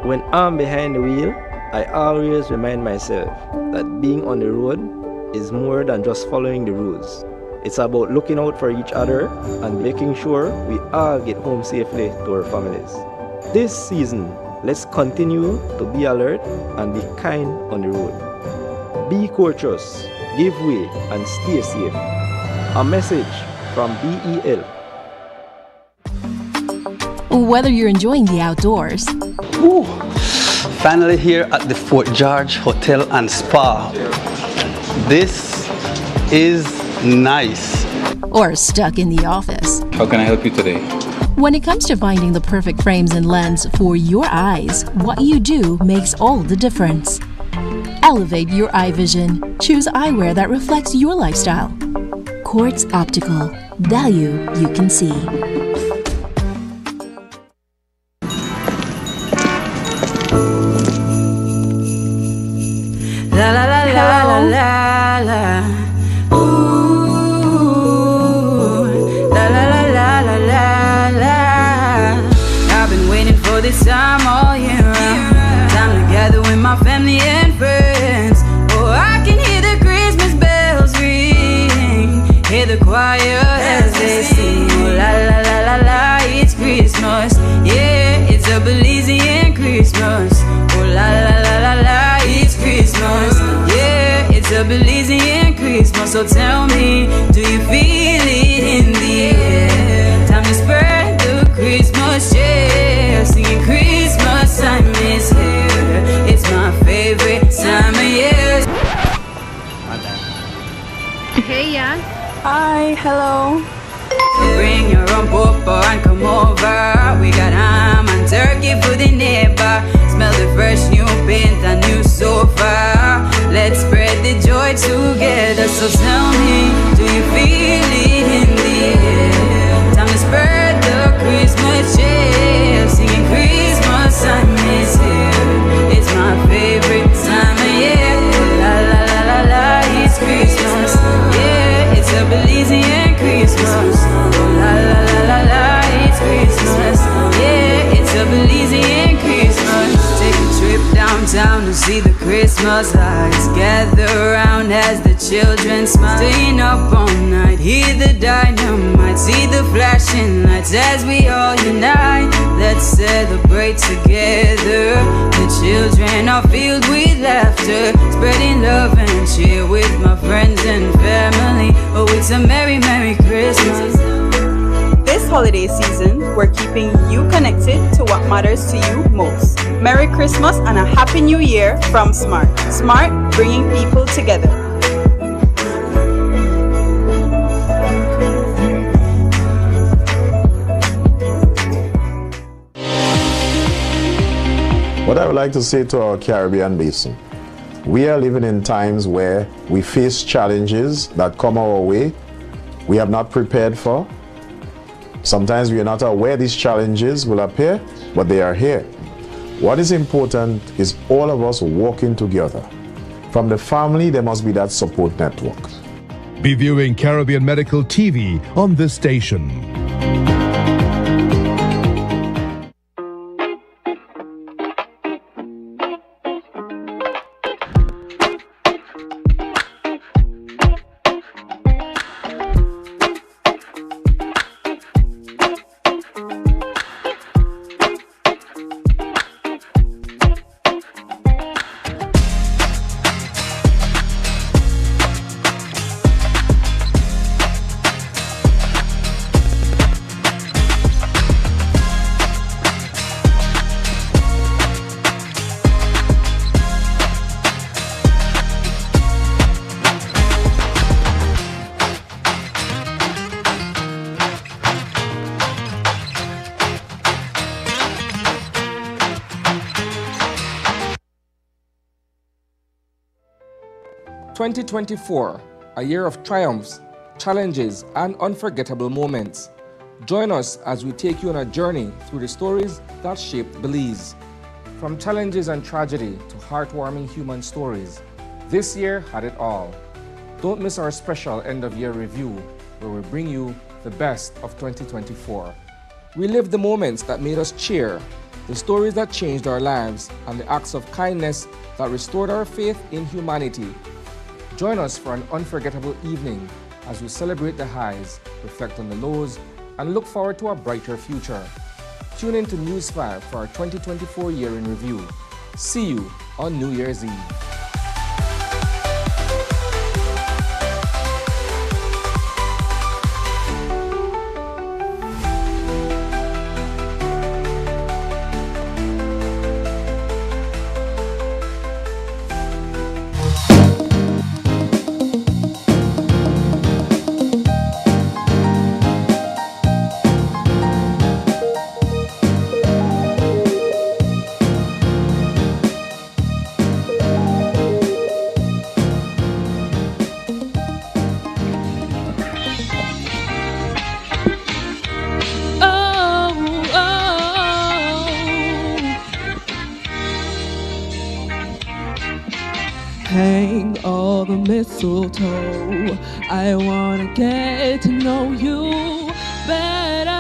When I'm behind the wheel, I always remind myself that being on the road is more than just following the rules. It's about looking out for each other and making sure we all get home safely to our families. This season, let's continue to be alert and be kind on the road. Be courteous, give way, and stay safe. A message from BEL. Whether you're enjoying the outdoors, Finally here at the Fort George Hotel and Spa. This is nice. or stuck in the office. How can I help you today? When it comes to finding the perfect frames and lens for your eyes, what you do makes all the difference. Elevate your eye vision. Choose eyewear that reflects your lifestyle. Quartz Optical. Value you can see. La la la la la la la. Ooh, la la la la la la la. I've been waiting for this time all year round. Time to gather with my family and friends. Oh, I can hear the Christmas bells ring. Hear the choir as they sing. Oh, la la la la la, it's Christmas. Yeah, it's a Belizean Christmas. Oh, la la la la la, it's Christmas. Yeah, it's a Belizean Christmas. So tell me, do you feel it in the air? Time to spread the Christmas cheer. Singing Christmas time is here. It's my favorite time of year. Hey, yeah. Hi, hello. Bring your own papa and come over. We got ham and turkey for the neighbor. Smell the fresh new paint and new sofa. Let's spread the joy together. So tell me, do you feel it in the air? Time to spread the Christmas cheer. Singing Christmas time is here. It's my favorite time of year. La la la la la, it's Christmas. Yeah, it's a Belizean Christmas. Oh la la la la la, it's Christmas. Yeah, it's a Belizean Christmas. Take a trip downtown to see the Christmas lights. Gather around as the children smile. Staying up all night, hear the dynamite. See the flashing lights as we all unite. Let's celebrate together. The children are filled with laughter, spreading love and cheer with my friends and family. Oh, it's a merry, merry Christmas. This holiday season, we're keeping you connected to what matters to you most. Merry Christmas and a Happy New Year from Smart. Smart, bringing people together. What I would like to say to our Caribbean basin, we are living in times where we face challenges that come our way we have not prepared for. Sometimes we are not aware these challenges will appear, but they are here. What is important is all of us working together. From the family, there must be that support network. Be viewing Caribbean Medical TV on this station. (2024), a year of triumphs, challenges, and unforgettable moments. Join us as we take you on a journey through the stories that shaped Belize. From challenges and tragedy to heartwarming human stories, this year had it all. Don't miss our special end-of-year review, where we bring you the best of 2024. We lived the moments that made us cheer, the stories that changed our lives, and the acts of kindness that restored our faith in humanity. Join us for an unforgettable evening as we celebrate the highs, reflect on the lows, and look forward to a brighter future. Tune in to News 5 for our 2024 year in review. See you on New Year's Eve. Hang all the mistletoe. I wanna get to know you better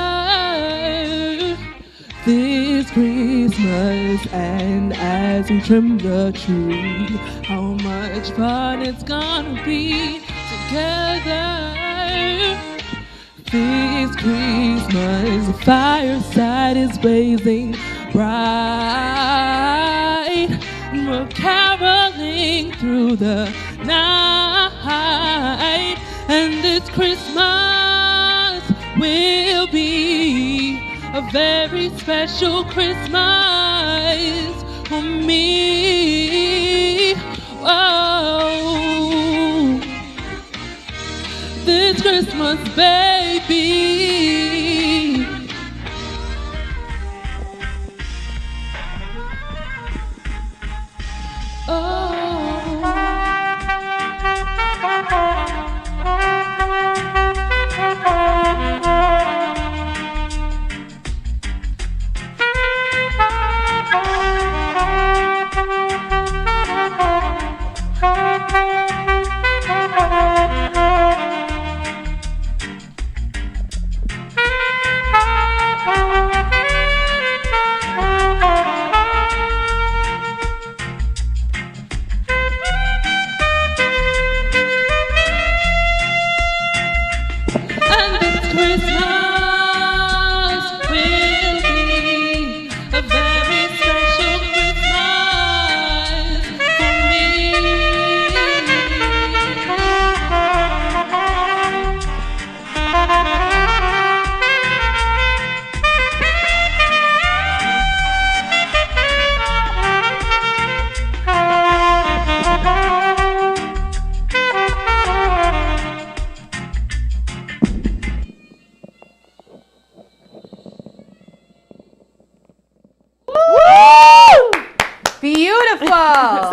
this Christmas. And as we trim the tree, how much fun it's gonna be together. This Christmas, the fireside is blazing bright. We're caroling through the night, and this Christmas will be a very special Christmas for me. Oh, this Christmas, baby.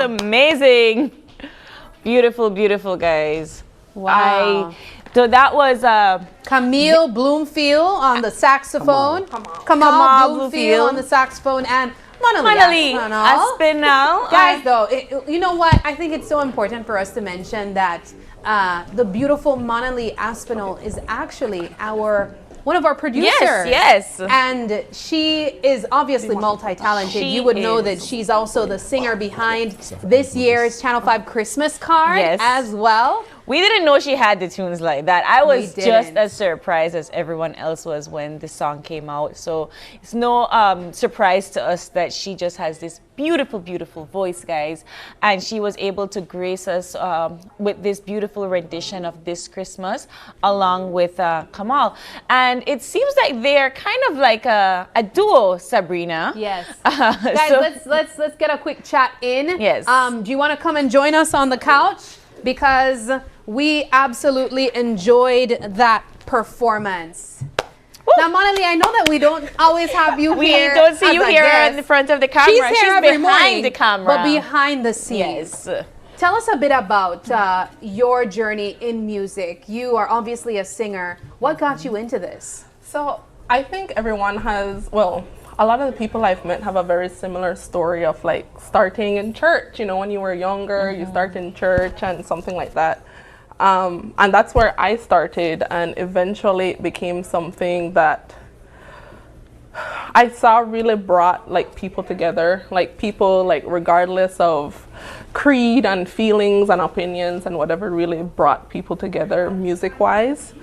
Amazing. Beautiful, beautiful, guys. Wow. So that was Camille Bloomfield on the saxophone. Camal Bloomfield on the saxophone, and Monali Aspinall. Guys, though, you know what? I think it's so important for us to mention that the beautiful Monali Aspinall is actually one of our producers. Yes. And she is obviously multi-talented. You would know that she's also the singer behind this year's Channel 5 Christmas card as well. We didn't know she had the tunes like that. I was just as surprised as everyone else was when the song came out. So it's no surprise to us that she just has this beautiful, beautiful voice, guys. And she was able to grace us with this beautiful rendition of This Christmas along with Camal. And it seems like they're kind of like a duo, Sabrina. Yes. Guys, let's get a quick chat in. Yes. Do you want to come and join us on the couch? Because we absolutely enjoyed that performance. Woo. Now, Monali, I know that we don't always have you here. We don't see you here in the front of the camera. She's behind the camera. But behind the scenes. Yes. Tell us a bit about your journey in music. You are obviously a singer. What got you into this? So I think everyone has, a lot of the people I've met have a very similar story of like starting in church. You know, when you were younger, you start in church and something like that. And that's where I started, and eventually it became something that I saw really brought like people together, like people like regardless of creed and feelings and opinions and whatever, really brought people together music-wise.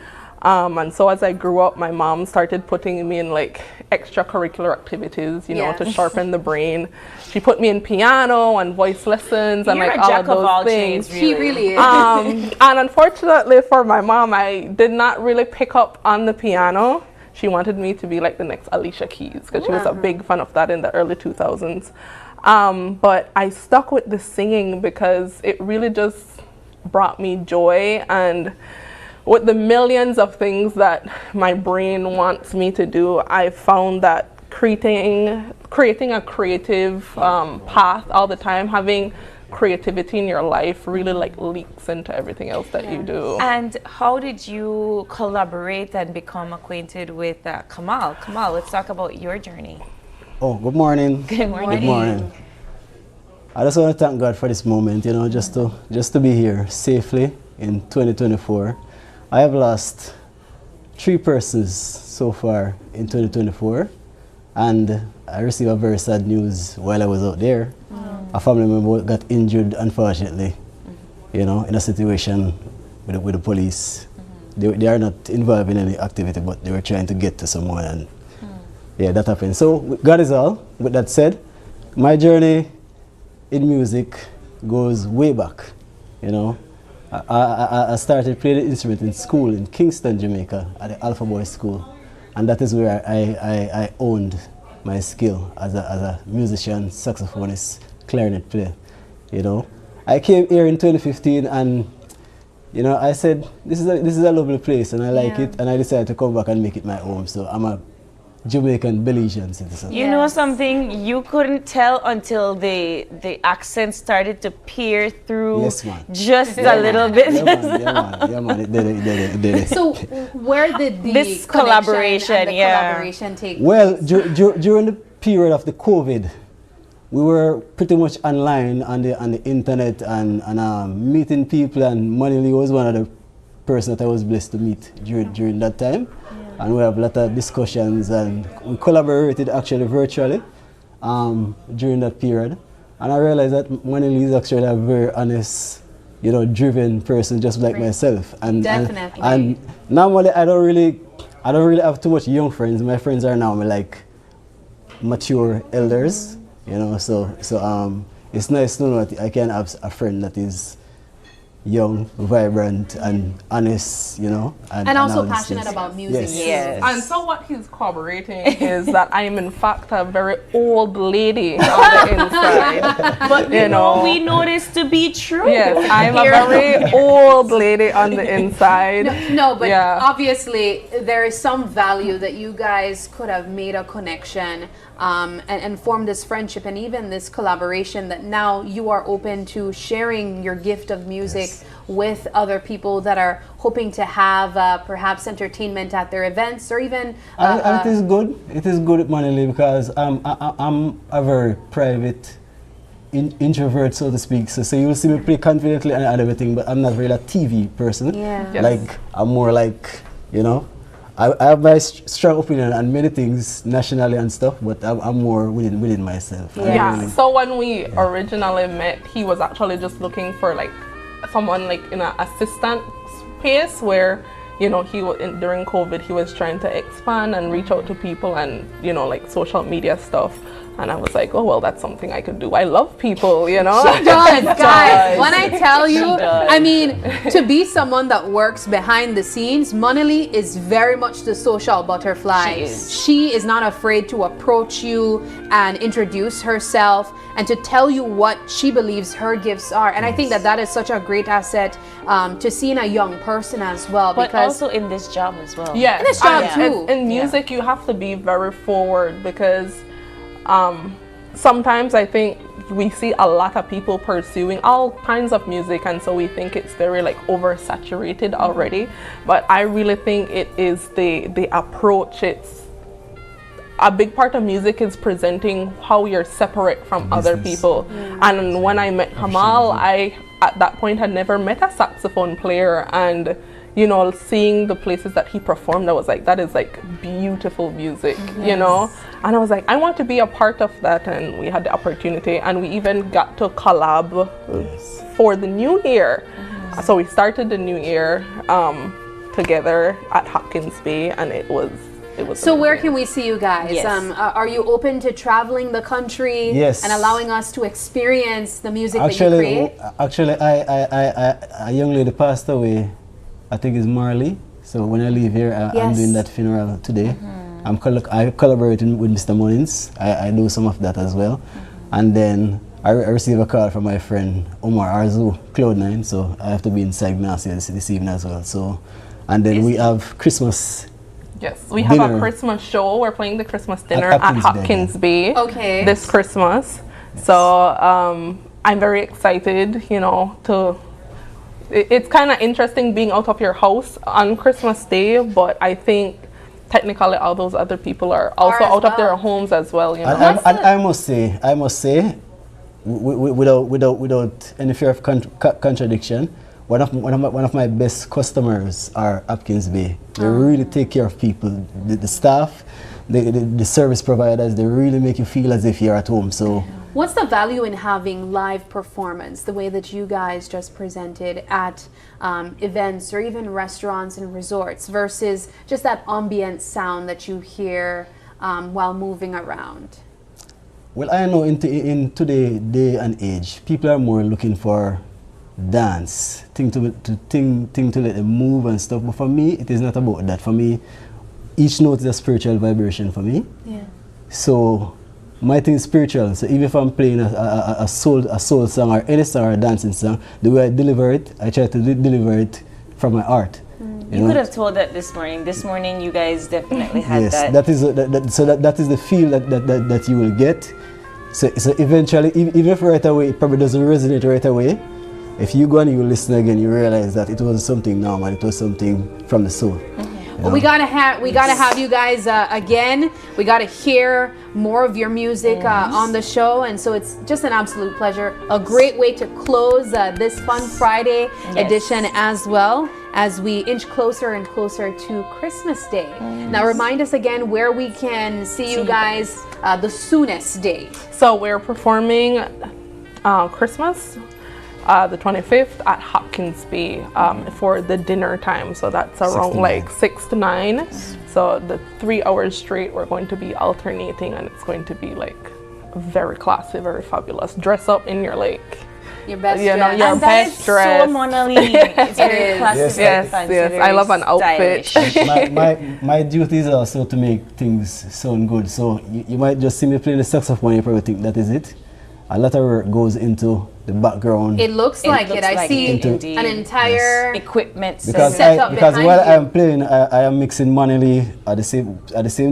And so as I grew up, my mom started putting me in like extracurricular activities, you know, to sharpen the brain. She put me in piano and voice lessons and like all of those things. She really is. And unfortunately for my mom, I did not really pick up on the piano. She wanted me to be like the next Alicia Keys because she was a big fan of that in the early 2000s. But I stuck with the singing because it really just brought me joy. And with the millions of things that my brain wants me to do, I found that creating a creative path all the time, having creativity in your life really like leaks into everything else that you do. And how did you collaborate and become acquainted with Camal? Camal, let's talk about your journey. Oh, good morning. Good morning. Good morning. I just want to thank God for this moment, you know, just to be here safely in 2024. I have lost 3 persons so far in 2024, and I received a very sad news while I was out there. A family member got injured, unfortunately, you know, in a situation with the police. They are not involved in any activity, but they were trying to get to someone, and yeah, that happened. So God is all. With that said, my journey in music goes way back, you know. I started playing the instrument in school in Kingston, Jamaica, at the Alpha Boys School, and that is where I owned my skill as a musician, saxophonist, clarinet player. You know, I came here in 2015, and you know, I said this is a lovely place, and I like it, and I decided to come back and make it my home. So I'm a Jamaican Belizean citizen. You know something, you couldn't tell until the accent started to peer through just a little bit. Yeah, man. It did it. So where did this collaboration take place? Well, during the period of the COVID, we were pretty much online on the internet and meeting people, and Monali was one of the persons that I was blessed to meet during that time. And we have a lot of discussions, and we collaborated actually virtually during that period. And I realized that Monali is actually a very honest, you know, driven person, just like myself. And definitely. And normally I don't really have too much young friends. My friends are now like mature elders, you know. So it's nice to know that I can have a friend that is young, vibrant, and honest, you know. And also passionate about music. Yes. And so what he's corroborating is that I am in fact a very old lady on the inside. But you know, we know this to be true. Yes, I'm a very old lady on the inside. No, but obviously there is some value that you guys could have made a connection and form this friendship and even this collaboration that now you are open to sharing your gift of music with other people that are hoping to have perhaps entertainment at their events or even and it is good. It is good, Manili, because I'm a very private introvert, so to speak. So you'll see me play confidently and everything, but I'm not really a TV person. Yeah. Yes. Like I'm more like, you know, I have my strong opinion on many things nationally and stuff, but I'm more within myself. Yeah. So when we originally met, he was actually just looking for like someone like in an assistant space where, you know, during COVID he was trying to expand and reach out to people and, you know, like social media stuff. And I was like, oh, well, that's something I could do. I love people, you know? She does, guys. When I tell you, I mean, to be someone that works behind the scenes, Monali is very much the social butterfly. She is not afraid to approach you and introduce herself and to tell you what she believes her gifts are. And I think that is such a great asset to see in a young person as well. But because also in this job as well. Yeah, in this job too. In music, you have to be very forward because sometimes I think we see a lot of people pursuing all kinds of music, and so we think it's very like oversaturated already. But I really think it is the approach. It's a big part of music is presenting how you're separate from other people. And when I met Camal, I at that point had never met a saxophone player, and you know, seeing the places that he performed, I was like, that is like beautiful music, you know? And I was like, I want to be a part of that, and we had the opportunity, and we even got to collab for the new year. So we started the new year together at Hopkins Bay, and it was so amazing. Where can we see you guys? Yes. Are you open to traveling the country and allowing us to experience the music that you create? Actually, a young lady passed away, I think it's Marley. So when I leave here, I'm doing that funeral today. I'm collaborating with Mr. Mullins. I do some of that as well. And then I receive a call from my friend Omar Arzu, Cloud9. So I have to be in Sagnasia this evening as well. So, and then we have Christmas. Yes, we have a Christmas show. We're playing the Christmas dinner at Hopkins Bay this Christmas. So I'm very excited, you know, it's kind of interesting being out of your house on Christmas Day, but I think technically all those other people are also out of their homes as well, you know. And I must say, without any fear of contradiction, one of my best customers are Hopkins Bay. They really take care of people. The staff, the service providers, they really make you feel as if you're at home. So. What's the value in having live performance, the way that you guys just presented at events or even restaurants and resorts versus just that ambient sound that you hear while moving around? Well, I know in today's day and age, people are more looking for dance, thing to let them move and stuff. But for me, it is not about that. For me, each note is a spiritual vibration for me. Yeah. So my thing is spiritual. So even if I'm playing a soul song or any song or a dancing song, the way I deliver it, I try to deliver it from my heart. You could have told that this morning. This morning, you guys definitely had that. That is that is the feel that you will get. So eventually, even if right away it probably doesn't resonate right away, if you go and you listen again, you realize that it was something normal. It was something from the soul. Well, we gotta have you guys again. We gotta hear more of your music on the show, and so it's just an absolute pleasure. A great way to close this Fun Friday edition as well, as we inch closer and closer to Christmas Day. Now, remind us again where we can see you guys the soonest date. So we're performing Christmas. The 25th at Hopkins Bay for the dinner time. So that's around like 6 to 9. So the 3 hours straight, we're going to be alternating, and it's going to be like very classy, very fabulous. Dress up in your your best dress. Know, your best dress. So Monali. It's very classy. Yes. I love an outfit. my duty is also to make things sound good. So you might just see me playing the saxophone, you probably think that is it. A lot of work goes into the background. It looks like it. I see indeed. an entire equipment because setup while I'm playing, I am mixing manually at the same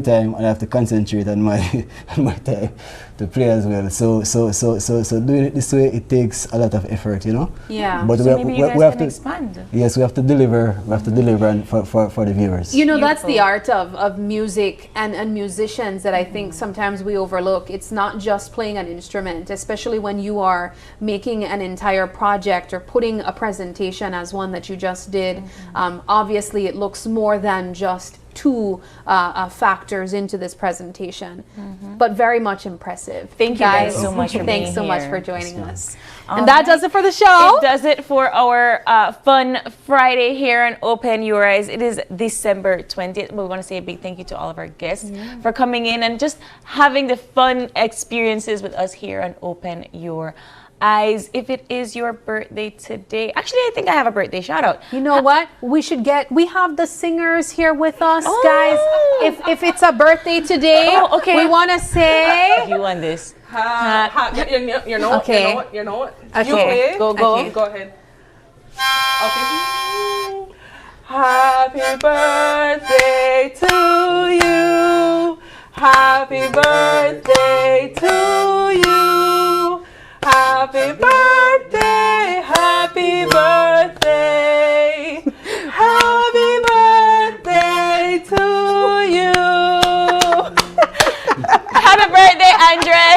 time, and I have to concentrate on my on my time to play as well. So doing it this way, it takes a lot of effort, you know. Yeah. But so we have to expand. Yes, we have to deliver. We have to deliver for the viewers. You know, that's the art of music and musicians that I think sometimes we overlook. It's not just playing an instrument, especially when you are making an entire project or putting a presentation as one that you just did. Obviously, it looks more than just two factors into this presentation, but very much impressive. Thank you guys so much for Thanks being so much here. for joining us. And that does it for the show. It does it for our fun Friday here on Open Your Eyes. It is December 20th. We want to say a big thank you to all of our guests for coming in and just having the fun experiences with us here on Open Your Eyes. If it is your birthday today, actually I think I have a birthday shout out. You know what? We have the singers here with us, guys. If it's a birthday today, okay. we want to say You want this? You know what? Okay. You know what? Okay. You play. Go. Okay. Go ahead. Okay. Happy birthday to you. Happy birthday to you. Happy birthday. Happy birthday. Happy birthday to you. Happy birthday, Andre!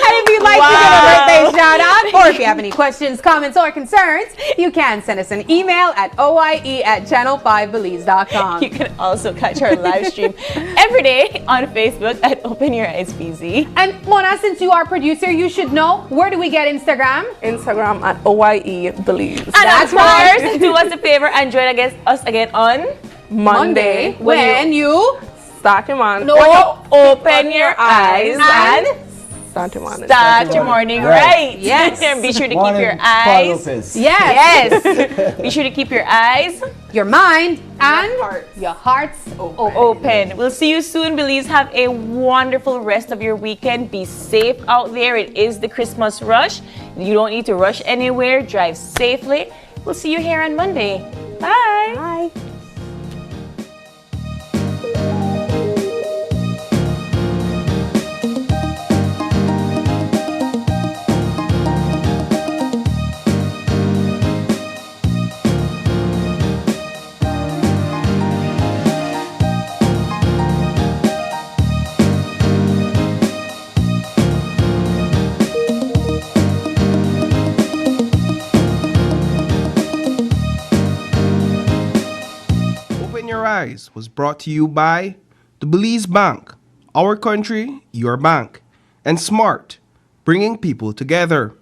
And if you'd like to give a birthday shout out, or if you have any questions, comments, or concerns, you can send us an email at oye@channel5belize.com. You can also catch our live stream every day on Facebook at Open Your Eyes BZ. And Mona, since you are producer, you should know, where do we get Instagram? Instagram at OYE Belize. And of course, do us a favor and join us again on Monday when you start your morning. Open your eyes and start your morning. Start your morning right. Yes. And be sure to Morning, keep your Paul eyes. Lopez. Yes. Be sure to keep your eyes, your mind, and your hearts open. We'll see you soon, Belize. Have a wonderful rest of your weekend. Be safe out there. It is the Christmas rush. You don't need to rush anywhere. Drive safely. We'll see you here on Monday. Bye. Bye. Was brought to you by the Belize Bank, our country, your bank, and Smart, bringing people together.